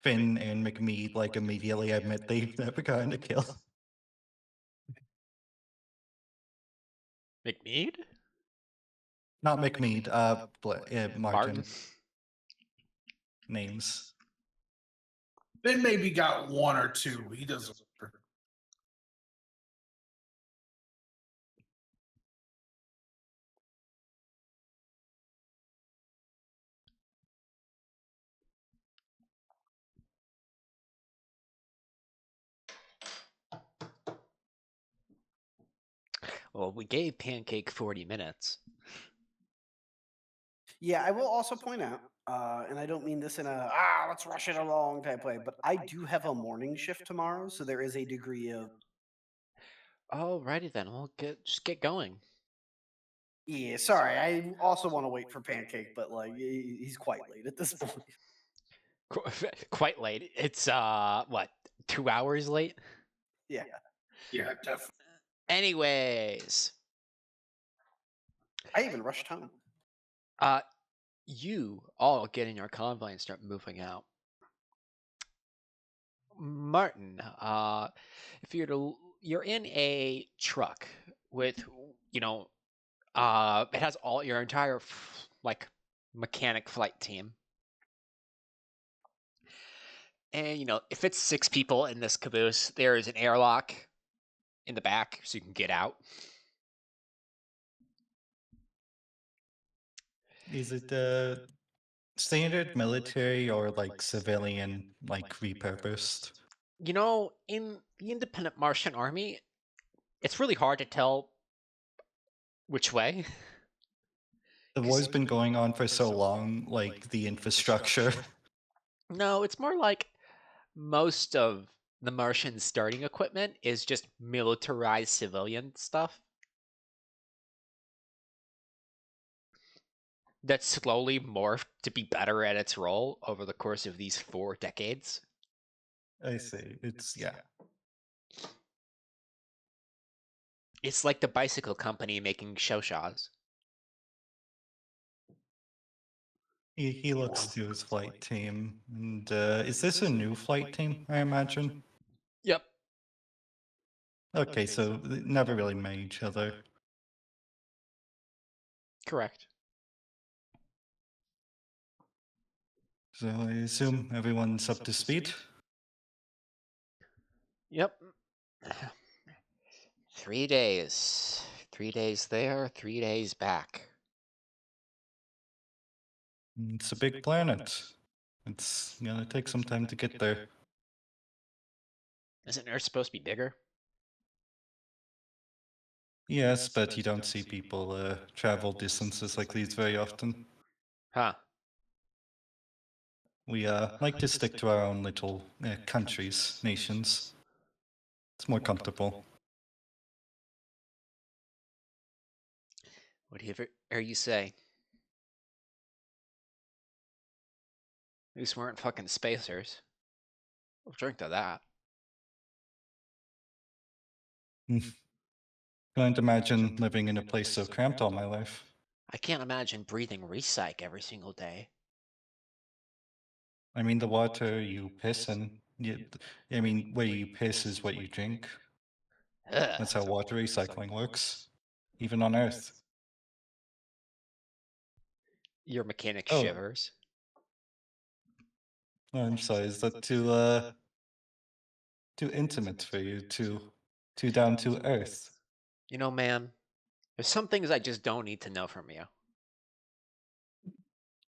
and McMead like immediately admit they've never gotten a kill. McMead? Not McMead, Martin. Martin. Names. Finn maybe got one or two. He doesn't. Well, we gave Pancake 40 minutes. Yeah, I will also point out, and I don't mean this in a let's rush it along type way, but I do have a morning shift tomorrow, so there is a degree of Alrighty then, we'll just get going. yeah. Sorry, I also want to wait for Pancake, but like he's quite late at this point. Quite late. It's what, 2 hours late? Yeah. Yeah, definitely. Anyways, I even rushed home. you all get in your convoy and start moving out. Martin, if you're in a truck with, you know, it has all your entire like mechanic flight team. And if it's 6 people in this caboose, there is an airlock in the back so you can get out. Is it standard military or like civilian, like repurposed? In the independent Martian army, it's really hard to tell which way. The war's been going on for so long, like the infrastructure. No, it's more like most of the Martian starting equipment is just militarized civilian stuff that slowly morphed to be better at its role over the course of these 4 decades. I see. It's yeah. It's like the bicycle company making shoshaws. He looks to his flight team. And is this a new flight team, I imagine? Yep. Okay, so they never really met each other. Correct. So I assume everyone's up to speed? Yep. 3 days. 3 days there, 3 days back. It's a big planet. It's gonna take some time to get there. Isn't Earth supposed to be bigger? Yes, but you don't see people travel distances like these very often. Huh. We like to stick to our own little countries, nations. It's more comfortable. Whatever you say. At least we weren't fucking spacers. We'll drink to that. Can't imagine living in a place so cramped all my life. I can't imagine breathing recyc every single day. I mean, the water you piss in. I mean, where you piss is what you drink. Ugh. That's how water recycling works, even on Earth. Your mechanic Oh. shivers. I'm sorry, is that too too intimate for you, too down to earth. You know, man, there's some things I just don't need to know from you.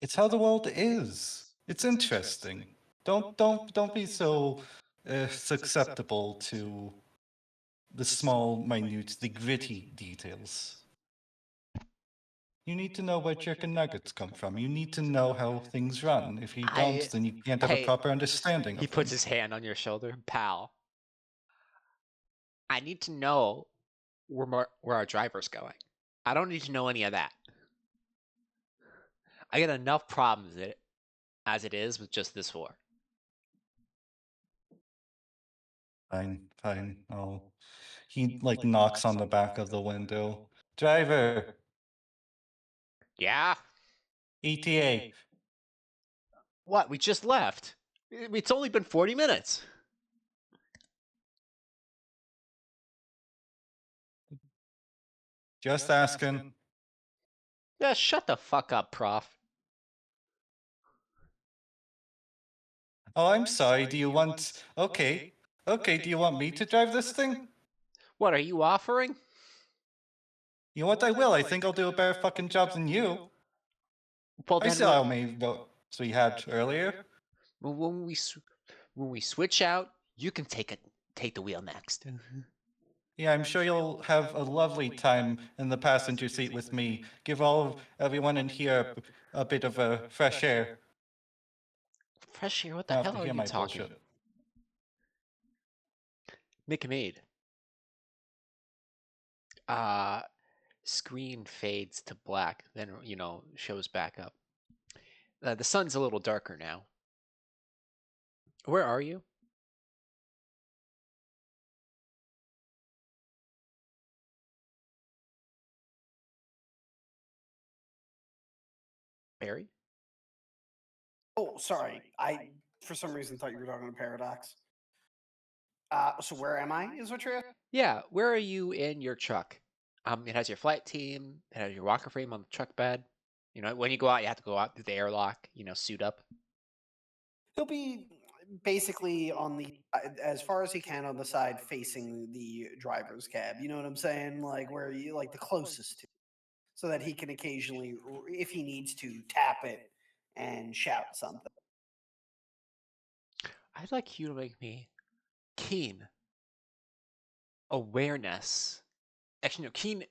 It's how the world is. It's interesting. Don't be so susceptible to the small, minute, the gritty details. You need to know where chicken nuggets come from. You need to know how things run. If you don't, then you can't have a Hey, proper understanding he of puts them. his hand on your shoulder. Pal, I need to know where our driver's going. I don't need to know any of that. I got enough problems as it is with just this war. Fine, fine. Oh, he like knocks on the back of the window. Driver, Yeah? ETA. What? We just left. It's only been 40 minutes. Just asking. Yeah, shut the fuck up, prof. Oh, I'm sorry. Do you want? Okay, okay. Do you want me to drive this thing? What are you offering? You know what? I will. I think I'll do a better fucking job than you. Well, I then saw how many votes we had earlier. when we switch out, you can take the wheel next. Yeah, I'm sure you'll have a lovely time in the passenger seat with me. Give all of everyone in here a bit of a fresh air. Fresh air? What the Now have hell to are hear you my talking? bullshit. McMade. Screen fades to black, then shows back up. The sun's a little darker now. Where are you? Barry? Oh, sorry. I for some reason thought you were talking to Paradox. So where am I? Is what you're asking? Yeah, where are you in your truck? It has your flight team. It has your walker frame on the truck bed. You know, when you go out, you have to go out through the airlock. Suit up. He'll be basically on the as far as he can on the side facing the driver's cab. You know what I'm saying? Like where you like the closest to, so that he can occasionally, if he needs to, tap it and shout something. I'd like you to make me keen awareness. Actually, no, keen.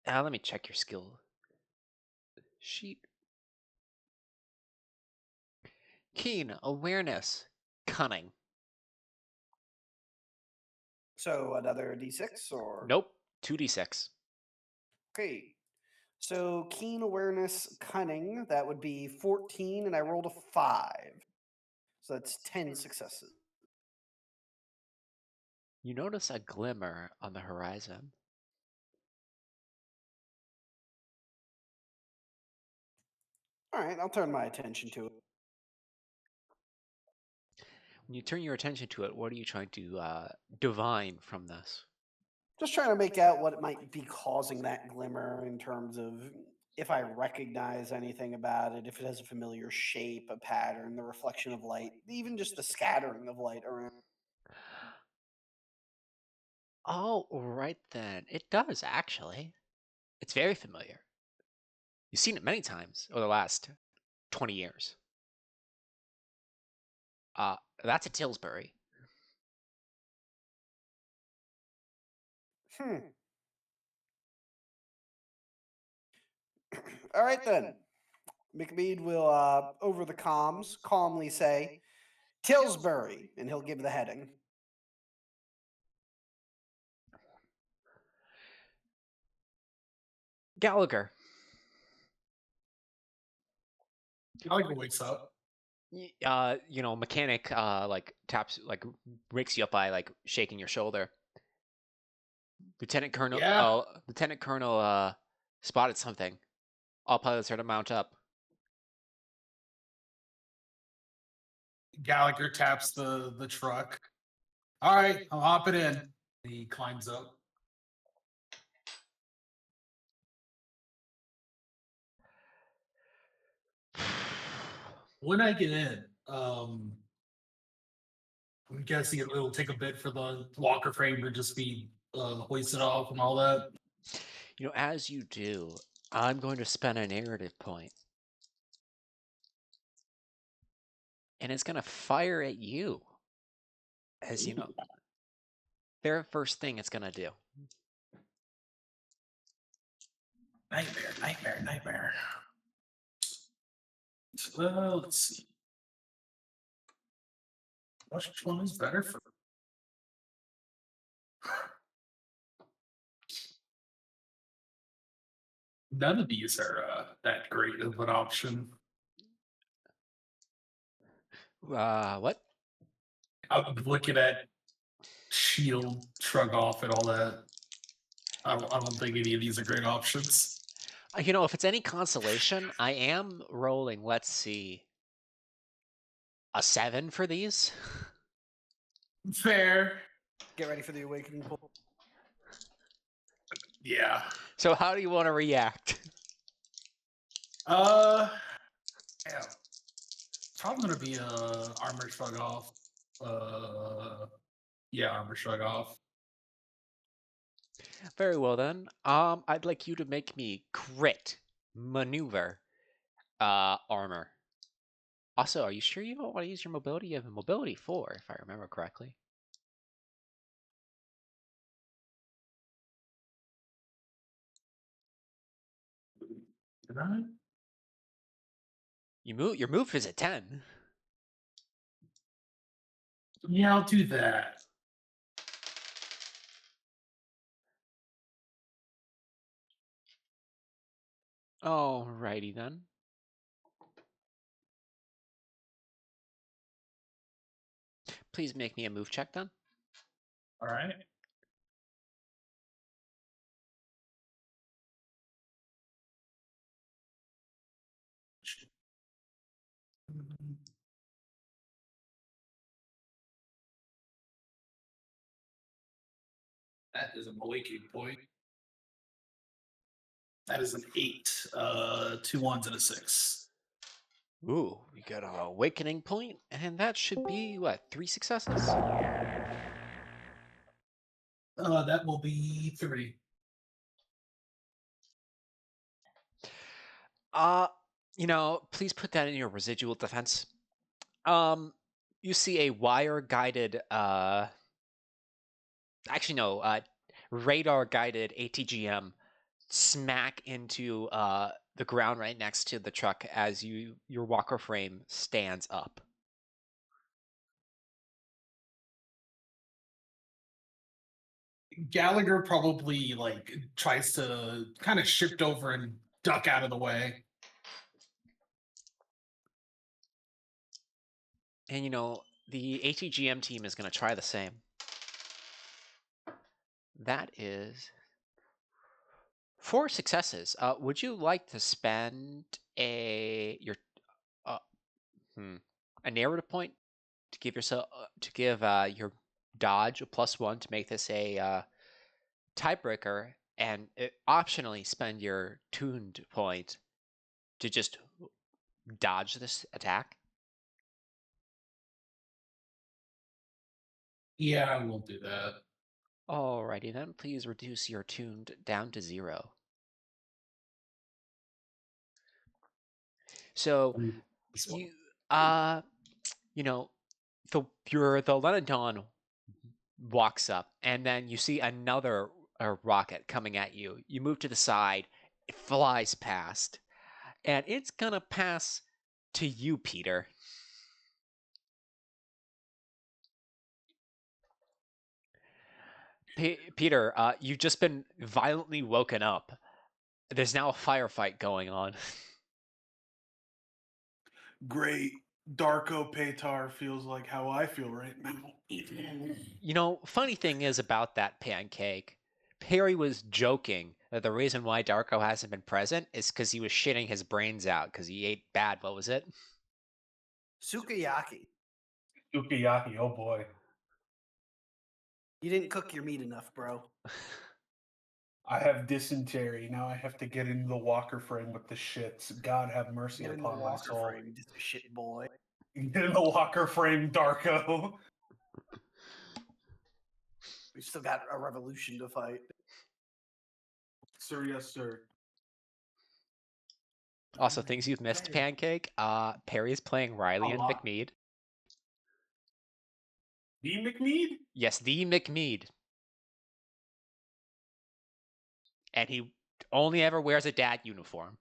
Let me check your skill sheet. Keen awareness, cunning. So another d6 or Nope, 2d6. okay. So keen awareness, cunning. That would be 14, and I rolled a 5. So that's 10 successes. You notice a glimmer on the horizon. All right, I'll turn my attention to it. When you turn your attention to it, what are you trying to divine from this? Just trying to make out what might be causing that glimmer in terms of if I recognize anything about it, if it has a familiar shape, a pattern, the reflection of light, even just the scattering of light around. Oh, right then. It does, actually. It's very familiar. You've seen it many times over the last 20 years. That's a Tillsbury. Hmm. All right then. McMead will, over the comms, calmly say, Tillsbury, and he'll give the heading. Gallagher. Gallagher wakes up. Mechanic like taps, like wakes you up by like shaking your shoulder. Lieutenant Colonel. Yeah. Lieutenant Colonel spotted something. All pilots are to mount up. Gallagher taps the truck. All right, I'll hop it in. He climbs up. When I get in, I'm guessing it'll take a bit for the walker frame to just be hoisted off and all that. As you do, I'm going to spend a narrative point. And it's going to fire at you. As you know, very first thing it's going to do. Nightmare. Well, let's see. Which one is better for? None of these are that great of an option. What? I'm looking at shield, shrug off, and all that. I don't think any of these are great options. If it's any consolation, I am rolling, let's see, a 7 for these. Fair. Get ready for the awakening pull. Yeah. So how do you want to react? Yeah. It's probably gonna be armor shrug off. Yeah, armor shrug off. Very well then. I'd like you to make me crit maneuver armor. Also, are you sure you don't want to use your mobility? You have a mobility 4, if I remember correctly. Did I? Your move is at 10. Yeah, I'll do that. Alrighty then. Please make me a move check then. All right. That is an awakening point. That is an 8. 2 1s and a 6. Ooh, we got an awakening point, and that should be, what, 3 successes? That will be 3. Please put that in your residual defense. You see a wire-guided, radar-guided ATGM smack into the ground right next to the truck as your walker frame stands up. Gallagher probably tries to kind of shift over and duck out of the way. And the ATGM team is going to try the same. That is 4 successes. Would you like to spend a narrative point to give yourself your dodge a +1 to make this a tiebreaker, and optionally spend your tuned point to just dodge this attack? Yeah, I will do that. Alrighty then, please reduce your tuned down to 0. So the Lenodon walks up, and then you see another rocket coming at you. You move to the side, it flies past, and it's gonna pass to you, Peter. Peter, you've just been violently woken up. There's now a firefight going on. Great. Darko Petar feels like how I feel right now. Funny thing is about that pancake, Perry was joking that the reason why Darko hasn't been present is because he was shitting his brains out because he ate bad. What was it? Sukiyaki. Sukiyaki, oh boy. You didn't cook your meat enough, bro. I have dysentery. Now I have to get into the walker frame with the shits. God have mercy Get in the upon my walker soul. frame, you shit boy. Get in the walker frame, Darko. We've still got a revolution to fight. Sir, yes, sir. Also, things you've missed, Hey. Pancake. Perry's playing Riley and lot. McMead. The McMead? Yes, the McMead. And he only ever wears a dad uniform.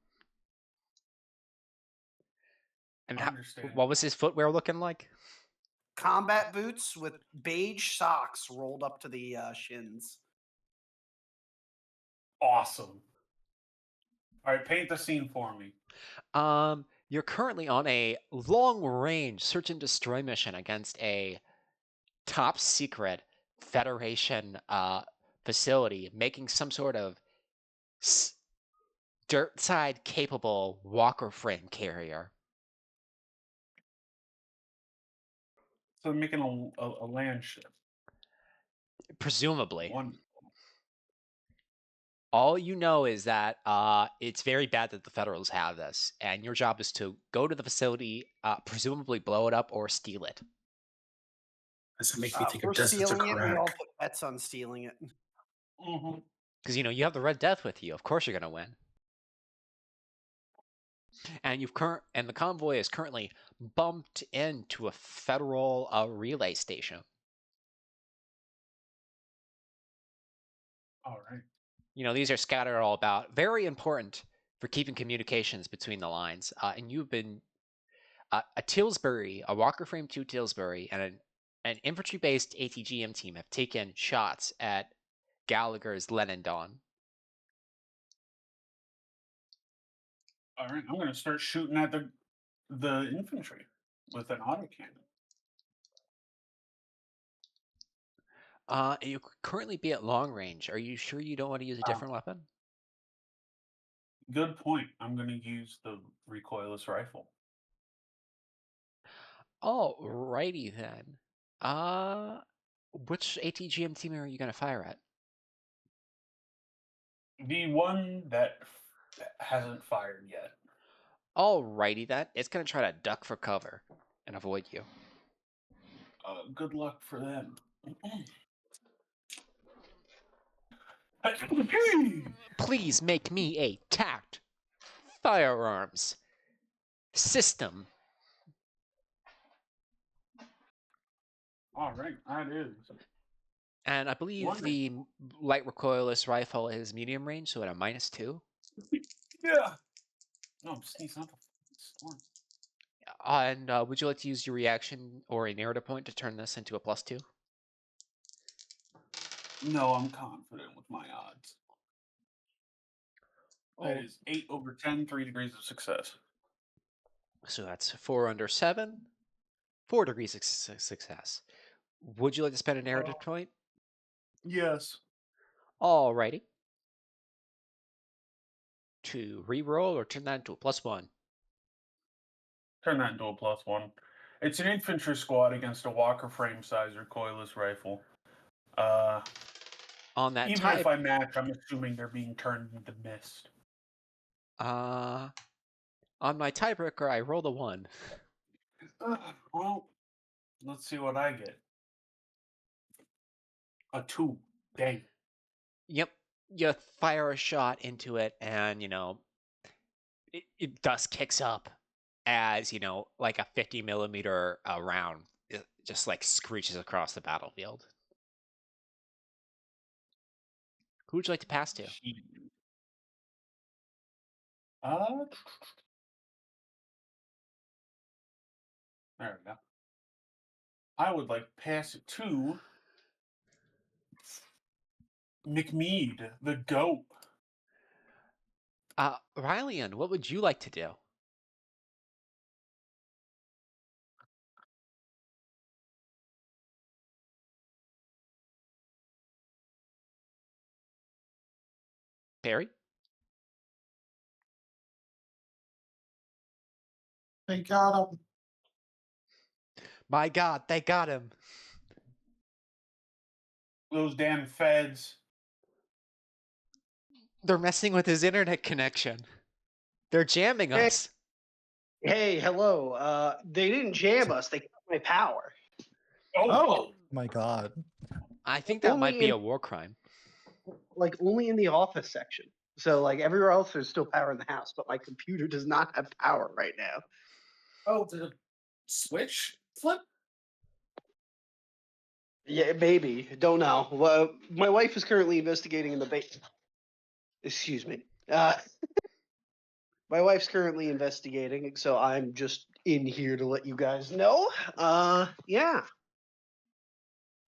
And I understand. what was his footwear looking like? Combat boots with beige socks rolled up to the shins. Awesome. All right, paint the scene for me. You're currently on a long-range search and destroy mission against a top secret Federation facility, making some sort of dirt side capable walker frame carrier. So they're making a land ship. Presumably. Wonderful. All you know is that it's very bad that the Federals have this, and your job is to go to the facility, presumably blow it up or steal it. Does it make me think We're of Desert to stealing it. We all Crack? put bets on stealing it. Mm-hmm. Because, you have the Red Death with you. Of course you're going to win. And the convoy is currently bumped into a Federal relay station. All right. These are scattered all about. Very important for keeping communications between the lines. And you've been a Tillsbury, a Walker Frame 2 Tillsbury, and an infantry-based ATGM team have taken shots at Gallagher's Lenendon. All right, I'm going to start shooting at the infantry with an autocannon. You could currently be at long range. Are you sure you don't want to use a different weapon? Good point. I'm going to use the recoilless rifle. Alrighty then. Which ATGM team are you going to fire at? The one that hasn't fired yet. Alrighty then. It's going to try to duck for cover and avoid you. Good luck for them. Please make me a tact firearms system. All right, that is. And I believe the light recoilless rifle is medium range, so at a -2. Yeah. No, I'm sneezing out the storm. And would you like to use your reaction or a narrative point to turn this into a +2? No, I'm confident with my odds. That is 8 over 10, 3 degrees of success. So that's 4 under 7, 4 degrees of success. Would you like to spend a narrative point? Yes. Alrighty. To re-roll or turn that into a +1? Turn that into a +1. It's an infantry squad against a Walker frame size recoilless rifle. On that Even type, if I match, I'm assuming they're being turned into mist. on my tiebreaker, I rolled a 1. Well, let's see what I get. A 2. Dang. Yep. You fire a shot into it, and it dust kicks up as like a 50mm round just like screeches across the battlefield. Who would you like to pass to? There we go. I would like to pass it to McMead, the goat. Rylian, what would you like to do? Barry? They got him. My God, they got him. Those damn feds. They're messing with his internet connection. They're jamming us. Hey, hello. They didn't jam us. They cut my power. Oh, My God. I think that might Only be in a war crime. only in the office section. So like everywhere else, there's still power in the house, but my computer does not have power right now. Oh, did the switch flip? Yeah, maybe. Don't know. Well, my wife is currently investigating in the basement. Excuse me. My wife's currently investigating, so I'm just in here to let you guys know. Yeah.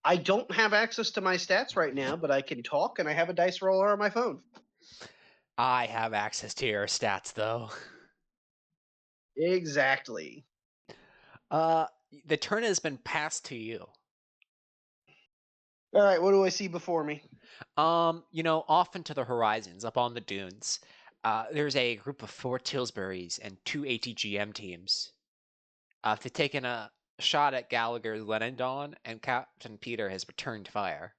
I don't have access to my stats right now, but I can talk, and I have a dice roller on my phone. I have access to your stats, though. Exactly. The turn has been passed to you. All right, what do I see before me? Off into the horizons, up on the dunes, there's a group of 4 Tillsburys and 2 ATGM teams. They've taken a shot at Gallagher's Lenendon, and Captain Peter has returned fire.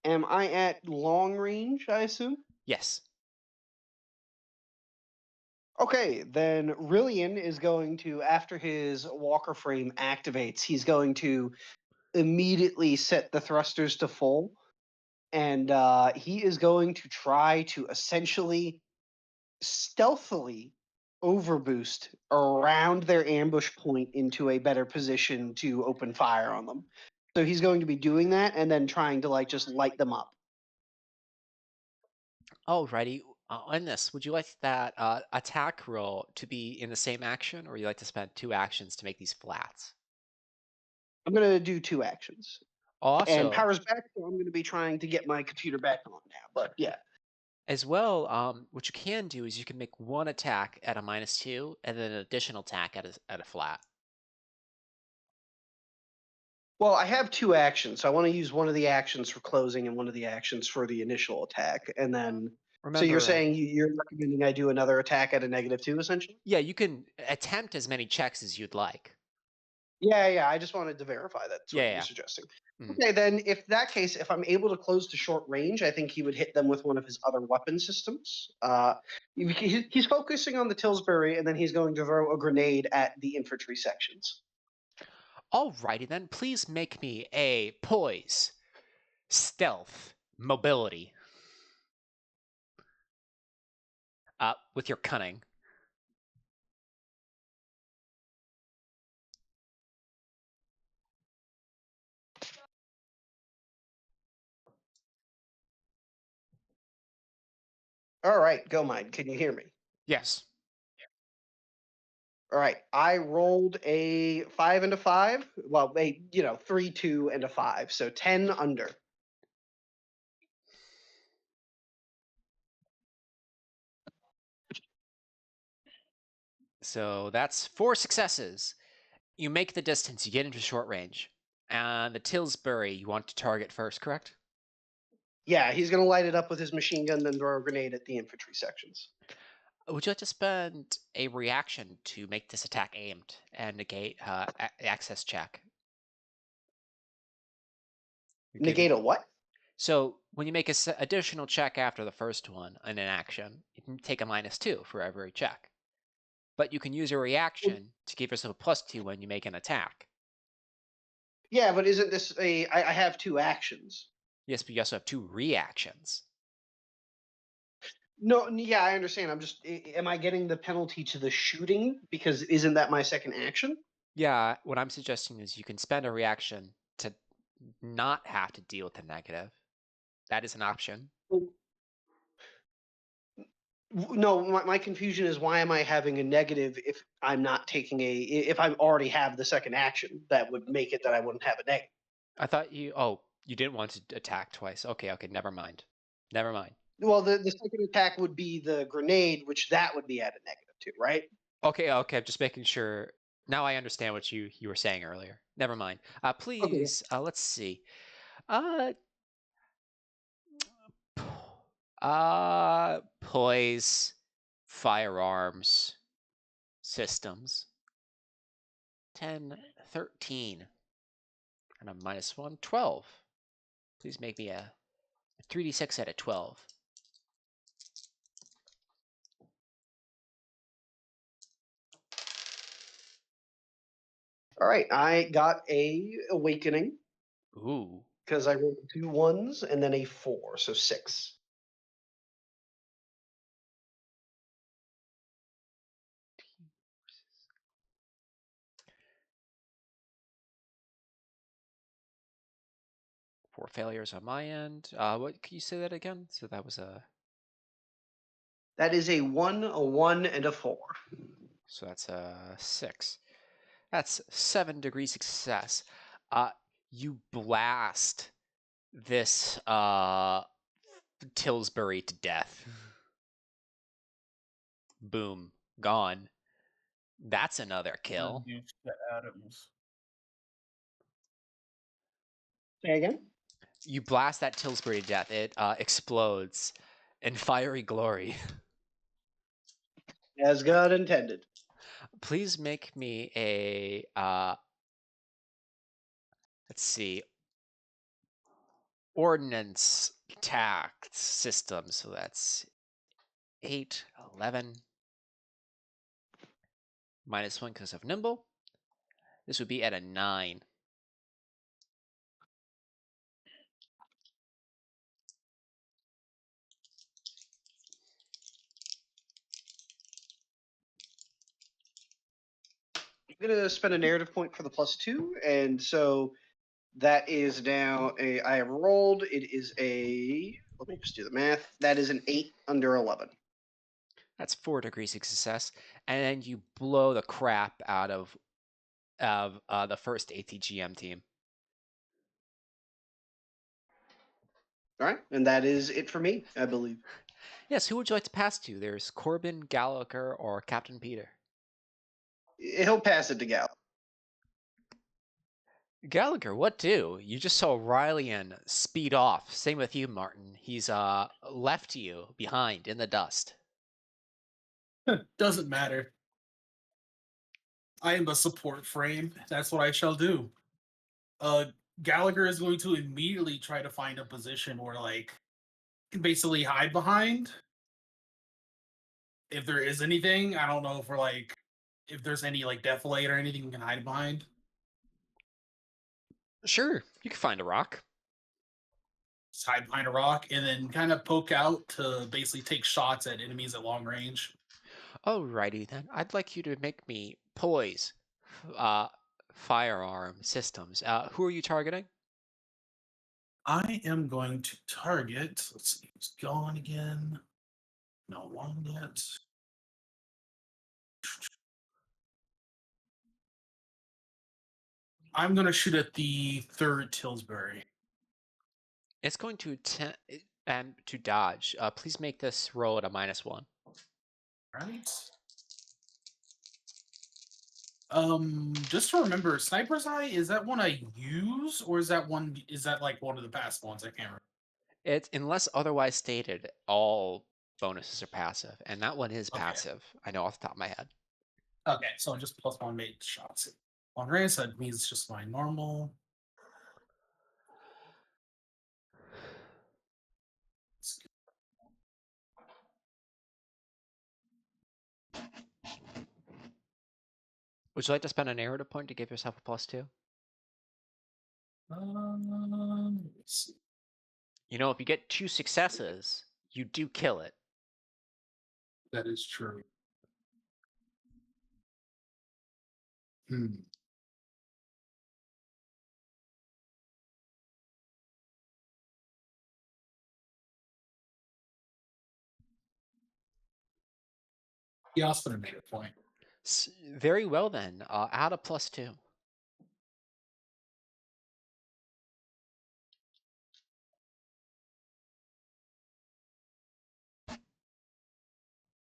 Am I at long range, I assume? Yes. Okay, then Rillian is going to, after his walker frame activates, he's going to immediately set the thrusters to full. And he is going to try to essentially stealthily overboost around their ambush point into a better position to open fire on them. So he's going to be doing that and then trying to like just light them up. Alrighty. On this, would you like that attack roll to be in the same action, or would you like to spend 2 actions to make these flats? I'm going to do 2 actions. And Also, power's back, so I'm going to be trying to get my computer back on now. But yeah. as well, what you can do is you can make 1 attack at a -2, and then an additional attack at a flat. Well, I have 2 actions, so I want to use one of the actions for closing and one of the actions for the initial attack. And then, so you're Remember, saying you're recommending I do another attack at a -2, essentially? yeah, you can attempt as many checks as you'd like. Yeah. I just wanted to verify that's what you Yeah. were suggesting. Mhm. Okay, then if that case, if I'm able to close to short range, I think he would hit them with one of his other weapon systems. He's focusing on the Tillsbury, and then he's going to throw a grenade at the infantry sections. Alrighty then, please make me a poise, stealth, mobility. With your cunning. All right, go mine. Can you hear me? Yes. All right, I rolled a 5 and a 5. Well, 3, 2, and a 5, so 10 under. So that's 4 successes. You make the distance, you get into short range. And the Tillsbury you want to target first, correct? Yeah, he's going to light it up with his machine gun, then throw a grenade at the infantry sections. Would you like to spend a reaction to make this attack aimed and negate access check? Negate a what? So when you make an additional check after the first one in an action, you can take a -2 for every check. But you can use a reaction to give yourself a +2 when you make an attack. Yeah, but isn't this I have 2 actions. Yes, but you also have 2 reactions. No, yeah, I understand. I'm just, am I getting the penalty to the shooting? Because isn't that my second action? Yeah, what I'm suggesting is you can spend a reaction to not have to deal with the negative. That is an option. No, my confusion is why am I having a negative if I'm not taking if I already have the second action that would make it that I wouldn't have a negative. I thought you didn't want to attack twice. Okay, never mind. Never mind. Well, the second attack would be the grenade, which that would be at a -2, right? Okay, I'm just making sure. Now I understand what you were saying earlier. Never mind. Okay. Please, let's see. Uh, poise, firearms, systems. 10, 13. And a -1, 12. Please make me a 3d6 at a 12. All right, I got a awakening Ooh. because I rolled 2 1s and then a 4, so 6. Four failures on my end. What can you say that again? So that was That is a 1, and a 4. so that's a 6. That's 7 degree success. You blast this Tillsbury to death. Boom, gone. That's another kill. Reduced to atoms. Say again? You blast that Tillsbury to death. It explodes in fiery glory. As God intended. Please make me a let's see, ordnance tact system. So that's 8, 11, -1 because of nimble. This would be at a 9. I'm going to spend a narrative point for the +2, and so that is now I have rolled. It is let me just do the math. That is an 8 under 11. That's 4 degrees of success, and then you blow the crap out of the first ATGM team. All right, and that is it for me, I believe. Yes, who would you like to pass to? There's Corbin, Gallagher, or Captain Peter. He'll pass it to Gal. Gallagher, what do? You just saw Riley speed off. Same with you, Martin. He's left you behind in the dust. Doesn't matter. I am a support frame. That's what I shall do. Gallagher is going to immediately try to find a position where, like, can basically hide behind. If there is anything, I don't know if there's any like defilade or anything you can hide behind. Sure, you can find a rock. Just hide behind a rock and then kind of poke out to basically take shots at enemies at long range. Alrighty then. I'd like you to make me poise firearm systems. Who are you targeting? I am going to target. Let's see, who's gone again? No one yet. I'm going to shoot at the third Tillsbury. It's going to attempt to dodge. Please make this roll at a -1. Right. Just to remember, Sniper's Eye, is that one I use, or is that like one of the past ones? I can't remember. It's unless otherwise stated, all bonuses are passive, and that one is Okay. passive. I know off the top of my head. Okay, so just +1 made shots. Long range, so that means it's just my normal. Would you like to spend a narrative point to give yourself a +2? Let's see. You know, if you get 2 successes, you do kill it. That is true. Yeah, I'll spend a narrative point. Very well then. Add a +2.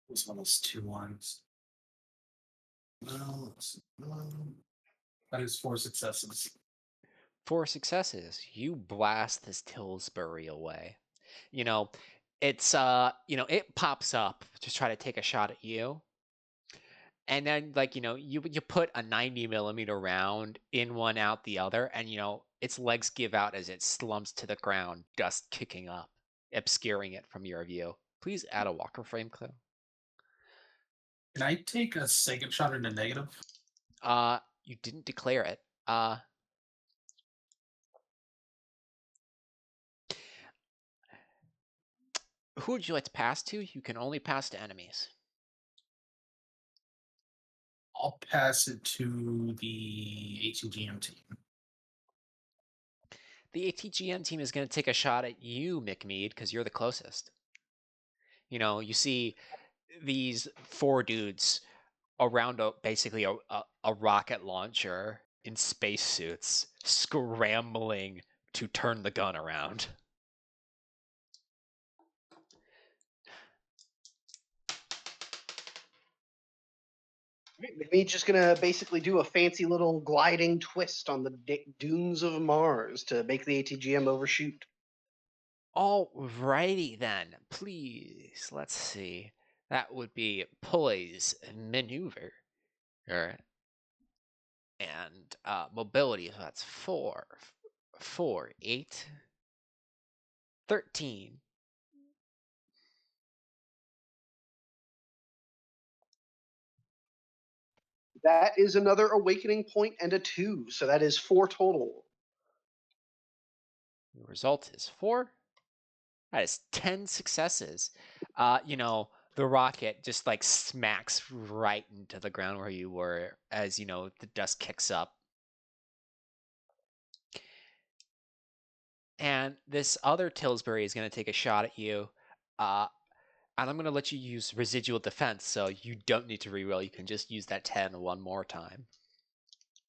This one is 2 1s. Well, that is 4 successes. 4 successes. You blast this Tillsbury away. You know, it's it pops up to try to take a shot at you. And then you put a 90mm round in one out the other, and its legs give out as it slumps to the ground, dust kicking up, obscuring it from your view. Please add a walker frame clue. Can I take a second shot in the negative? You didn't declare it. Who would you like to pass to? You can only pass to enemies. I'll pass it to the ATGM team. The ATGM team is going to take a shot at you, McMead, because you're the closest. You see these 4 dudes around basically a rocket launcher in spacesuits scrambling to turn the gun around. McMead's just gonna basically do a fancy little gliding twist on the dunes of Mars to make the ATGM overshoot. Alrighty then, please. Let's see. That would be poise and maneuver. And mobility, so that's 4, 8, 13. That is another awakening point and a 2, so that is 4 total. The result is 4. That is 10 successes. The rocket just like smacks right into the ground where you were as, the dust kicks up. And this other Tillsbury is going to take a shot at you. And I'm going to let you use residual defense, so you don't need to reroll. You can just use that 10 one more time.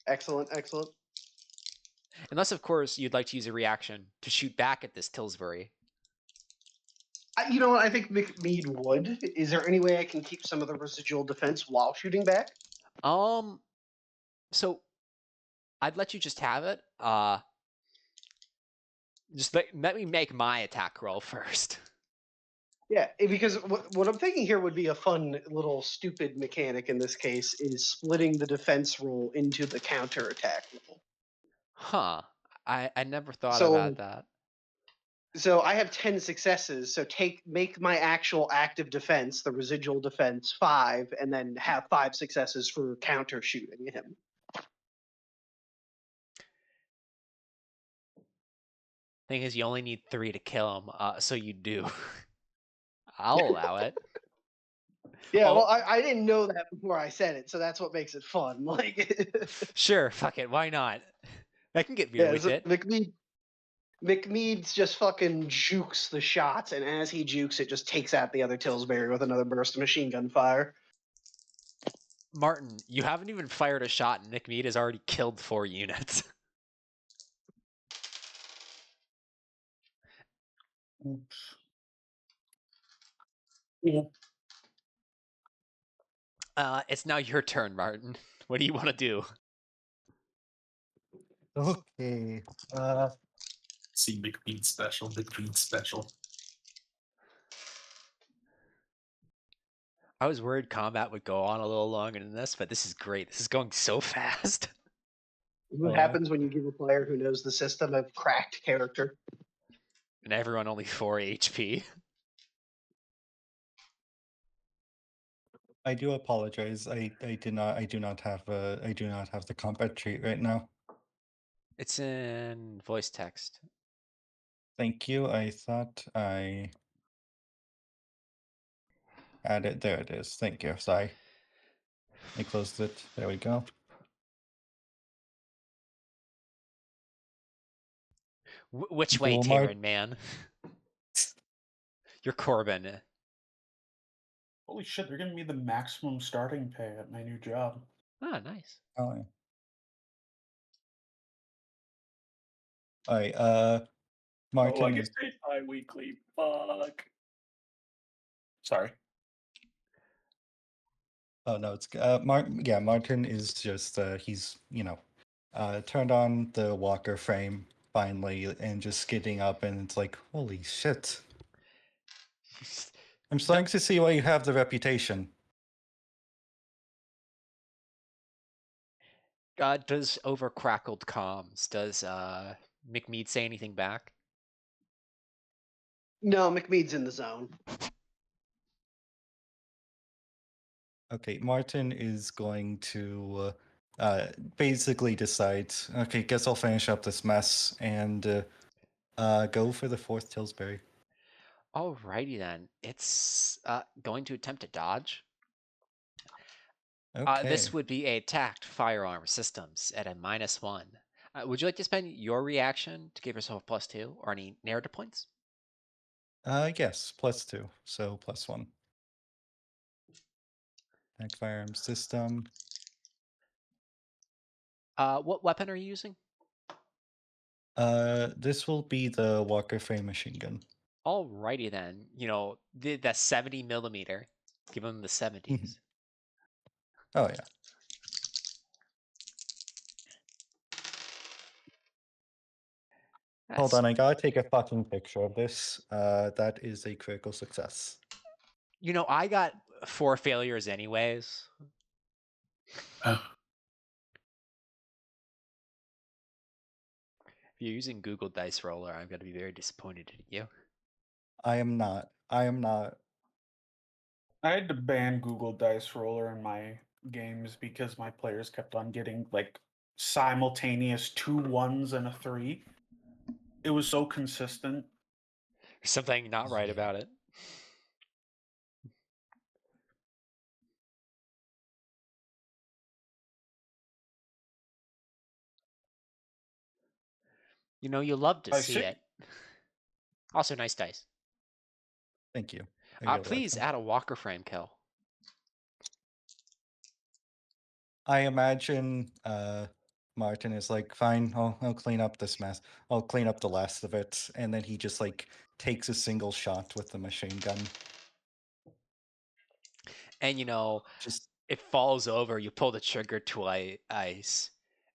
Excellent, excellent. Unless, of course, you'd like to use a reaction to shoot back at this Tillsbury. You know what? I think McMead would. Is there any way I can keep some of the residual defense while shooting back? So I'd let you just have it. Just let me make my attack roll first. Yeah, because what I'm thinking here would be a fun little stupid mechanic in this case is splitting the defense roll into the counter attack roll. Huh. I never thought about that. So I have 10 successes, so make my actual active defense, the residual defense, 5, and then have 5 successes for counter shooting him. Thing is, you only need 3 to kill him, so you do. I'll allow it. Yeah, well, I didn't know that before I said it, so that's what makes it fun. Like, sure, fuck it, why not? I can get weird with it. McMead just fucking jukes the shots, and as he jukes, it just takes out the other Tillsbury with another burst of machine gun fire. Martin, you haven't even fired a shot, and McMead has already killed 4 units. Oops. It's now your turn, Martin. What do you want to do? Okay. See McBeat special. I was worried combat would go on a little longer than this, but this is great. This is going so fast. What happens when you give a player who knows the system a cracked character? And everyone only 4 HP. I do apologize. I do not have the combat treat right now. It's in voice text. Thank you. I thought I had it. There it is. Thank you. Sorry. I closed it. There we go. Which way, Taron, man? You're Corbin. Holy shit, they're giving me the maximum starting pay at my new job. Ah, nice. Oh, yeah. All right. Martin. Oh, I get paid bi-weekly. Fuck. Sorry. Oh no, it's Martin is just he's turned on the walker frame finally and just skidding up, and it's like, holy shit. I'm starting to see why you have the reputation. Does over crackled comms, does McMead say anything back? No, McMead's in the zone. Okay, Martin is going to basically decides, okay, guess I'll finish up this mess and go for the 4th Tillsbury. Alrighty then. It's going to attempt to dodge. Okay. This would be a attacked firearm systems at a -1. Would you like to spend your reaction to give yourself a +2 or any narrative points? Yes, +2, so +1. Attack firearm system. What weapon are you using? This will be the Walker frame machine gun. Alrighty then. You know, the 70 millimeter. Give him the 70s. Oh yeah. Hold on, I gotta take a fucking picture of this. That is a critical success. You know, I got 4 failures anyways. Oh, If you're using Google Dice Roller, I'm going to be very disappointed in you. I am not. I am not. I had to ban Google Dice Roller in my games because my players kept on getting like simultaneous 2 1s and a 3. It was so consistent. There's something not right Yeah. about it. You know, you love to I see see. it. Also, nice dice. Thank you. I really like Please them. add a Walker frame kill. I imagine Martin is like, fine, I'll clean up this mess. I'll clean up the last of it. And then he just like takes a single shot with the machine gun. And, you know, Just it falls over. You pull the trigger twice.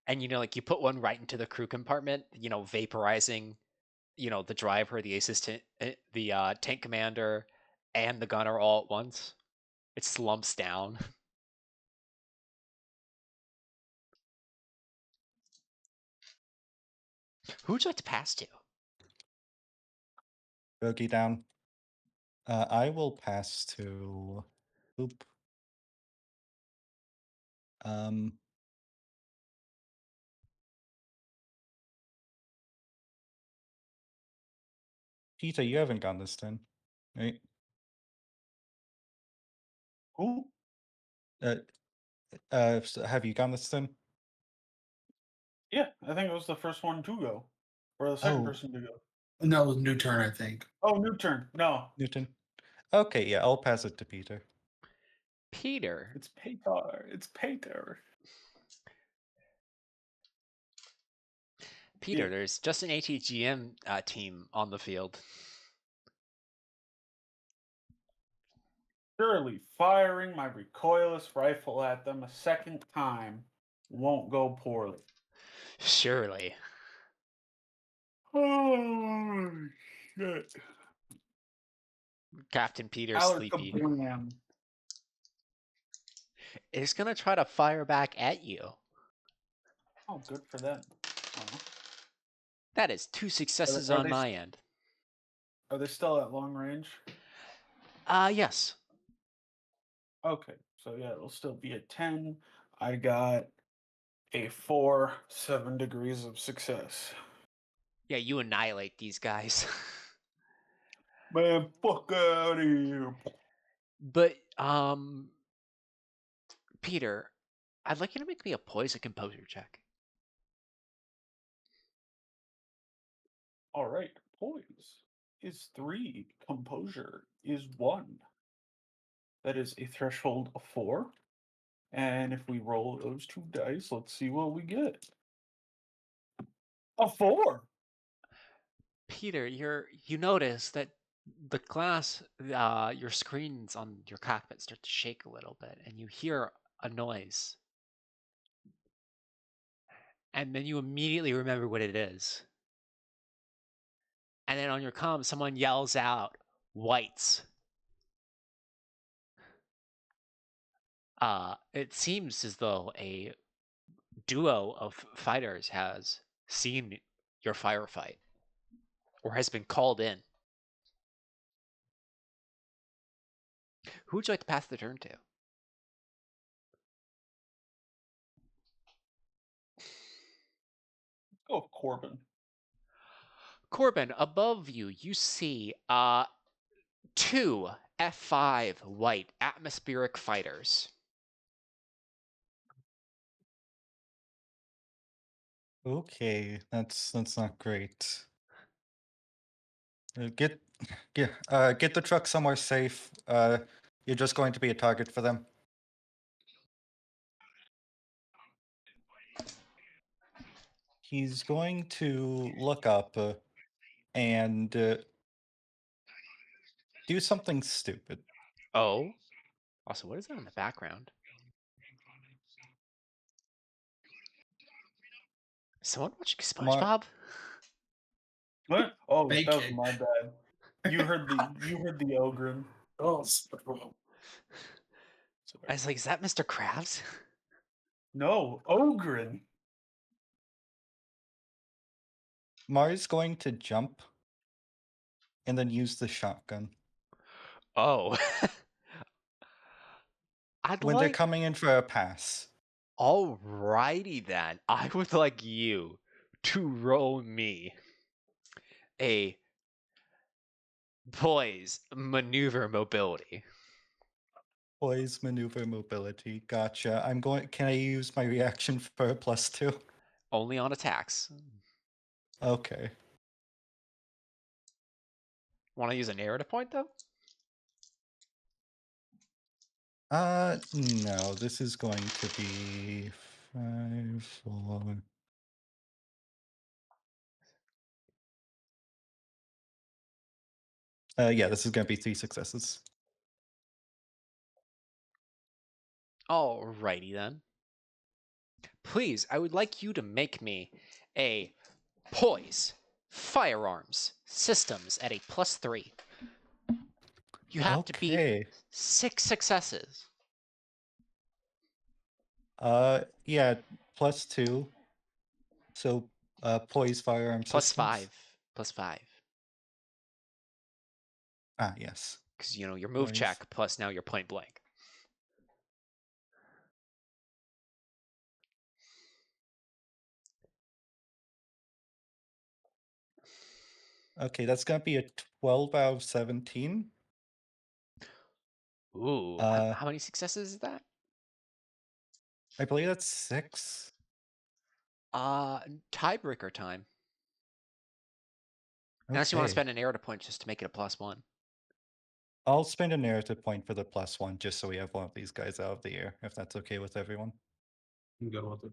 And, you know, like you put one right into the crew compartment, you know, vaporizing, you know, the driver, the assistant, the tank commander, and the gunner all at once. It slumps down. Who would you like to pass to? bogey down. I will pass to Oop. Peter, you haven't gone this turn, right? Who? Have you gone this turn? Yeah, I think it was the first one to go. Or the second Oh. person to go. no, new turn, I think. Oh, new turn. No. Newton. Okay, yeah, I'll pass it to Peter. Peter. It's Peter. It's Peter. Peter, Yeah. there's just an ATGM team on the field. Surely firing my recoilless rifle at them a second time won't go poorly. Surely. Oh, shit. Captain Peter's sleepy. Alakablam. Is going to try to fire back at you. Oh, good for them. That is 2 successes are on they my end. Are they still at long range? Yes. Okay, so yeah, it'll still be a 10. I got a 4, 7 degrees of success. Yeah, you annihilate these guys. Man, fuck out of here. But, Peter, I'd like you to make me a poison composure check. All right, poise is 3, composure is 1. That is a threshold of 4. And if we roll those 2 dice, let's see what we get. A 4. Peter, you notice that the glass, your screens on your cockpit start to shake a little bit, and you hear a noise. And then you immediately remember what it is. And then on your comm, someone yells out, "Whites." It seems as though a duo of fighters has seen your firefight or has been called in. Who would you like to pass the turn to? go with Corbin. Corbin, above you, you see 2 F5 white atmospheric fighters. Okay, that's not great. Get the truck somewhere safe. You're just going to be a target for them. He's going to look up and do something stupid. Oh. Also, what is that in the background? Is someone watching SpongeBob? What? Oh, Fake that was it. my bad. You heard the Ogren. Oh, I was like, is that Mr. Krabs? No, Ogren. Mari's going to jump and then use the shotgun. Oh. I'd When they're like... coming in for a pass. Alrighty then. I would like you to roll me a poise maneuver mobility. Poise, maneuver, mobility. Gotcha. Can I use my reaction for a +2? Only on attacks. Okay. Want to use a narrative point though? No, this is going to be 5, 4. Yeah, this is going to be 3 successes. Alrighty then. Please, I would like you to make me a poise firearms systems at a +3. You have to beat Okay. 6 successes. Yeah, +2. So, poise, firearm systems. +5. Ah, yes. Because, you know, your move Poise. check plus now you're point blank. Okay, that's going to be a 12 out of 17. Ooh, how many successes is that? I believe that's 6. Tiebreaker time. Unless you want to Okay. spend an narrative point just to make it a +1. I'll spend a narrative point for the +1 just so we have one of these guys out of the air, if that's okay with everyone. I'm good with it.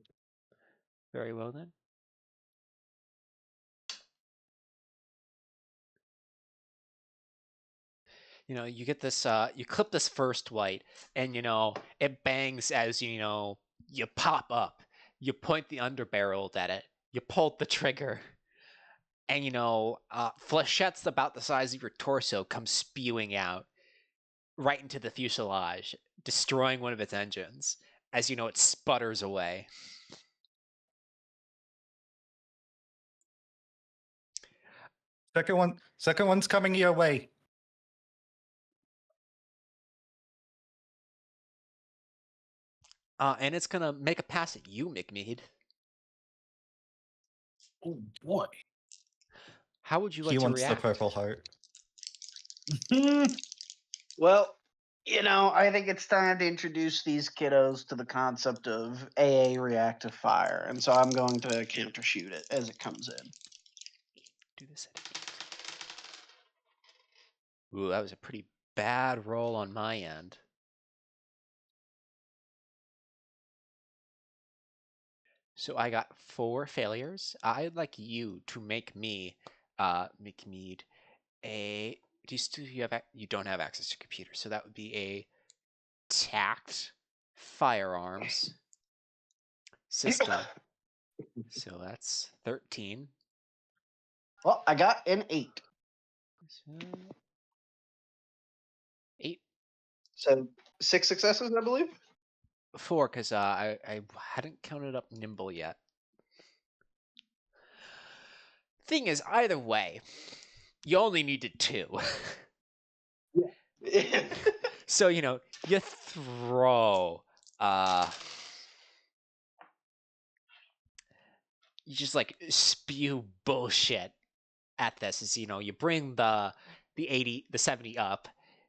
Very well then. You know, you get this, you clip this first white, and, you know, it bangs as, you know, you pop up. You point the underbarrel at it. You pull the trigger. And, you know, flechettes about the size of your torso come spewing out right into the fuselage, destroying one of its engines. As, you know, it sputters away. Second one's coming your way. And it's gonna make a pass at you, McMead. Oh boy. How would you He like to wants the react? purple heart. Well, you know, I think it's time to introduce these kiddos to the concept of AA reactive fire, and so I'm going to countershoot it as it comes in. Do this at 8. Ooh, that was a pretty bad roll on my end. So I got 4 failures. I'd like you to make me, McMead, a. You don't have access to computers, so that would be a tact firearms system. So that's 13. Well, I got an 8. So 8. So 6 successes, I believe. 4, because I hadn't counted up nimble yet. Thing is, either way, you only needed 2. Yeah. So, you know, you throw you just like spew bullshit at this. Is you bring the 70 up.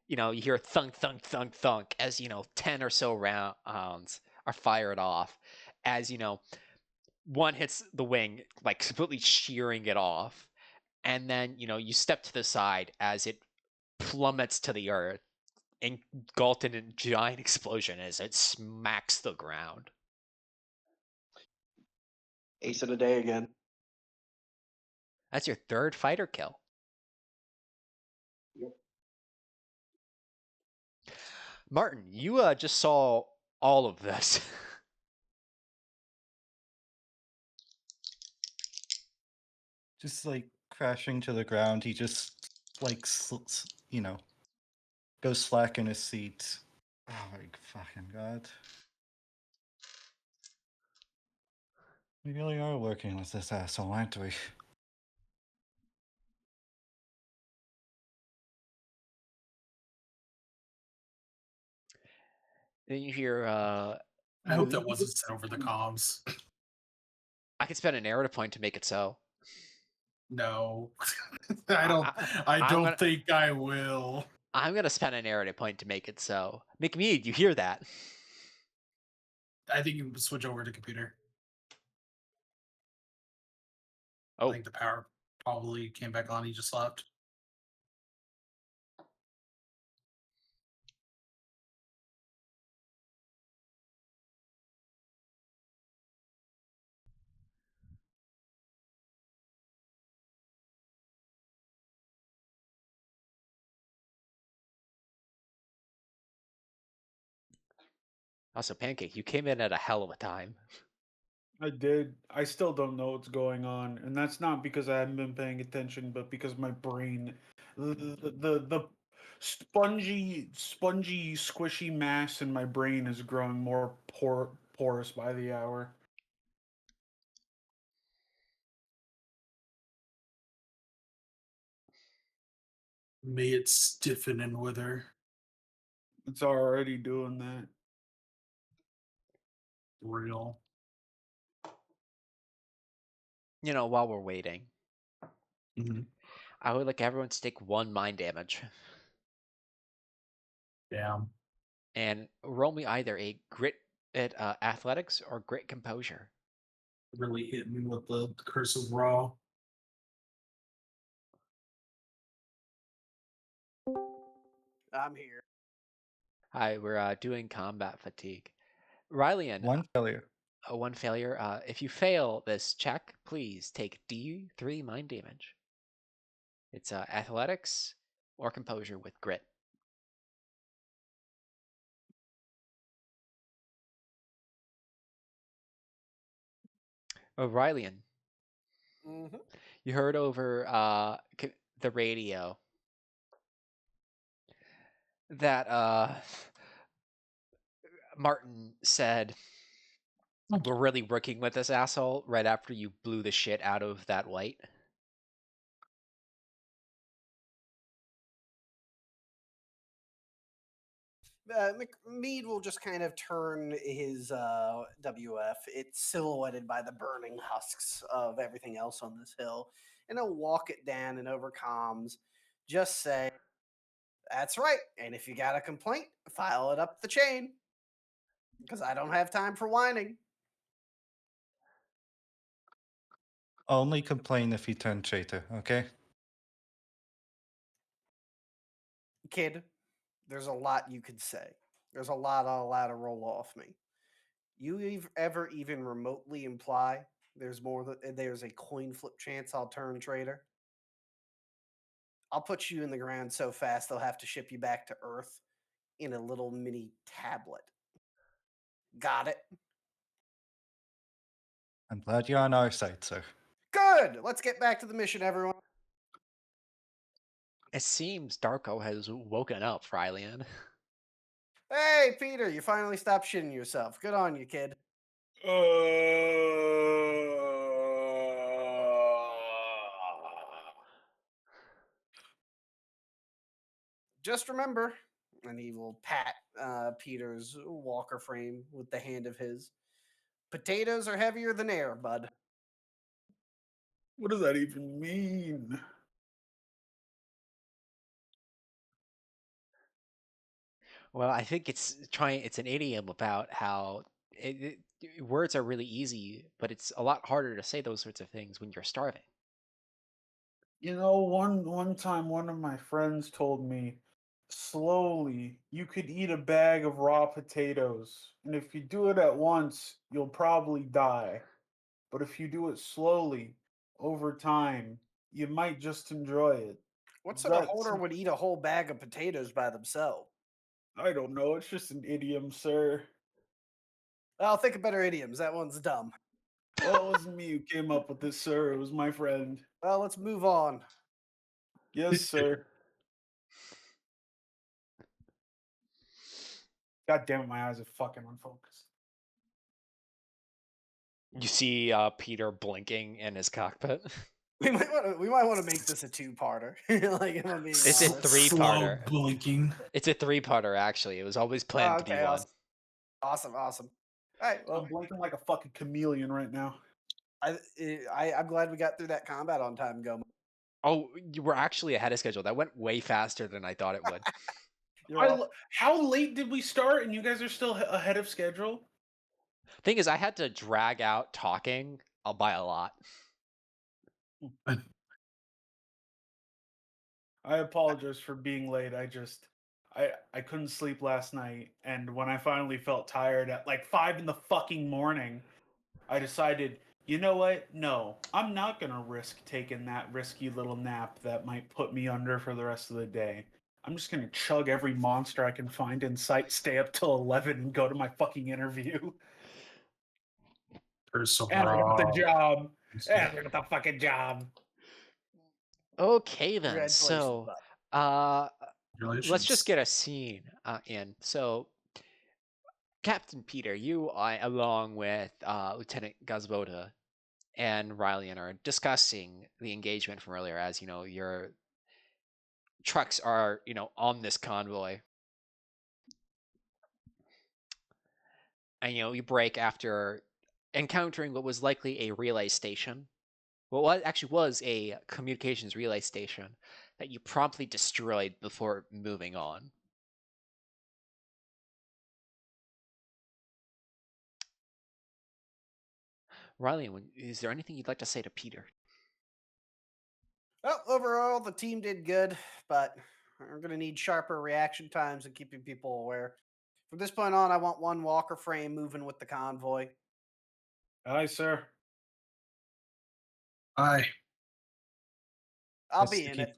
You hear thunk thunk thunk thunk as 10 or so rounds are fired off. As one hits the wing, like completely shearing it off, and then you step to the side as it plummets to the earth, engulfed in a giant explosion as it smacks the ground. Ace of the day again. That's your third fighter kill. Yep. Martin, you just saw all of this. Just like crashing to the ground, he just like goes slack in his seat. Oh my fucking god! We really are working with this asshole, aren't we? Then you hear I hope that wasn't sent over the comms. I could spend a narrative point to make it so. No, I don't. I I'm don't gonna- think I will. I'm gonna spend a narrative point to make it so. McMead, you hear that? I think you switch over to computer. I Oh, think the power probably came back on. He just left. also Pancake, you came in at a hell of a time. I did. I still don't know what's going on, and that's not because I haven't been paying attention, but because my brain, the spongy, squishy mass in my brain is growing more porous by the hour. May it stiffen and wither. It's already doing that. Real. While we're waiting, I would like everyone to take 1 mind damage. Damn. And roll me either a grit at athletics or grit composure. Really hit me with the curse of raw. I'm here. Hi, we're doing combat fatigue. Rylian, One failure. 1 failure. If you fail this check, please take D3 mind damage. It's athletics or composure with grit. Rylian, Mm-hmm. you heard over the radio that Martin said, "We're really working with this asshole," right after you blew the shit out of that white. Mead will just kind of turn his WF. It's silhouetted by the burning husks of everything else on this hill, and he'll walk it down and over comms. Just say, "That's right, and if you got a complaint, file it up the chain, because I don't have time for whining." Only complain if you turn traitor, okay? Kid, there's a lot you could say. There's a lot I'll allow to roll off me. You ever even remotely imply there's a coin flip chance I'll turn traitor? I'll put you in the ground so fast they'll have to ship you back to Earth in a little mini tablet. Got it? I'm glad you're on our side, sir. Good! Let's get back to the mission, everyone. It seems Darko has woken up, Rylian. Hey, Peter, you finally stopped shitting yourself. Good on you, kid. Just remember, and he will pat Peter's walker frame with the hand of his. Potatoes are heavier than air, bud. What does that even mean? Well, I think it's an idiom about how words are really easy, but it's a lot harder to say those sorts of things when you're starving. You know, one time one of my friends told me, slowly, you could eat a bag of raw potatoes, and if you do it at once, you'll probably die. But if you do it slowly, over time, you might just enjoy it. What sort of That's hoarder would eat a whole bag of potatoes by themselves? I don't know, it's just an idiom, sir. I'll think of better idioms. That one's dumb. Well, it wasn't me who came up with this, sir. It was my friend. Well, let's move on. Yes, sir. God damn it, my eyes are fucking unfocused. You see Peter blinking in his cockpit. We might want to make this a two-parter. Like, if I'm being It's a honest. three-parter. Slow blinking. It's a three-parter, actually. It was always planned to be Okay, one. awesome. All right. Well, I'm blinking like a fucking chameleon right now. I'm glad we got through that combat on time, Go. Oh, you were actually ahead of schedule. That went way faster than I thought it would. You're welcome. How late did we start and you guys are still ahead of schedule? Thing is, I had to drag out talking by a lot. I apologize for being late. I couldn't sleep last night, and when I finally felt tired at like 5 in the fucking morning, I decided, you know what? No, I'm not gonna risk taking that risky little nap that might put me under for the rest of the day. I'm just gonna chug every monster I can find in sight, stay up till 11, and go to my fucking interview. And I got the job. And I got the fucking job. Okay, then. Congratulations, So, bud. let's just get a scene in. So, Captain Peter, you, along with Lieutenant Gazvoda and Ryllian, are discussing the engagement from earlier. As you know, your trucks are, on this convoy, and you break after encountering what was likely a relay station. Well, what actually was a communications relay station that you promptly destroyed before moving on. Ryllian, is there anything you'd like to say to Peter? Well, overall, the team did good, but we're going to need sharper reaction times and keeping people aware. From this point on, I want one walker frame moving with the convoy. Aye, sir. Aye. I'll Yes, be to in keep- it.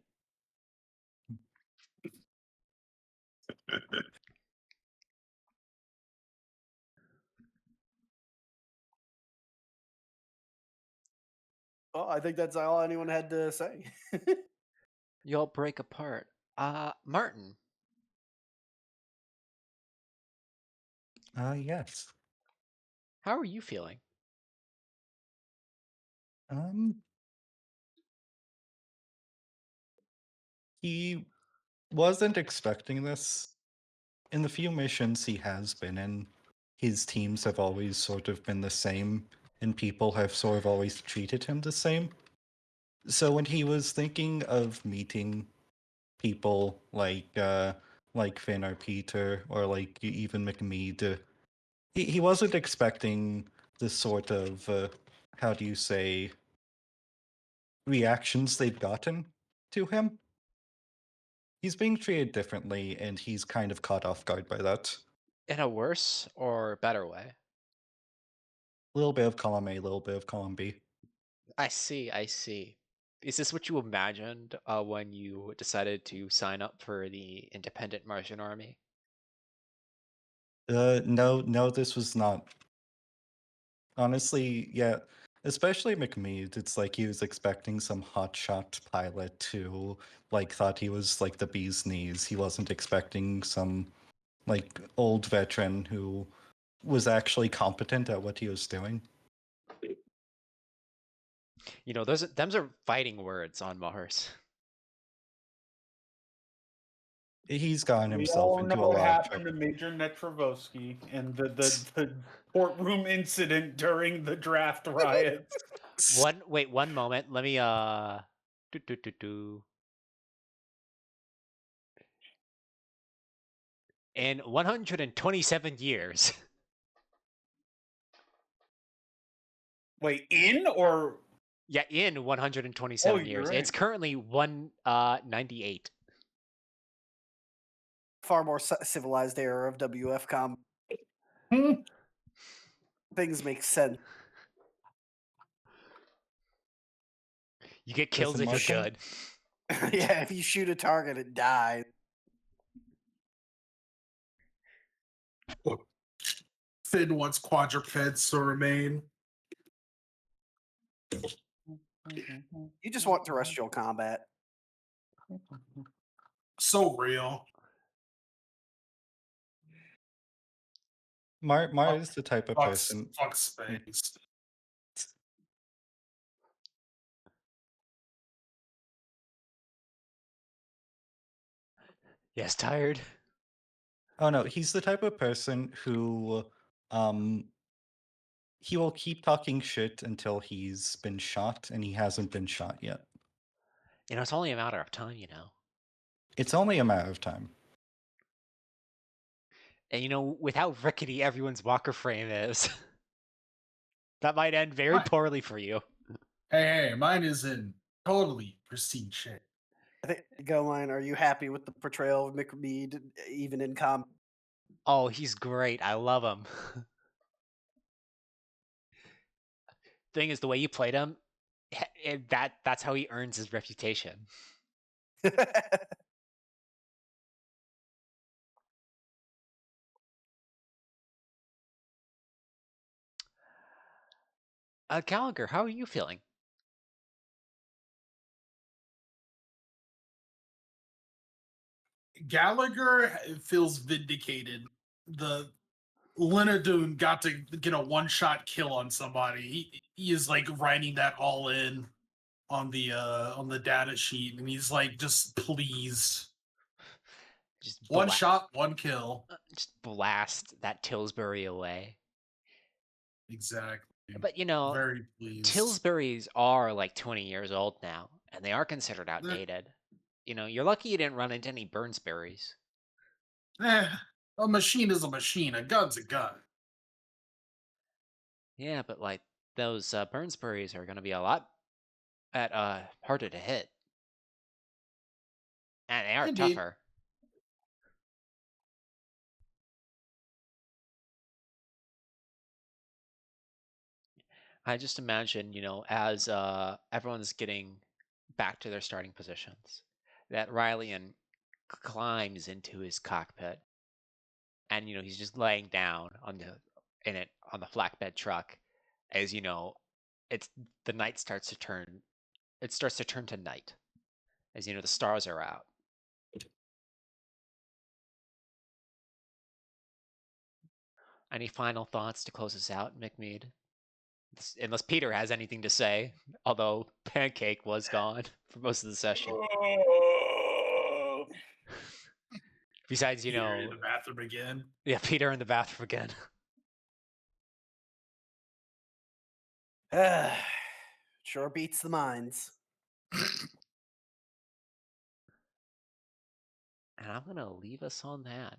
Well, I think that's all anyone had to say. You all break apart. Martin, Yes. how are you feeling? He wasn't expecting this. In the few missions he has been in, his teams have always sort of been the same, and people have sort of always treated him the same. So when he was thinking of meeting people like Finn or Peter or like even McMead, he wasn't expecting the sort of how do you say reactions they've gotten to him. He's being treated differently, and he's kind of caught off guard by that. In a worse or better way? A little bit of column A, a little bit of column B. I see. Is this what you imagined when you decided to sign up for the Independent Martian Army? No, this was not. Honestly, yeah, especially McMead, it's like he was expecting some hotshot pilot who, like, thought he was, like, the bee's knees. He wasn't expecting some, like, old veteran who was actually competent at what he was doing. Them's are fighting words on Mars. He's gotten We himself all into know a what lot of happened trouble. to Major Netrovsky and the courtroom incident during the draft riots. Wait, one moment. Let me do, do, do, do. In 127 years. Wait, in or Yeah, in 127 you're years. right. It's currently 198. Far more civilized era of WFCom. Hmm. Things make sense. You get kills Listen, if you're Martin? good. Yeah, if you shoot a target, it dies. Finn wants quadrupeds to remain. You just want terrestrial combat. So real. Mar is the type of person. Fuck space. Yes, tired. Oh no, he's the type of person who he will keep talking shit until he's been shot, and he hasn't been shot yet. It's only a matter of time, It's only a matter of time. And with how rickety everyone's walker frame is, that might end very poorly for you. Hey, mine is in totally pristine shape. I think go line. Are you happy with the portrayal of McMead, even in combat? Oh, he's great. I love him. Thing is, the way you played him, that's how he earns his reputation. Gallagher, how are you feeling? Gallagher feels vindicated. The Leonardune got to get a one-shot kill on somebody. He is like writing that all in on the data sheet, and he's like just pleased. Just One shot, one kill. Just blast that Tillsbury away. Exactly. But very pleased. Tillsburys are like 20 years old now, and they are considered outdated. You're lucky you didn't run into any Burnsberries. A machine is a machine. A gun's a gun. Yeah, but like those Burnsberries are going to be a lot harder to hit, and they are Indeed. tougher. I just imagine, as everyone's getting back to their starting positions, that Riley climbs into his cockpit, and he's just laying down on the flatbed truck, as it's the night starts to turn. It starts to turn to night, as the stars are out. Any final thoughts to close us out, McMead? Unless Peter has anything to say, although Pancake was gone for most of the session. Besides, Peter in the bathroom again. Yeah, Peter in the bathroom again. Sure beats the minds. And I'm going to leave us on that.